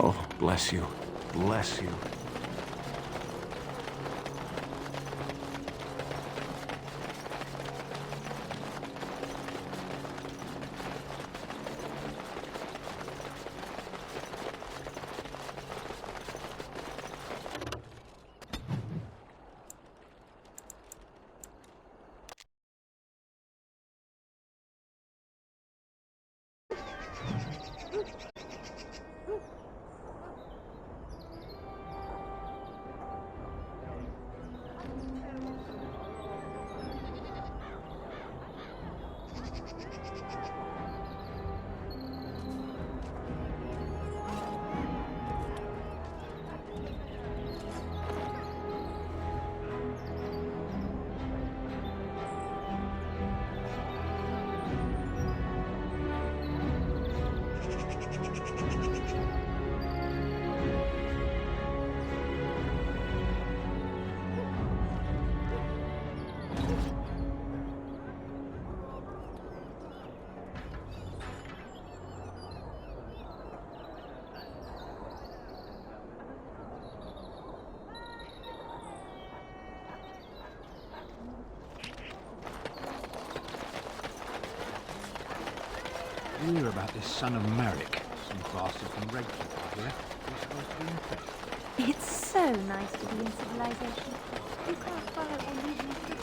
Oh, bless you. Bless you. queer about this son of Merrick. Some bastard from Redcliffe, I hear. He's supposed to be infected. It's so nice to be in civilization. You can't follow or lead me through it.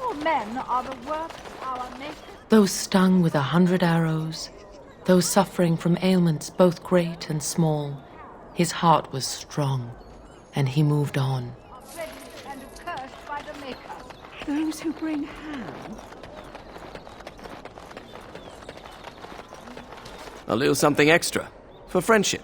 All men are the work of our makers. Those stung with 100 arrows, those suffering from ailments both great and small, his heart was strong, and he moved on. And accursed by the Maker. Those who bring ham. A little something extra for friendship.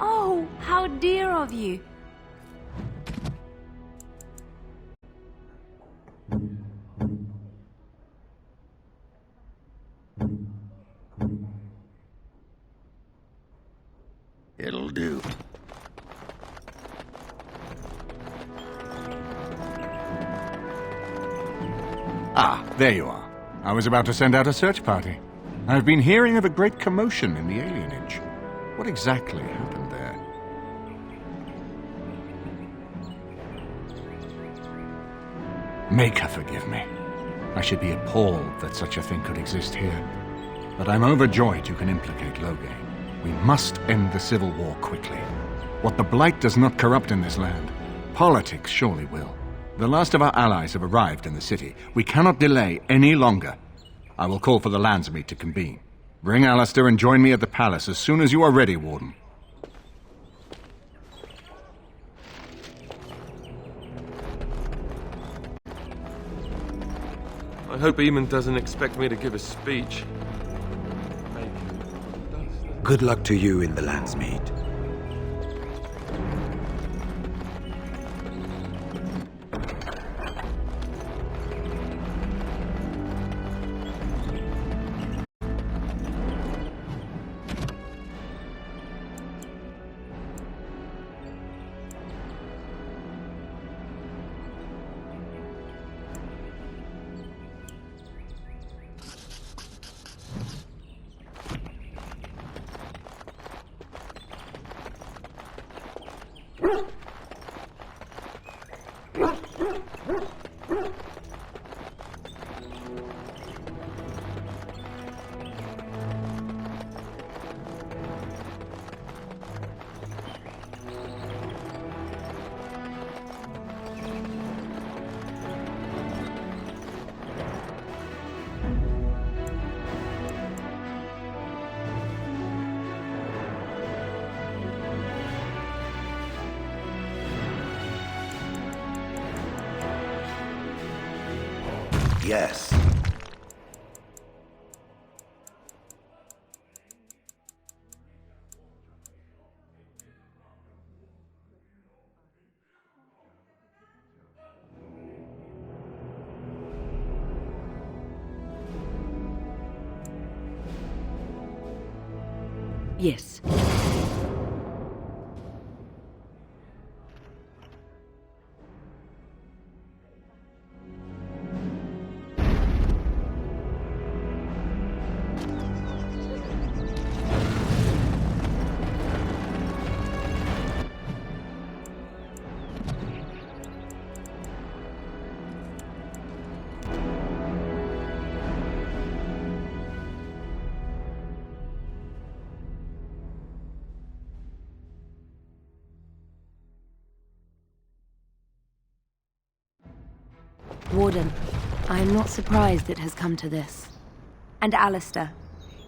Oh, how dear of you. It'll do. Ah, there you are. I was about to send out a search party. I've been hearing of a great commotion in the alienage. What exactly happened there? Make her forgive me. I should be appalled that such a thing could exist here. But I'm overjoyed you can implicate Loghain. We must end the civil war quickly. What the Blight does not corrupt in this land, politics surely will. The last of our allies have arrived in the city. We cannot delay any longer. I will call for the Landsmeet to convene. Bring Alistair and join me at the palace as soon as you are ready, Warden. I hope Eamon doesn't expect me to give a speech. Good luck to you in the Landsmeet. yes. Yes. Warden, I am not surprised it has come to this. And Alistair,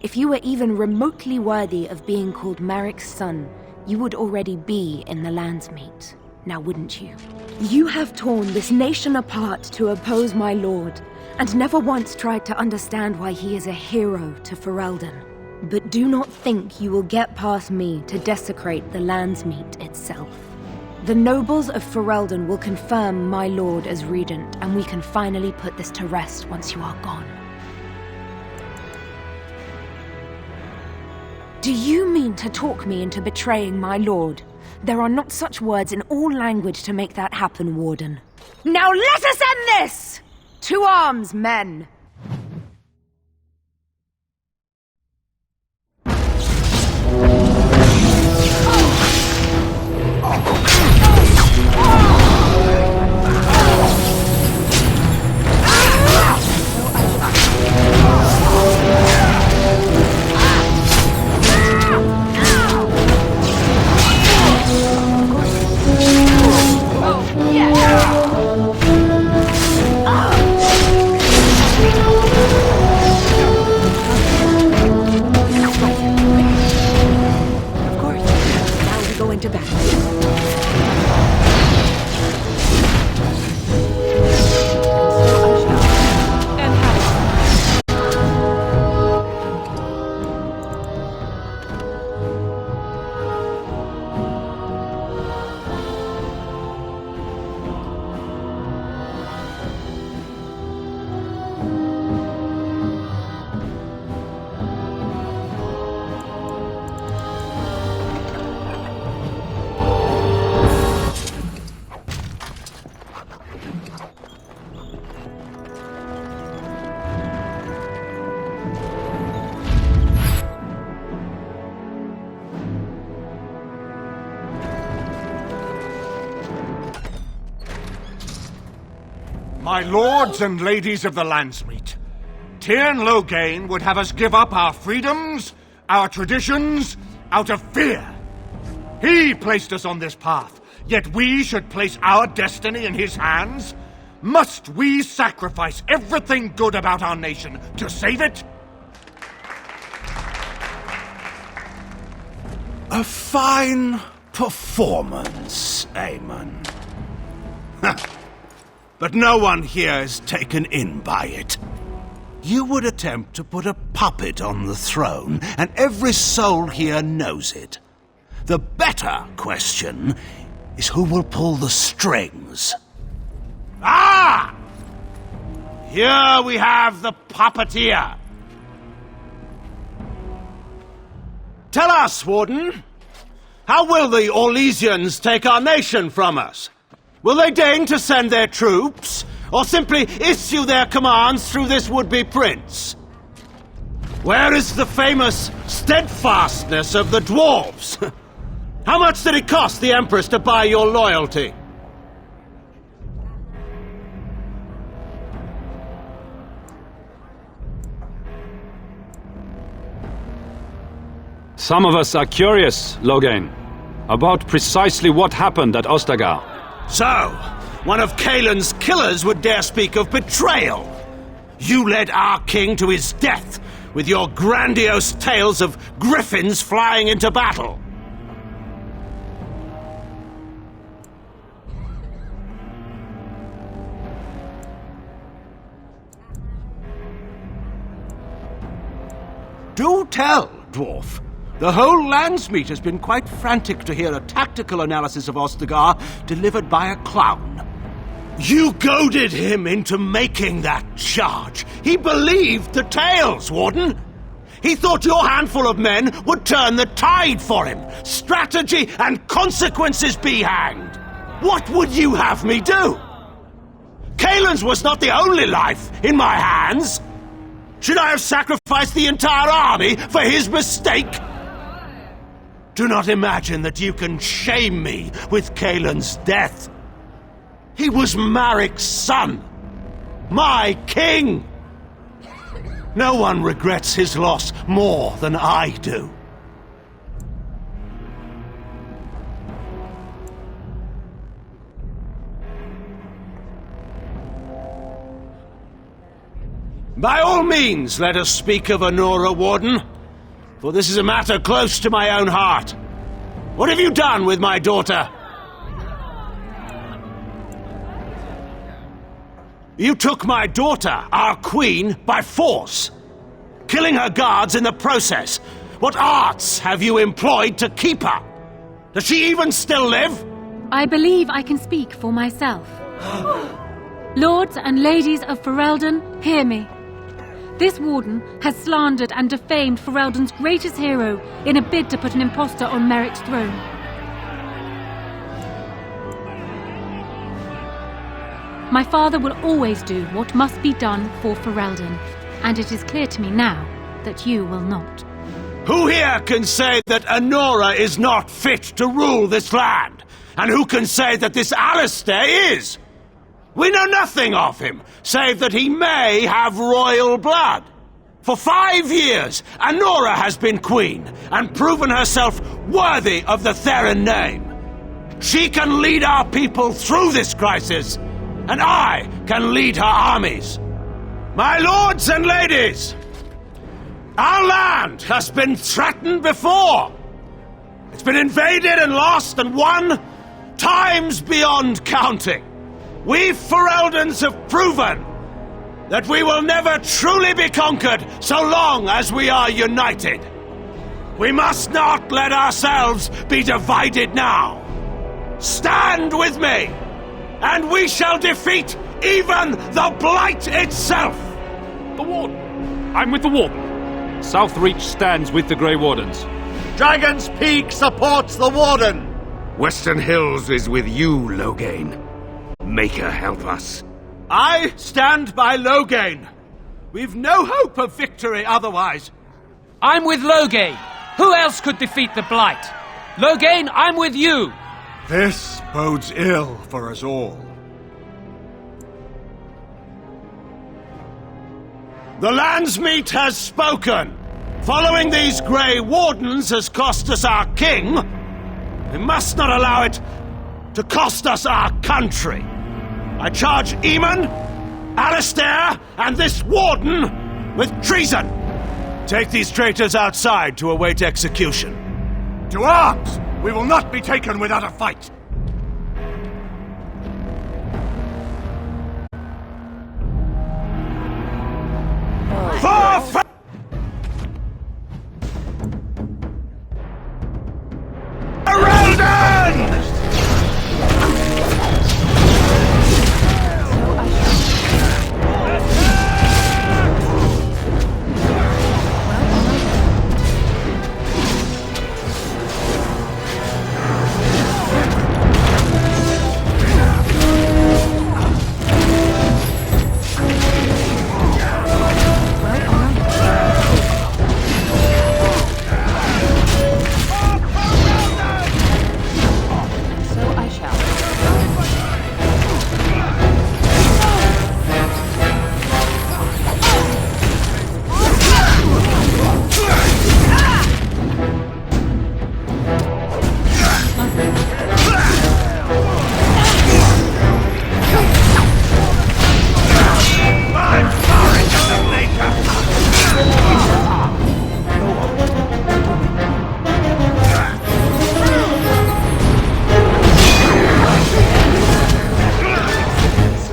if you were even remotely worthy of being called Merrick's son, you would already be in the Landsmeet, now wouldn't you? You have torn this nation apart to oppose my lord, and never once tried to understand why he is a hero to Ferelden. But do not think you will get past me to desecrate the Landsmeet itself. The nobles of Ferelden will confirm my lord as regent, and we can finally put this to rest once you are gone. Do you mean to talk me into betraying my lord? There are not such words in all language to make that happen, Warden. Now let us end this! To arms, men! My lords and ladies of the Landsmeet, Tyrn Loghain would have us give up our freedoms, our traditions, out of fear. He placed us on this path, yet we should place our destiny in his hands? Must we sacrifice everything good about our nation to save it? A fine performance, Aemon. But no one here is taken in by it. You would attempt to put a puppet on the throne, and every soul here knows it. The better question is who will pull the strings. Ah! Here we have the puppeteer. Tell us, Warden, how will the Orlesians take our nation from us? Will they deign to send their troops, or simply issue their commands through this would-be prince? Where is the famous steadfastness of the dwarves? How much did it cost the Empress to buy your loyalty? Some of us are curious, Loghain, about precisely what happened at Ostagar. So, one of Kaelin's killers would dare speak of betrayal. You led our king to his death with your grandiose tales of griffins flying into battle. Do tell, dwarf. The whole Landsmeet has been quite frantic to hear a tactical analysis of Ostagar delivered by a clown. You goaded him into making that charge. He believed the tales, Warden. He thought your handful of men would turn the tide for him. Strategy and consequences be hanged. What would you have me do? Kaelin's was not the only life in my hands. Should I have sacrificed the entire army for his mistake? Do not imagine that you can shame me with Kaelin's death. He was Marik's son, my king. No one regrets his loss more than I do. By all means, let us speak of Anora, Warden, for this is a matter close to my own heart. What have you done with my daughter? You took my daughter, our queen, by force, killing her guards in the process. What arts have you employed to keep her? Does she even still live? I believe I can speak for myself. Lords and ladies of Ferelden, hear me. This warden has slandered and defamed Ferelden's greatest hero in a bid to put an impostor on Merrick's throne. My father will always do what must be done for Ferelden, and it is clear to me now that you will not. Who here can say that Anora is not fit to rule this land? And who can say that this Alistair is? We know nothing of him, save that he may have royal blood. For 5 years, Anora has been queen, and proven herself worthy of the Theron name. She can lead our people through this crisis, and I can lead her armies. My lords and ladies, our land has been threatened before. It's been invaded and lost and won times beyond counting. We Fereldans have proven that we will never truly be conquered so long as we are united. We must not let ourselves be divided now. Stand with me, and we shall defeat even the Blight itself! The Warden! I'm with the Warden. Southreach stands with the Grey Wardens. Dragon's Peak supports the Warden! Western Hills is with you, Loghain. Maker help us. I stand by Loghain. We've no hope of victory otherwise. I'm with Loghain. Who else could defeat the Blight? Loghain, I'm with you. This bodes ill for us all. The Landsmeet has spoken. Following these Grey Wardens has cost us our king. We must not allow it to cost us our country. I charge Eamon, Alistair, and this warden with treason. Take these traitors outside to await execution. To arms! We will not be taken without a fight! For Ferelden!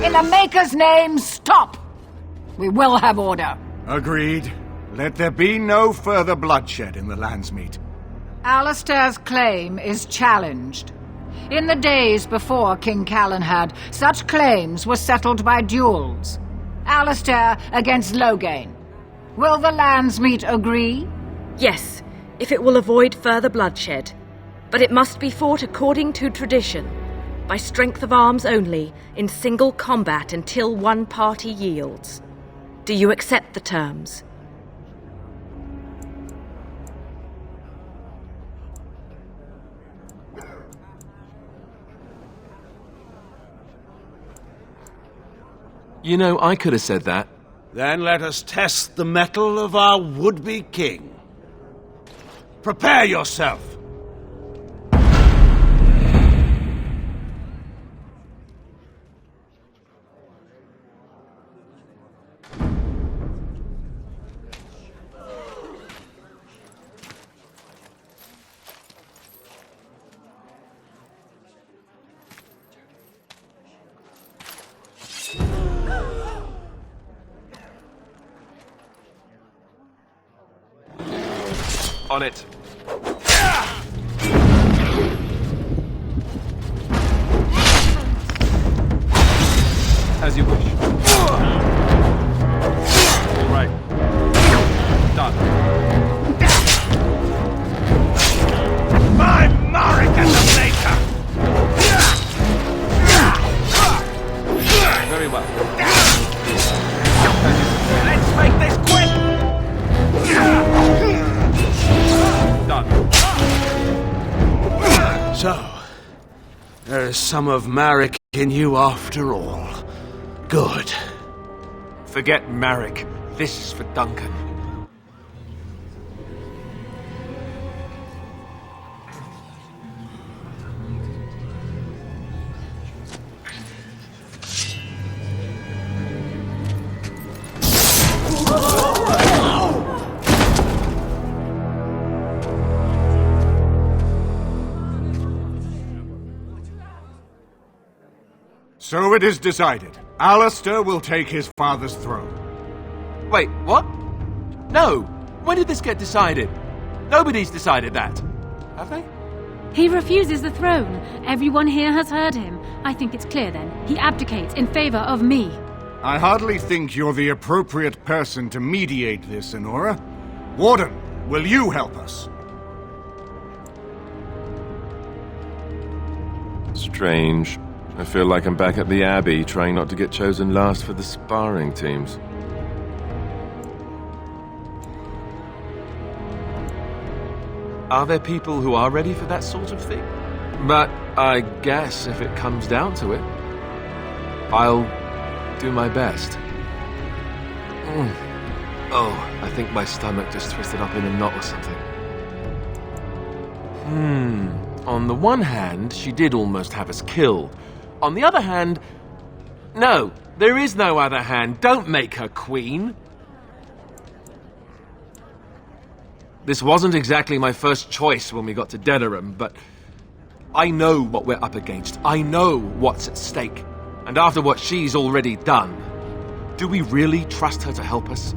In the Maker's name, stop! We will have order. Agreed. Let there be no further bloodshed in the Landsmeet. Alistair's claim is challenged. In the days before King Callanhad, such claims were settled by duels. Alistair against Loghain. Will the Landsmeet agree? Yes, if it will avoid further bloodshed. But it must be fought according to tradition, by strength of arms only, in single combat until one party yields. Do you accept the terms? You know, I could have said that. Then let us test the mettle of our would-be king. Prepare yourself. On it. As you wish. All right. Done. My Marek and the Maker! Very well. Let's make this quick! Done. So, there is some of Marek in you after all. Good. Forget Marek. This is for Duncan. So it is decided. Alistair will take his father's throne. Wait, what? No! When did this get decided? Nobody's decided that. Have they? He refuses the throne. Everyone here has heard him. I think it's clear then. He abdicates in favor of me. I hardly think you're the appropriate person to mediate this, Enora. Warden, will you help us? Strange. I feel like I'm back at the Abbey, trying not to get chosen last for the sparring teams. Are there people who are ready for that sort of thing? But I guess if it comes down to it, I'll do my best. Oh, I think my stomach just twisted up in a knot or something. On the one hand, she did almost have us killed. On the other hand... No, there is no other hand. Don't make her queen. This wasn't exactly my first choice when we got to Denerim, but I know what we're up against. I know what's at stake. And after what she's already done, do we really trust her to help us?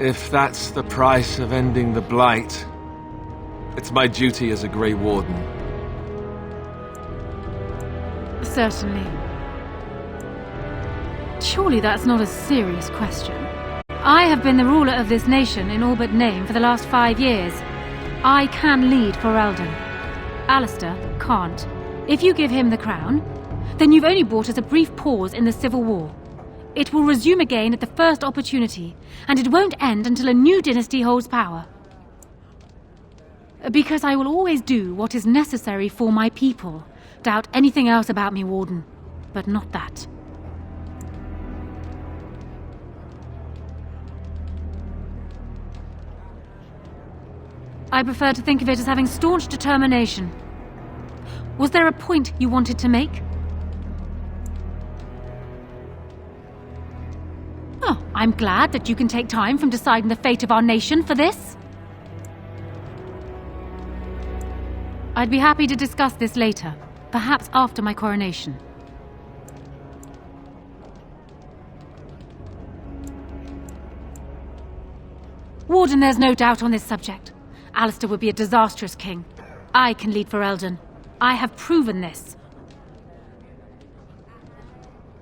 If that's the price of ending the Blight, it's my duty as a Grey Warden. Certainly. Surely that's not a serious question. I have been the ruler of this nation in all but name for the last 5 years. I can lead Ferelden. Alistair can't. If you give him the crown, then you've only brought us a brief pause in the civil war. It will resume again at the first opportunity, and it won't end until a new dynasty holds power. Because I will always do what is necessary for my people. Doubt anything else about me, Warden, but not that. I prefer to think of it as having staunch determination. Was there a point you wanted to make? Oh, I'm glad that you can take time from deciding the fate of our nation for this. I'd be happy to discuss this later, perhaps after my coronation. Warden, there's no doubt on this subject. Alistair would be a disastrous king. I can lead Ferelden. I have proven this.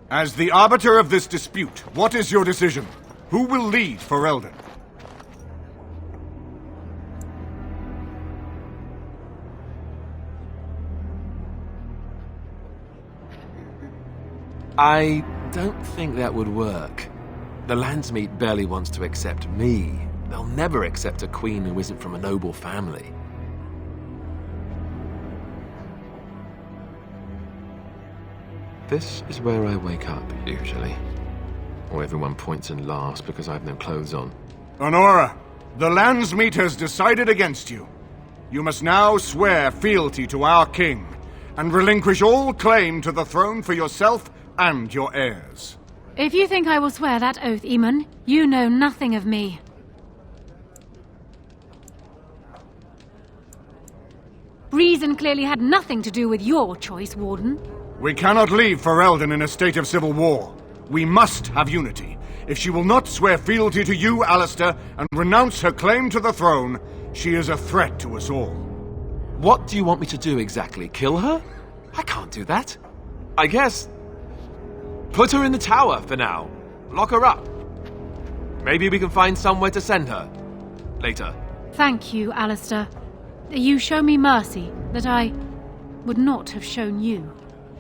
As the arbiter of this dispute, what is your decision? Who will lead Ferelden? I don't think that would work. The Landsmeet barely wants to accept me. They'll never accept a queen who isn't from a noble family. This is where I wake up, usually. Or everyone points and laughs because I've no clothes on. Honora, the Landsmeet has decided against you. You must now swear fealty to our king, and relinquish all claim to the throne for yourself and your heirs. If you think I will swear that oath, Eamon, you know nothing of me. Reason clearly had nothing to do with your choice, Warden. We cannot leave Ferelden in a state of civil war. We must have unity. If she will not swear fealty to you, Alistair, and renounce her claim to the throne, she is a threat to us all. What do you want me to do exactly? Kill her? I can't do that. I guess... put her in the tower for now. Lock her up. Maybe we can find somewhere to send her. Later. Thank you, Alistair. You show me mercy that I would not have shown you.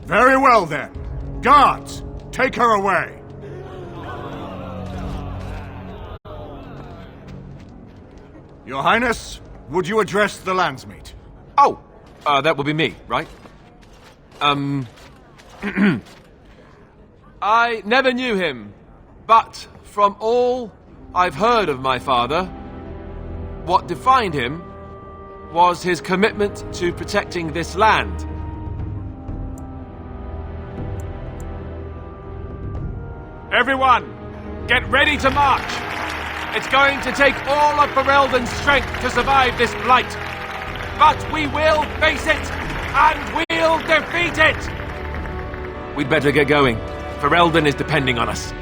Very well, then. Guards, take her away. Your Highness, would you address the Landsmeet? Oh, that would be me, right? I never knew him, but from all I've heard of my father, what defined him was his commitment to protecting this land. Everyone, get ready to march! It's going to take all of Ferelden's strength to survive this blight. But we will face it, and we'll defeat it! We'd better get going. Ferelden is depending on us.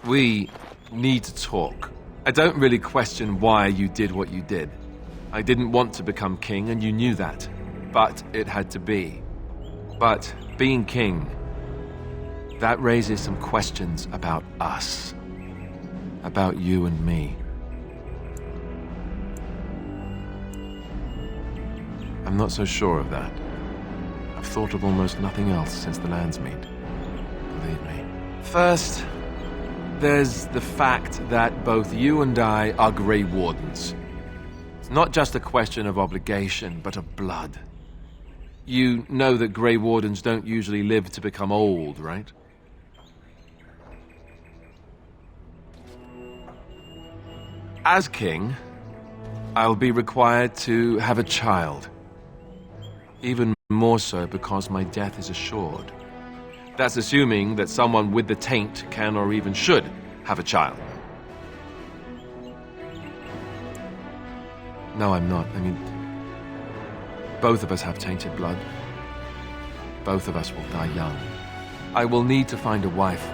We need to talk. I don't really question why you did what you did. I didn't want to become king, and you knew that. But it had to be. But being king, that raises some questions about us. About you and me. I'm not so sure of that. I've thought of almost nothing else since the Landsmeet. Believe me. First, there's the fact that both you and I are Grey Wardens. It's not just a question of obligation, but of blood. You know that Grey Wardens don't usually live to become old, right? As king, I'll be required to have a child. Even more so because my death is assured. That's assuming that someone with the taint can or even should have a child. No, I'm not. I mean, both of us have tainted blood. Both of us will die young. I will need to find a wife.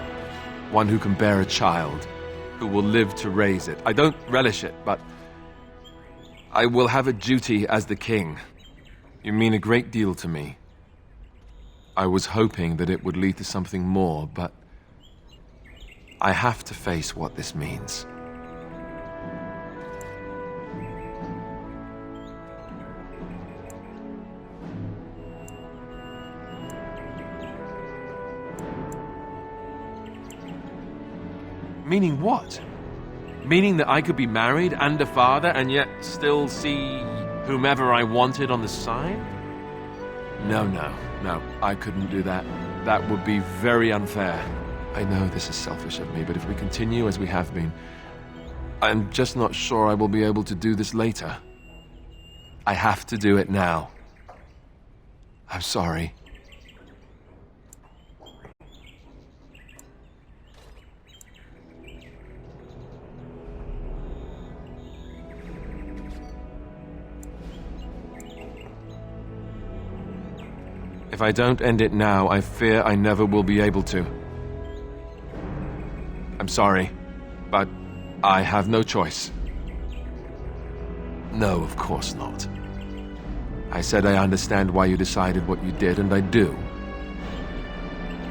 One who can bear a child. Who will live to raise it. I don't relish it, but I will have a duty as the king. You mean a great deal to me. I was hoping that it would lead to something more, but I have to face what this means. Meaning what? Meaning that I could be married and a father and yet still see whomever I wanted on the side? No, I couldn't do that. That would be very unfair. I know this is selfish of me, but if we continue as we have been, I'm just not sure I will be able to do this later. I have to do it now. I'm sorry. I don't end it now, I fear I never will be able to. I'm sorry, but I have no choice. No, of course not. I said I understand why you decided what you did, and I do.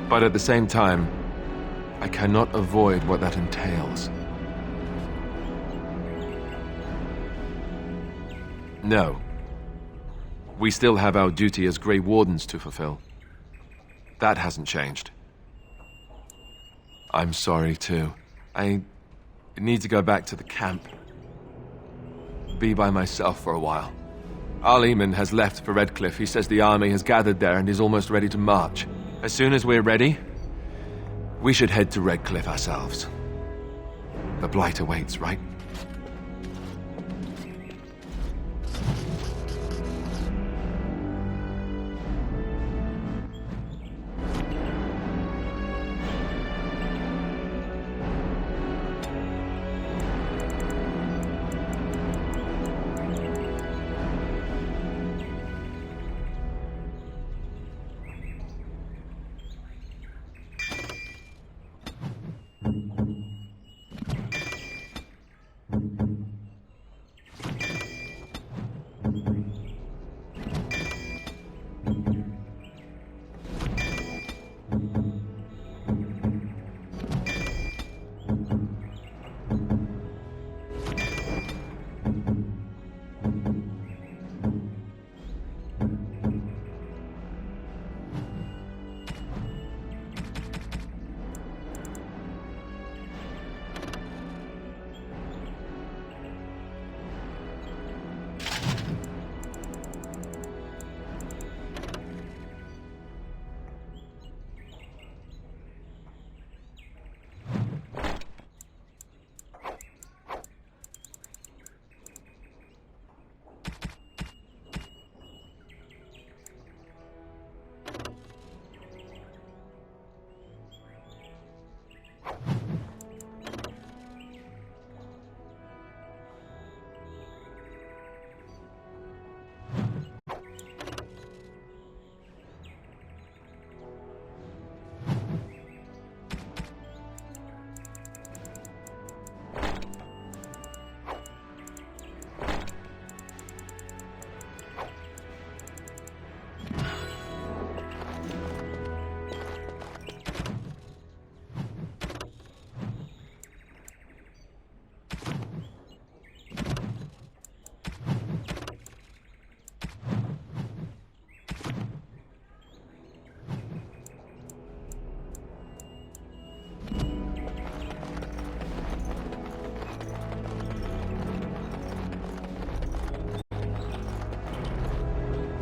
But at the same time, I cannot avoid what that entails. No. We still have our duty as Grey Wardens to fulfill. That hasn't changed. I'm sorry, too. I need to go back to the camp. Be by myself for a while. Arleman has left for Redcliffe. He says the army has gathered there and is almost ready to march. As soon as we're ready, we should head to Redcliffe ourselves. The Blight awaits, right?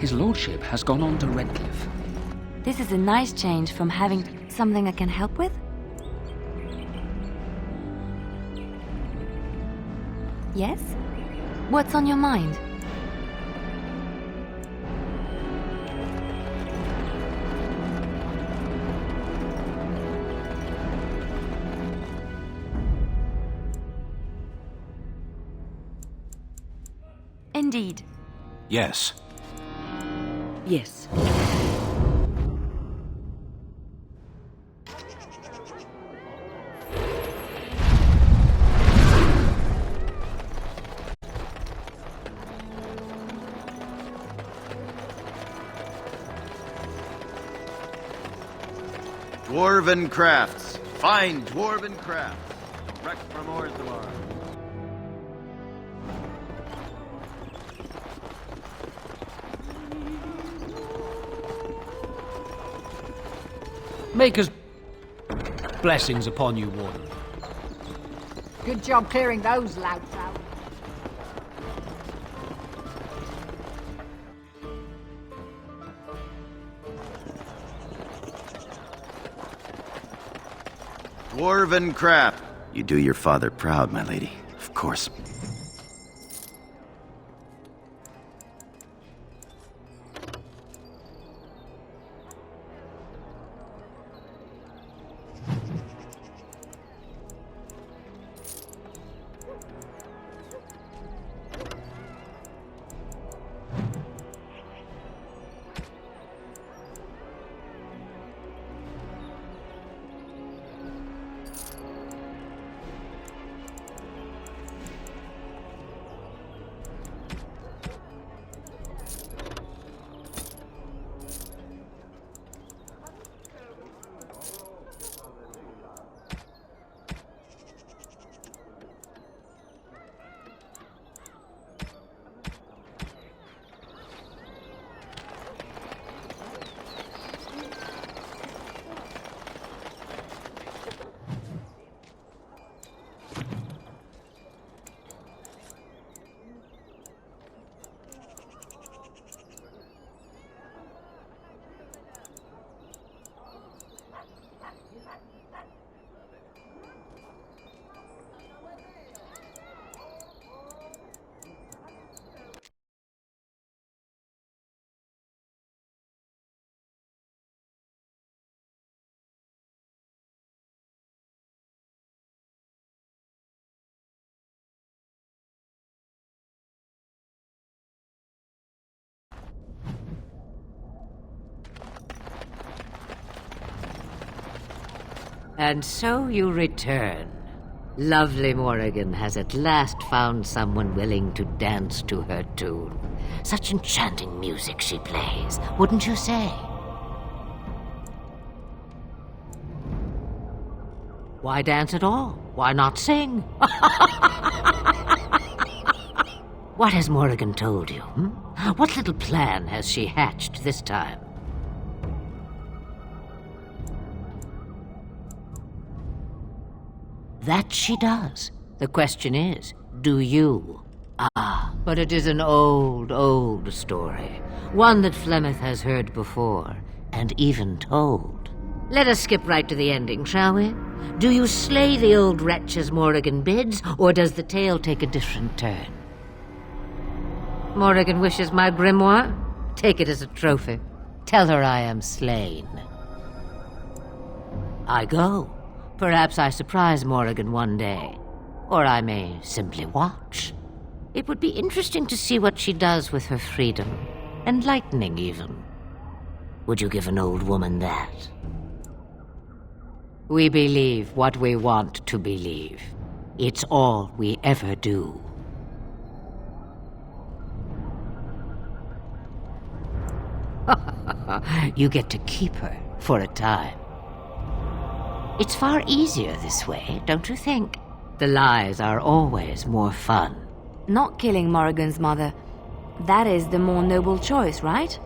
His lordship has gone on to Redcliffe. This is a nice change from having something I can help with. Yes? What's on your mind? Indeed. Yes. Yes. Dwarven crafts. Fine dwarven crafts. Direct from Orthamar. Maker's blessings upon you, Warden. Good job clearing those louts out. Dwarven craft. You do your father proud, my lady. Of course. And so you return. Lovely Morrigan has at last found someone willing to dance to her tune. Such enchanting music she plays, wouldn't you say? Why dance at all? Why not sing? What has Morrigan told you? What little plan has she hatched this time? That she does. The question is, do you? Ah, but it is an old, old story. One that Flemeth has heard before, and even told. Let us skip right to the ending, shall we? Do you slay the old wretch as Morrigan bids, or does the tale take a different turn? Morrigan wishes my grimoire? Take it as a trophy. Tell her I am slain. I go. Perhaps I surprise Morrigan one day. Or I may simply watch. It would be interesting to see what she does with her freedom. Enlightening, even. Would you give an old woman that? We believe what we want to believe. It's all we ever do. You get to keep her for a time. It's far easier this way, don't you think? The lies are always more fun. Not killing Morrigan's mother. That is the more noble choice, right?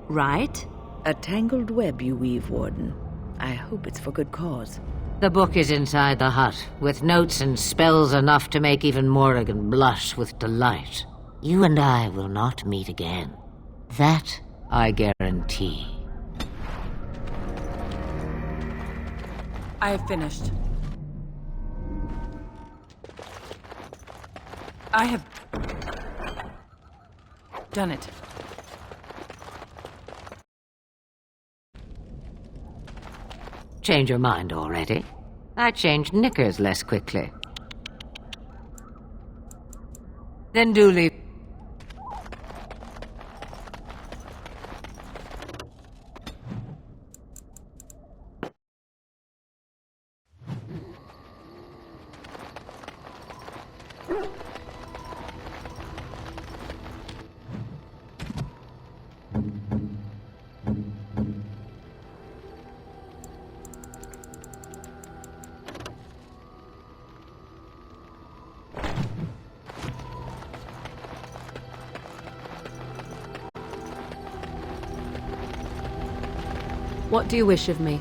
Right? A tangled web you weave, Warden. I hope it's for good cause. The book is inside the hut, with notes and spells enough to make even Morrigan blush with delight. You and I will not meet again. That I guarantee. I have finished. I have done it. Change your mind already? I change knickers less quickly. Then do leave. What do you wish of me?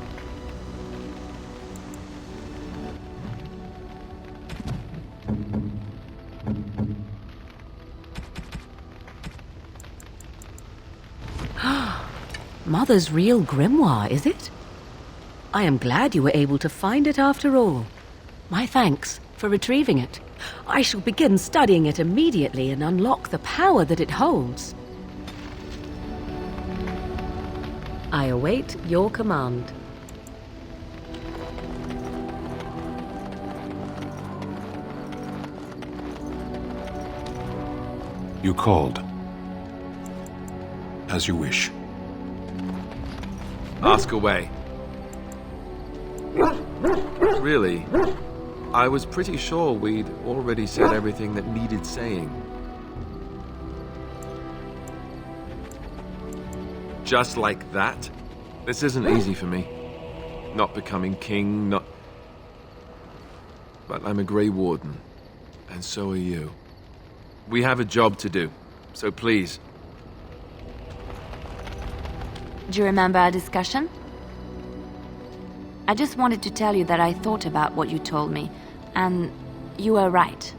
Mother's real grimoire, is it? I am glad you were able to find it after all. My thanks for retrieving it. I shall begin studying it immediately and unlock the power that it holds. I await your command. You called. As you wish. Ask away. Really, I was pretty sure we'd already said everything that needed saying. Just like that? This isn't easy for me. Not becoming king, not... But I'm a Grey Warden, and so are you. We have a job to do, so please. Do you remember our discussion? I just wanted to tell you that I thought about what you told me, and you were right.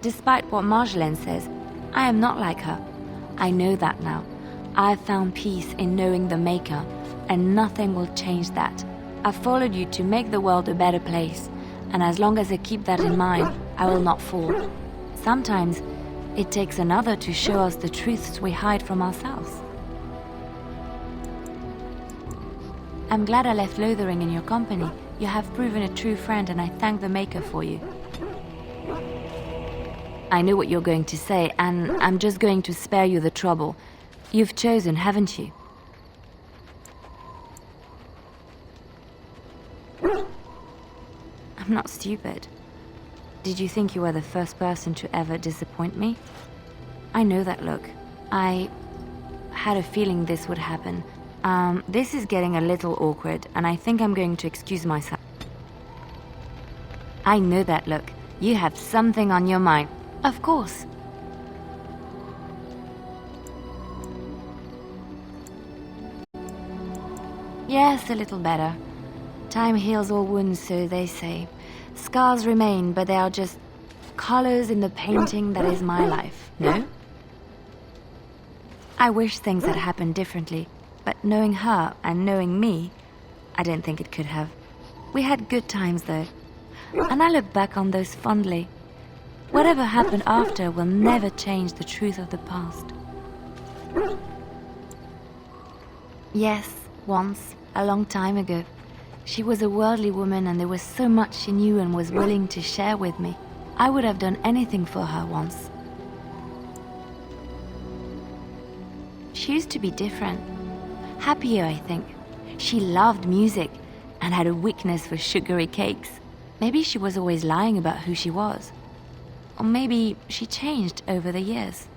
Despite what Marjolaine says, I am not like her. I know that now. I've found peace in knowing the Maker, and nothing will change that. I followed you to make the world a better place, and as long as I keep that in mind, I will not fall. Sometimes, it takes another to show us the truths we hide from ourselves. I'm glad I left Lothering in your company. You have proven a true friend, and I thank the Maker for you. I know what you're going to say, and I'm just going to spare you the trouble. You've chosen, haven't you? I'm not stupid. Did you think you were the first person to ever disappoint me? I know that look. I had a feeling this would happen. This is getting a little awkward, and I think I'm going to excuse myself. I know that look. You have something on your mind. Of course. Yes, a little better. Time heals all wounds, so they say. Scars remain, but they are just colors in the painting that is my life, no? I wish things had happened differently, but knowing her and knowing me, I don't think it could have. We had good times, though, and I look back on those fondly. Whatever happened after will never change the truth of the past. Yes, once, a long time ago. She was a worldly woman, and there was so much she knew and was willing to share with me. I would have done anything for her once. She used to be different. Happier, I think. She loved music and had a weakness for sugary cakes. Maybe she was always lying about who she was. Or maybe she changed over the years.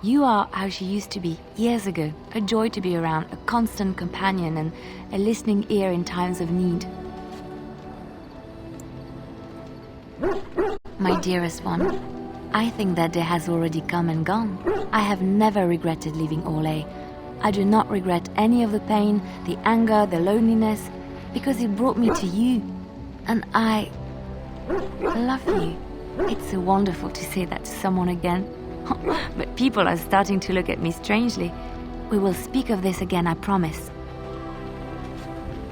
You are how she used to be years ago, a joy to be around, a constant companion and a listening ear in times of need. My dearest one, I think that day has already come and gone. I have never regretted leaving Orlais. I do not regret any of the pain, the anger, the loneliness, because it brought me to you. And I love you. It's so wonderful to say that to someone again. But people are starting to look at me strangely. We will speak of this again, I promise.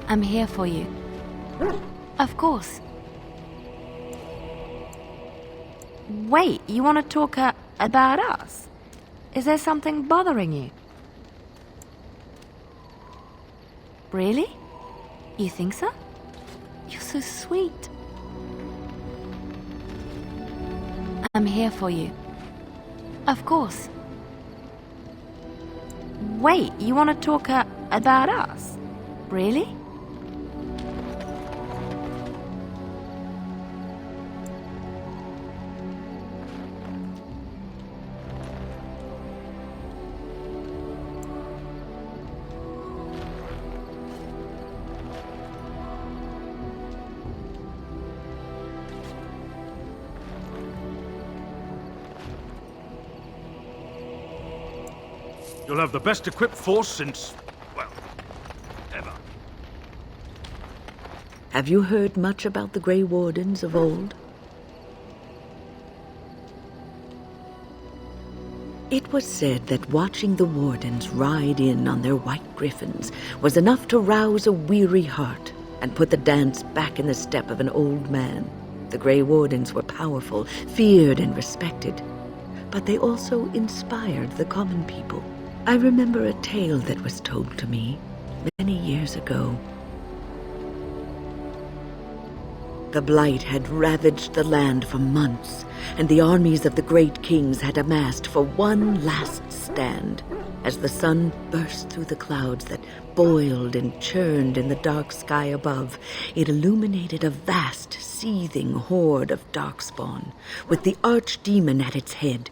I'm here for you. Of course. Wait, you want to talk about us? Is there something bothering you? Really? You think so? You're so sweet. I'm here for you. Of course. Wait, you want to talk about us? Really? You'll have the best equipped force since, well, ever. Have you heard much about the Grey Wardens of old? It was said that watching the Wardens ride in on their white griffins was enough to rouse a weary heart and put the dance back in the step of an old man. The Grey Wardens were powerful, feared and respected, but they also inspired the common people. I remember a tale that was told to me many years ago. The blight had ravaged the land for months, and the armies of the great kings had amassed for one last stand. As the sun burst through the clouds that boiled and churned in the dark sky above, it illuminated a vast, seething horde of darkspawn, with the archdemon at its head.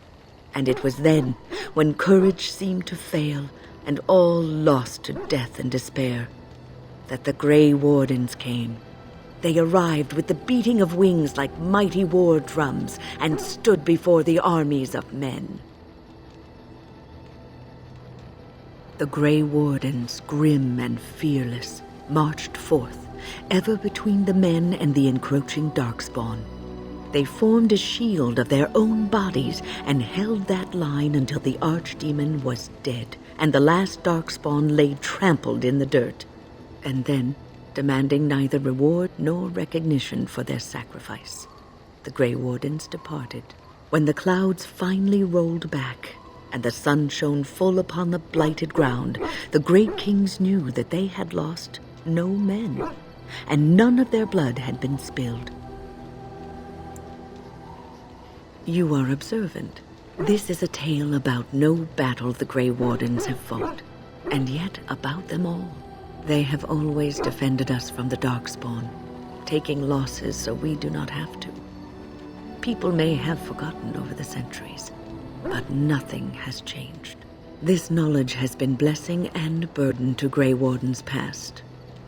And it was then, when courage seemed to fail and all lost to death and despair, that the Grey Wardens came. They arrived with the beating of wings like mighty war drums and stood before the armies of men. The Grey Wardens, grim and fearless, marched forth, ever between the men and the encroaching darkspawn. They formed a shield of their own bodies and held that line until the archdemon was dead and the last darkspawn lay trampled in the dirt. And then, demanding neither reward nor recognition for their sacrifice, the Grey Wardens departed. When the clouds finally rolled back and the sun shone full upon the blighted ground, the great kings knew that they had lost no men, and none of their blood had been spilled. You are observant. This is a tale about no battle the Grey Wardens have fought, and yet about them all. They have always defended us from the Darkspawn, taking losses so we do not have to. People may have forgotten over the centuries, but nothing has changed. This knowledge has been blessing and burden to Grey Warden's past,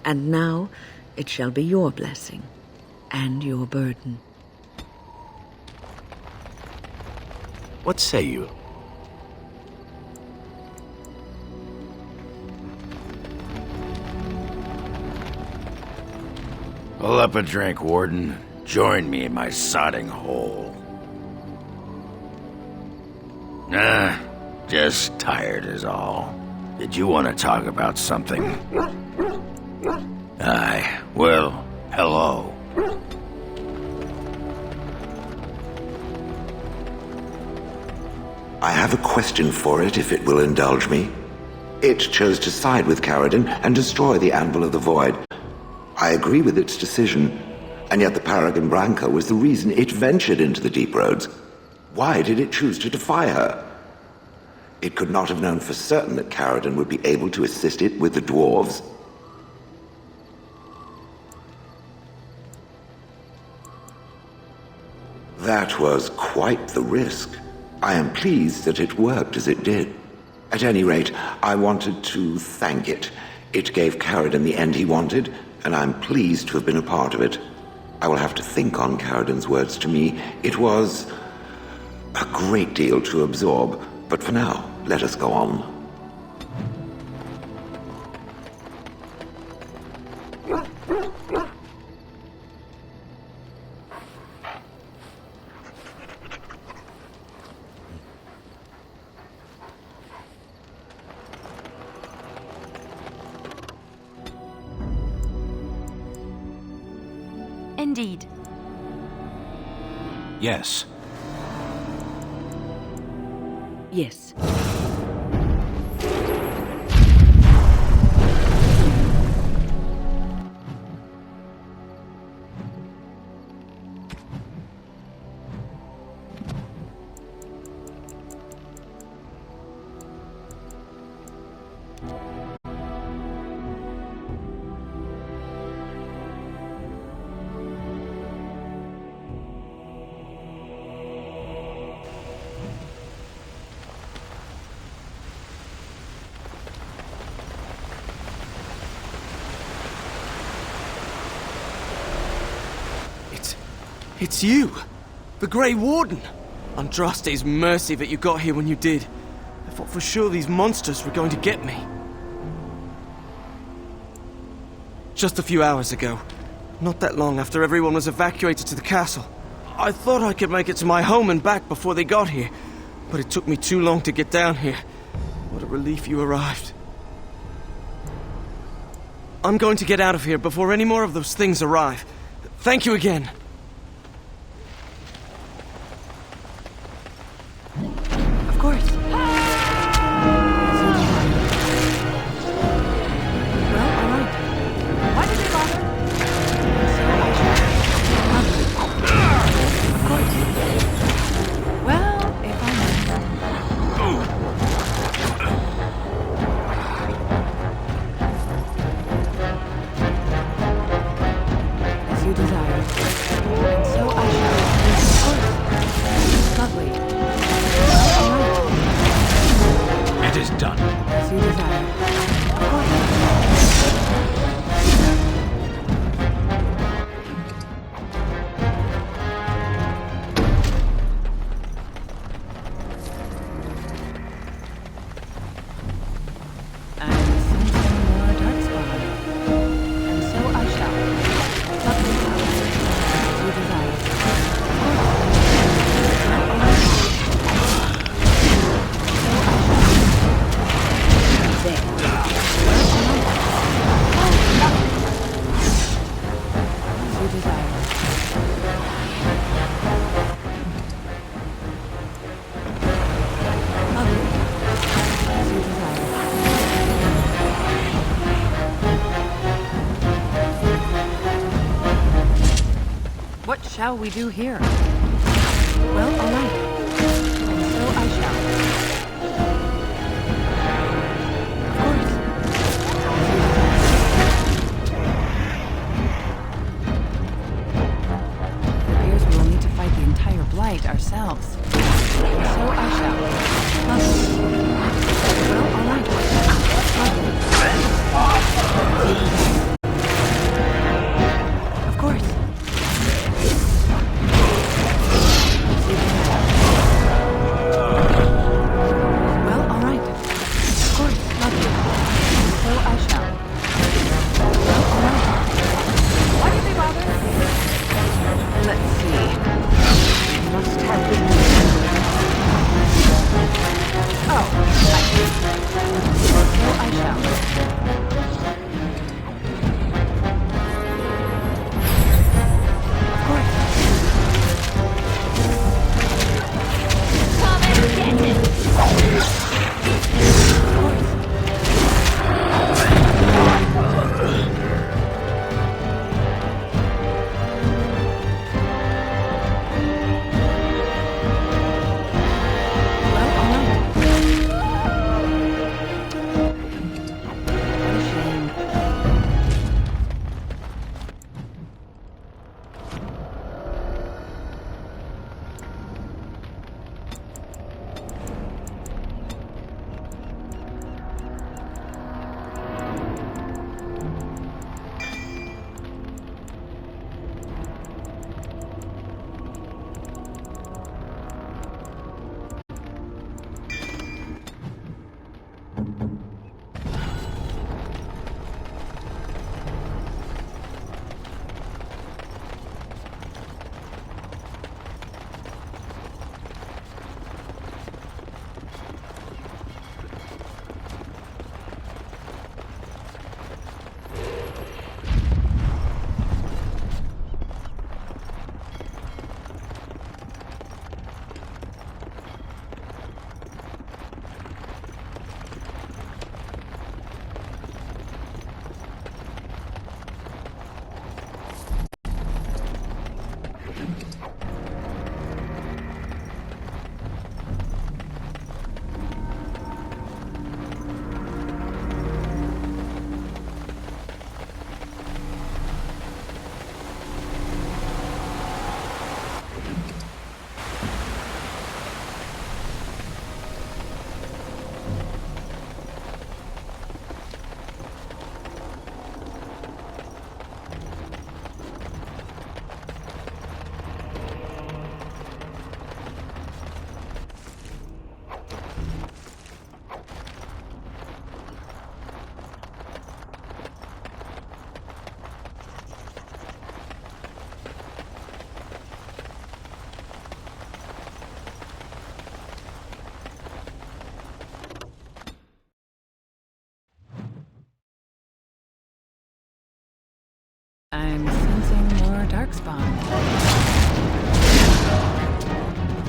and now it shall be your blessing and your burden. What say you? Pull up a drink, Warden. Join me in my sodding hole. Nah, just tired is all. Did you want to talk about something? Aye, well, hello. I have a question for it, if it will indulge me. It chose to side with Caradon and destroy the Anvil of the Void. I agree with its decision, and yet the Paragon Branca was the reason it ventured into the Deep Roads. Why did it choose to defy her? It could not have known for certain that Caradon would be able to assist it with the dwarves. That was quite the risk. I am pleased that it worked as it did. At any rate, I wanted to thank it. It gave Caradon the end he wanted, and I'm pleased to have been a part of it. I will have to think on Caradon's words to me. It was a great deal to absorb, but for now, let us go on. Indeed. Yes. Yes. It's you! The Grey Warden! Andraste's mercy that you got here when you did. I thought for sure these monsters were going to get me. Just a few hours ago, not that long after everyone was evacuated to the castle, I thought I could make it to my home and back before they got here, but it took me too long to get down here. What a relief you arrived. I'm going to get out of here before any more of those things arrive. Thank you again. Of course. Well, all right. Why did they bother? Of course. Well, if I as you desire. And so I shall. Of course. Lovely. It is done. As you desire. What shall we do here? Well, all right. And so I shall. Of course. I'm sensing more darkspawn.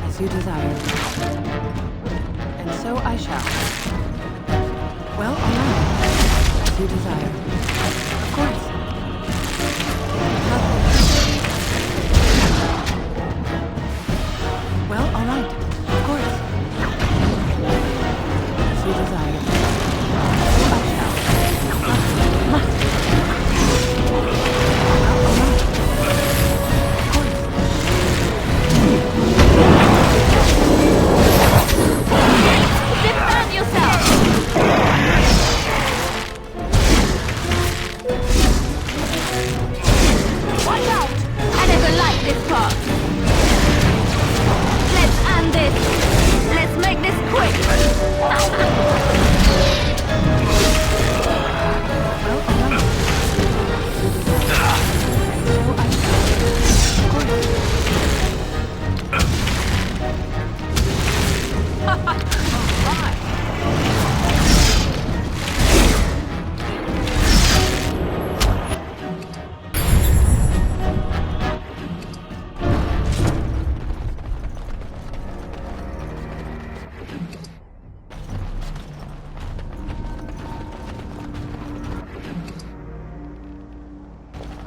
As you desire. And so I shall. Well, all right. As you desire. Of course. Well, all right. Of course. As you desire. So I shall. Must. Defend yourself! Watch out! I never liked this part. Let's end this. Let's make this quick.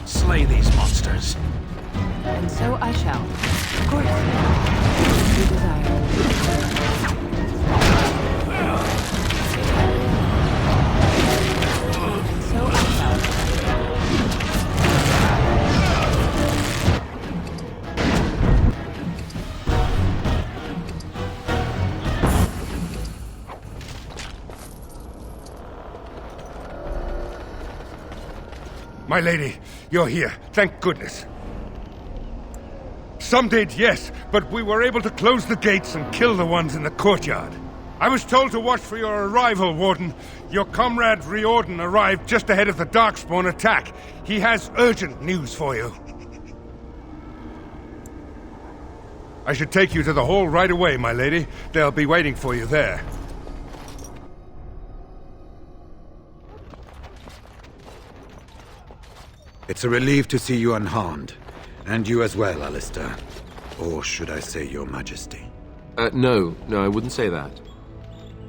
Slay these monsters. And so I shall. Of course. As you desire. And so I shall. My lady, you're here. Thank goodness. Some did, yes, but we were able to close the gates and kill the ones in the courtyard. I was told to watch for your arrival, Warden. Your comrade Riordan arrived just ahead of the Darkspawn attack. He has urgent news for you. I should take you to the hall right away, my lady. They'll be waiting for you there. It's a relief to see you unharmed. And you as well, Alistair. Or should I say your majesty? No, I wouldn't say that.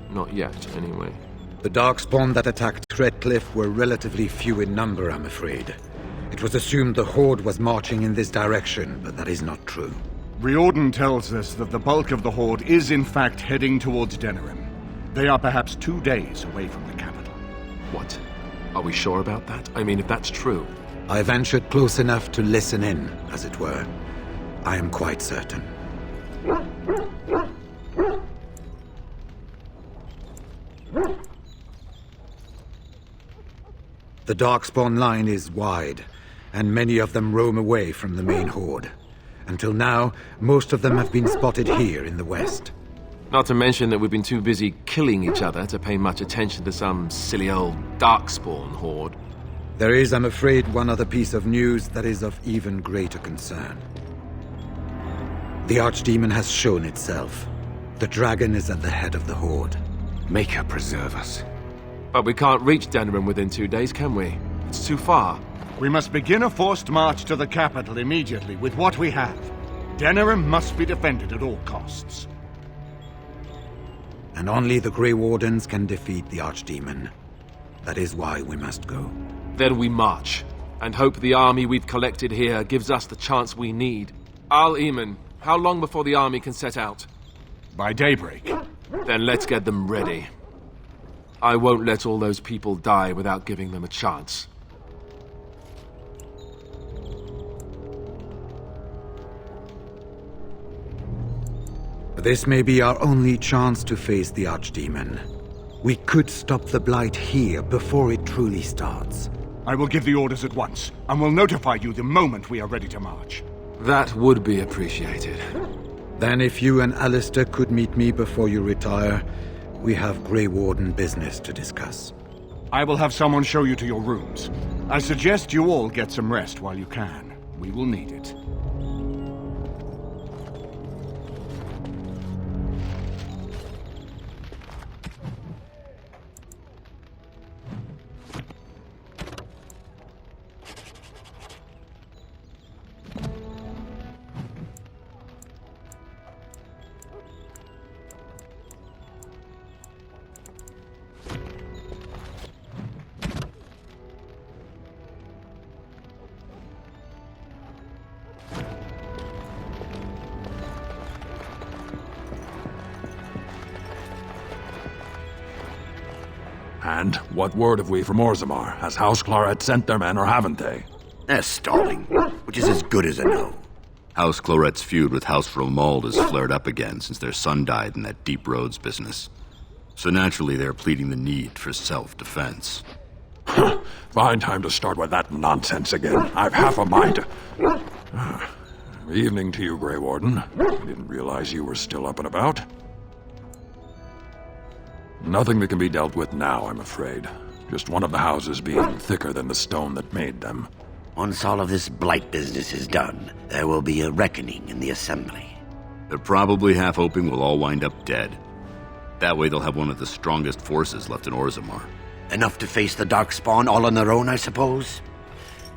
Not yet, anyway. The Darkspawn that attacked Redcliffe were relatively few in number, I'm afraid. It was assumed the Horde was marching in this direction, but that is not true. Riordan tells us that the bulk of the Horde is in fact heading towards Denerim. They are perhaps 2 days away from the capital. What? Are we sure about that? I mean, if that's true... I ventured close enough to listen in, as it were. I am quite certain. The Darkspawn line is wide, and many of them roam away from the main Horde. Until now, most of them have been spotted here in the west. Not to mention that we've been too busy killing each other to pay much attention to some silly old Darkspawn Horde. There is, I'm afraid, one other piece of news that is of even greater concern. The Archdemon has shown itself. The dragon is at the head of the Horde. Maker preserve us. But we can't reach Denerim within 2 days, can we? It's too far. We must begin a forced march to the capital immediately with what we have. Denerim must be defended at all costs. And only the Grey Wardens can defeat the Archdemon. That is why we must go. Then we march, and hope the army we've collected here gives us the chance we need. Al-Eamon, how long before the army can set out? By daybreak. Then let's get them ready. I won't let all those people die without giving them a chance. This may be our only chance to face the Archdemon. We could stop the Blight here before it truly starts. I will give the orders at once, and will notify you the moment we are ready to march. That would be appreciated. Then if you and Alistair could meet me before you retire, we have Grey Warden business to discuss. I will have someone show you to your rooms. I suggest you all get some rest while you can. We will need it. And what word have we from Orzammar? Has House Claret sent their men or haven't they? They're stalling, which is as good as a no. House Claret's feud with House Fromald has flared up again since their son died in that Deep Roads business. So naturally they're pleading the need for self-defense. Fine time to start with that nonsense again. I've half a mind to... Evening to you, Grey Warden. I didn't realize you were still up and about. Nothing that can be dealt with now, I'm afraid. Just one of the houses being thicker than the stone that made them. Once all of this blight business is done, there will be a reckoning in the Assembly. They're probably half hoping we'll all wind up dead. That way they'll have one of the strongest forces left in Orzammar. Enough to face the Darkspawn all on their own, I suppose?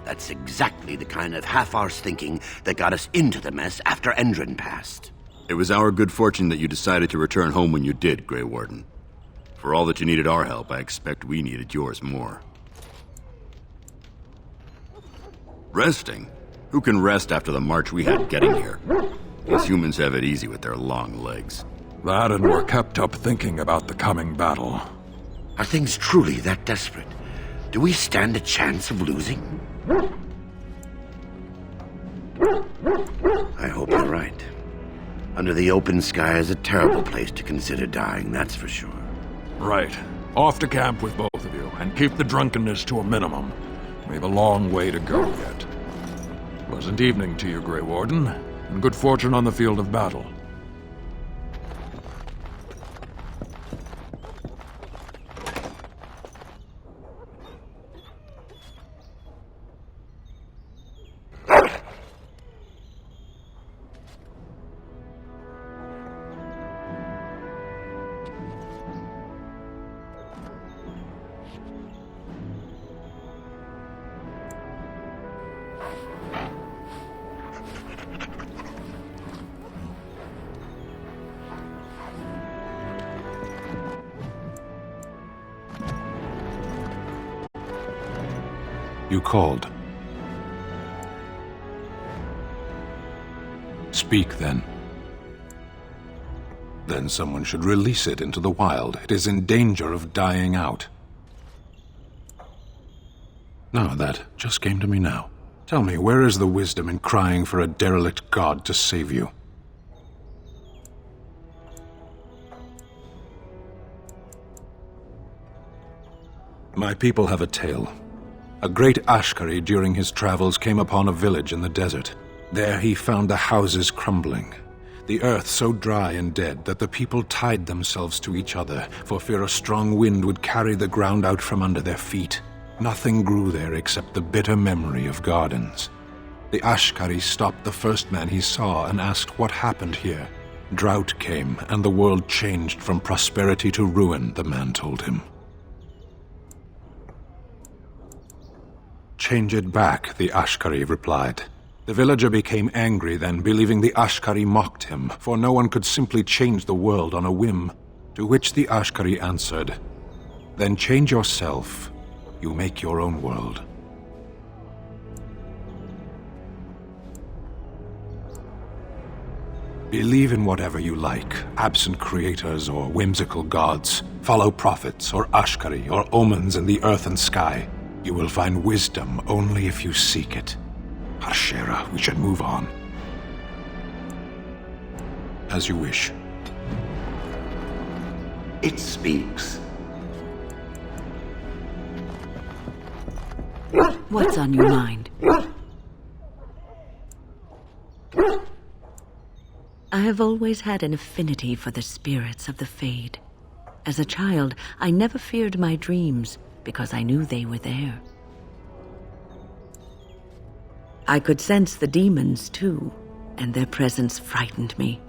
That's exactly the kind of half-arsed thinking that got us into the mess after Endrin passed. It was our good fortune that you decided to return home when you did, Grey Warden. For all that you needed our help, I expect we needed yours more. Resting? Who can rest after the march we had getting here? These humans have it easy with their long legs. That and we're kept up thinking about the coming battle. Are things truly that desperate? Do we stand a chance of losing? I hope you're right. Under the open sky is a terrible place to consider dying, that's for sure. Right. Off to camp with both of you, and keep the drunkenness to a minimum. We have a long way to go yet. Pleasant evening to you, Grey Warden, and good fortune on the field of battle. You called. Speak, then. Then someone should release it into the wild. It is in danger of dying out. No, that just came to me now. Tell me, where is the wisdom in crying for a derelict god to save you? My people have a tale. A great Ashkari during his travels came upon a village in the desert. There he found the houses crumbling, the earth so dry and dead that the people tied themselves to each other for fear a strong wind would carry the ground out from under their feet. Nothing grew there except the bitter memory of gardens. The Ashkari stopped the first man he saw and asked what happened here. Drought came, and the world changed from prosperity to ruin, the man told him. Change it back, the Ashkari replied. The villager became angry then, believing the Ashkari mocked him, for no one could simply change the world on a whim. To which the Ashkari answered, "Then change yourself. You make your own world." Believe in whatever you like, absent creators or whimsical gods. Follow prophets or Ashkari or omens in the earth and sky. You will find wisdom only if you seek it. Harshera, we should move on. As you wish. It speaks. What's on your mind? I have always had an affinity for the spirits of the Fade. As a child, I never feared my dreams because I knew they were there. I could sense the demons, too, and their presence frightened me.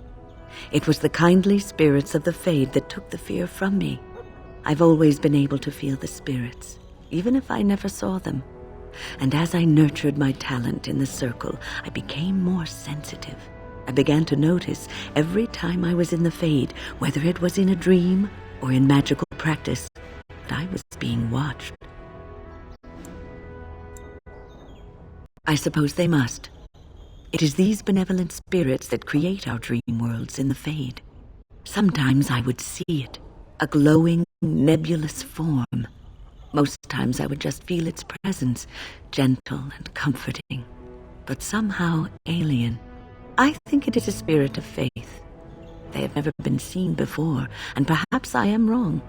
It was the kindly spirits of the Fade that took the fear from me. I've always been able to feel the spirits, even if I never saw them. And as I nurtured my talent in the circle, I became more sensitive. I began to notice every time I was in the Fade, whether it was in a dream or in magical practice, that I was being watched. I suppose they must. It is these benevolent spirits that create our dream worlds in the Fade. Sometimes I would see it, a glowing nebulous form. Most times I would just feel its presence, gentle and comforting, but somehow alien. I think it is a spirit of faith. They have never been seen before, and perhaps I am wrong.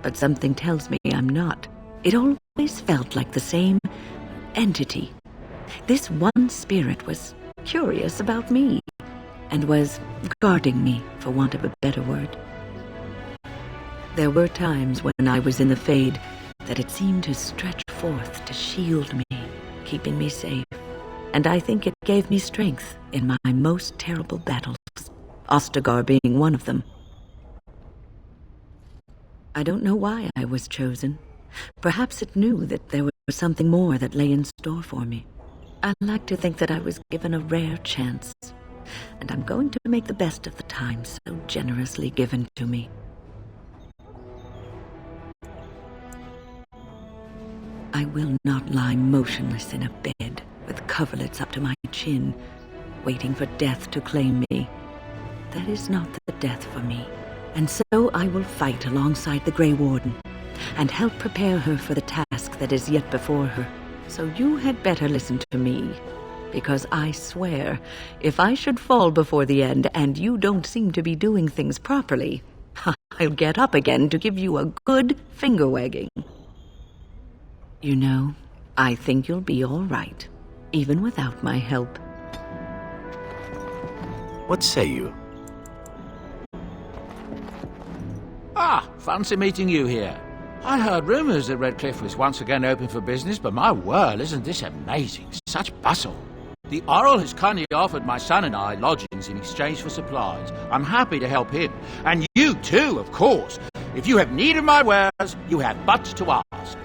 But something tells me I'm not. It always felt like the same entity. This one spirit was curious about me, and was guarding me, for want of a better word. There were times when I was in the Fade that it seemed to stretch forth to shield me, keeping me safe. And I think it gave me strength in my most terrible battles, Ostagar being one of them. I don't know why I was chosen. Perhaps it knew that there was something more that lay in store for me. I like to think that I was given a rare chance, and I'm going to make the best of the time so generously given to me. I will not lie motionless in a bed with coverlets up to my chin, waiting for death to claim me. That is not the death for me, and so I will fight alongside the Grey Warden and help prepare her for the task that is yet before her. So you had better listen to me, because I swear, if I should fall before the end and you don't seem to be doing things properly, I'll get up again to give you a good finger-wagging. You know, I think you'll be all right, even without my help. What say you? Ah, fancy meeting you here. I heard rumours that Redcliffe was once again open for business, but my word, isn't this amazing? Such bustle. The Earl has kindly offered my son and I lodgings in exchange for supplies. I'm happy to help him. And you too, of course. If you have need of my wares, you have but to ask.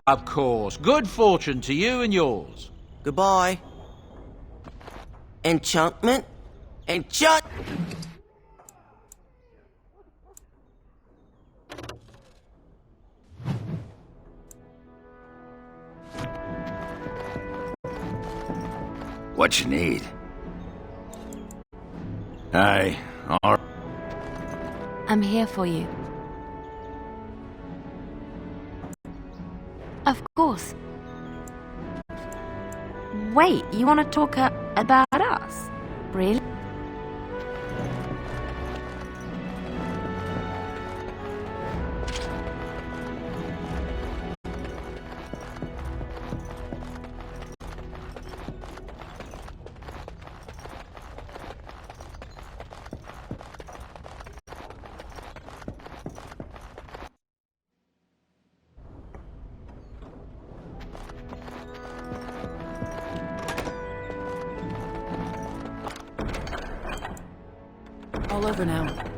Of course. Good fortune to you and yours. Goodbye. Enchantment? Enchant... What you need? Aye, all... I'm here for you. Of course. Wait, you want to talk about us? Really? All over now.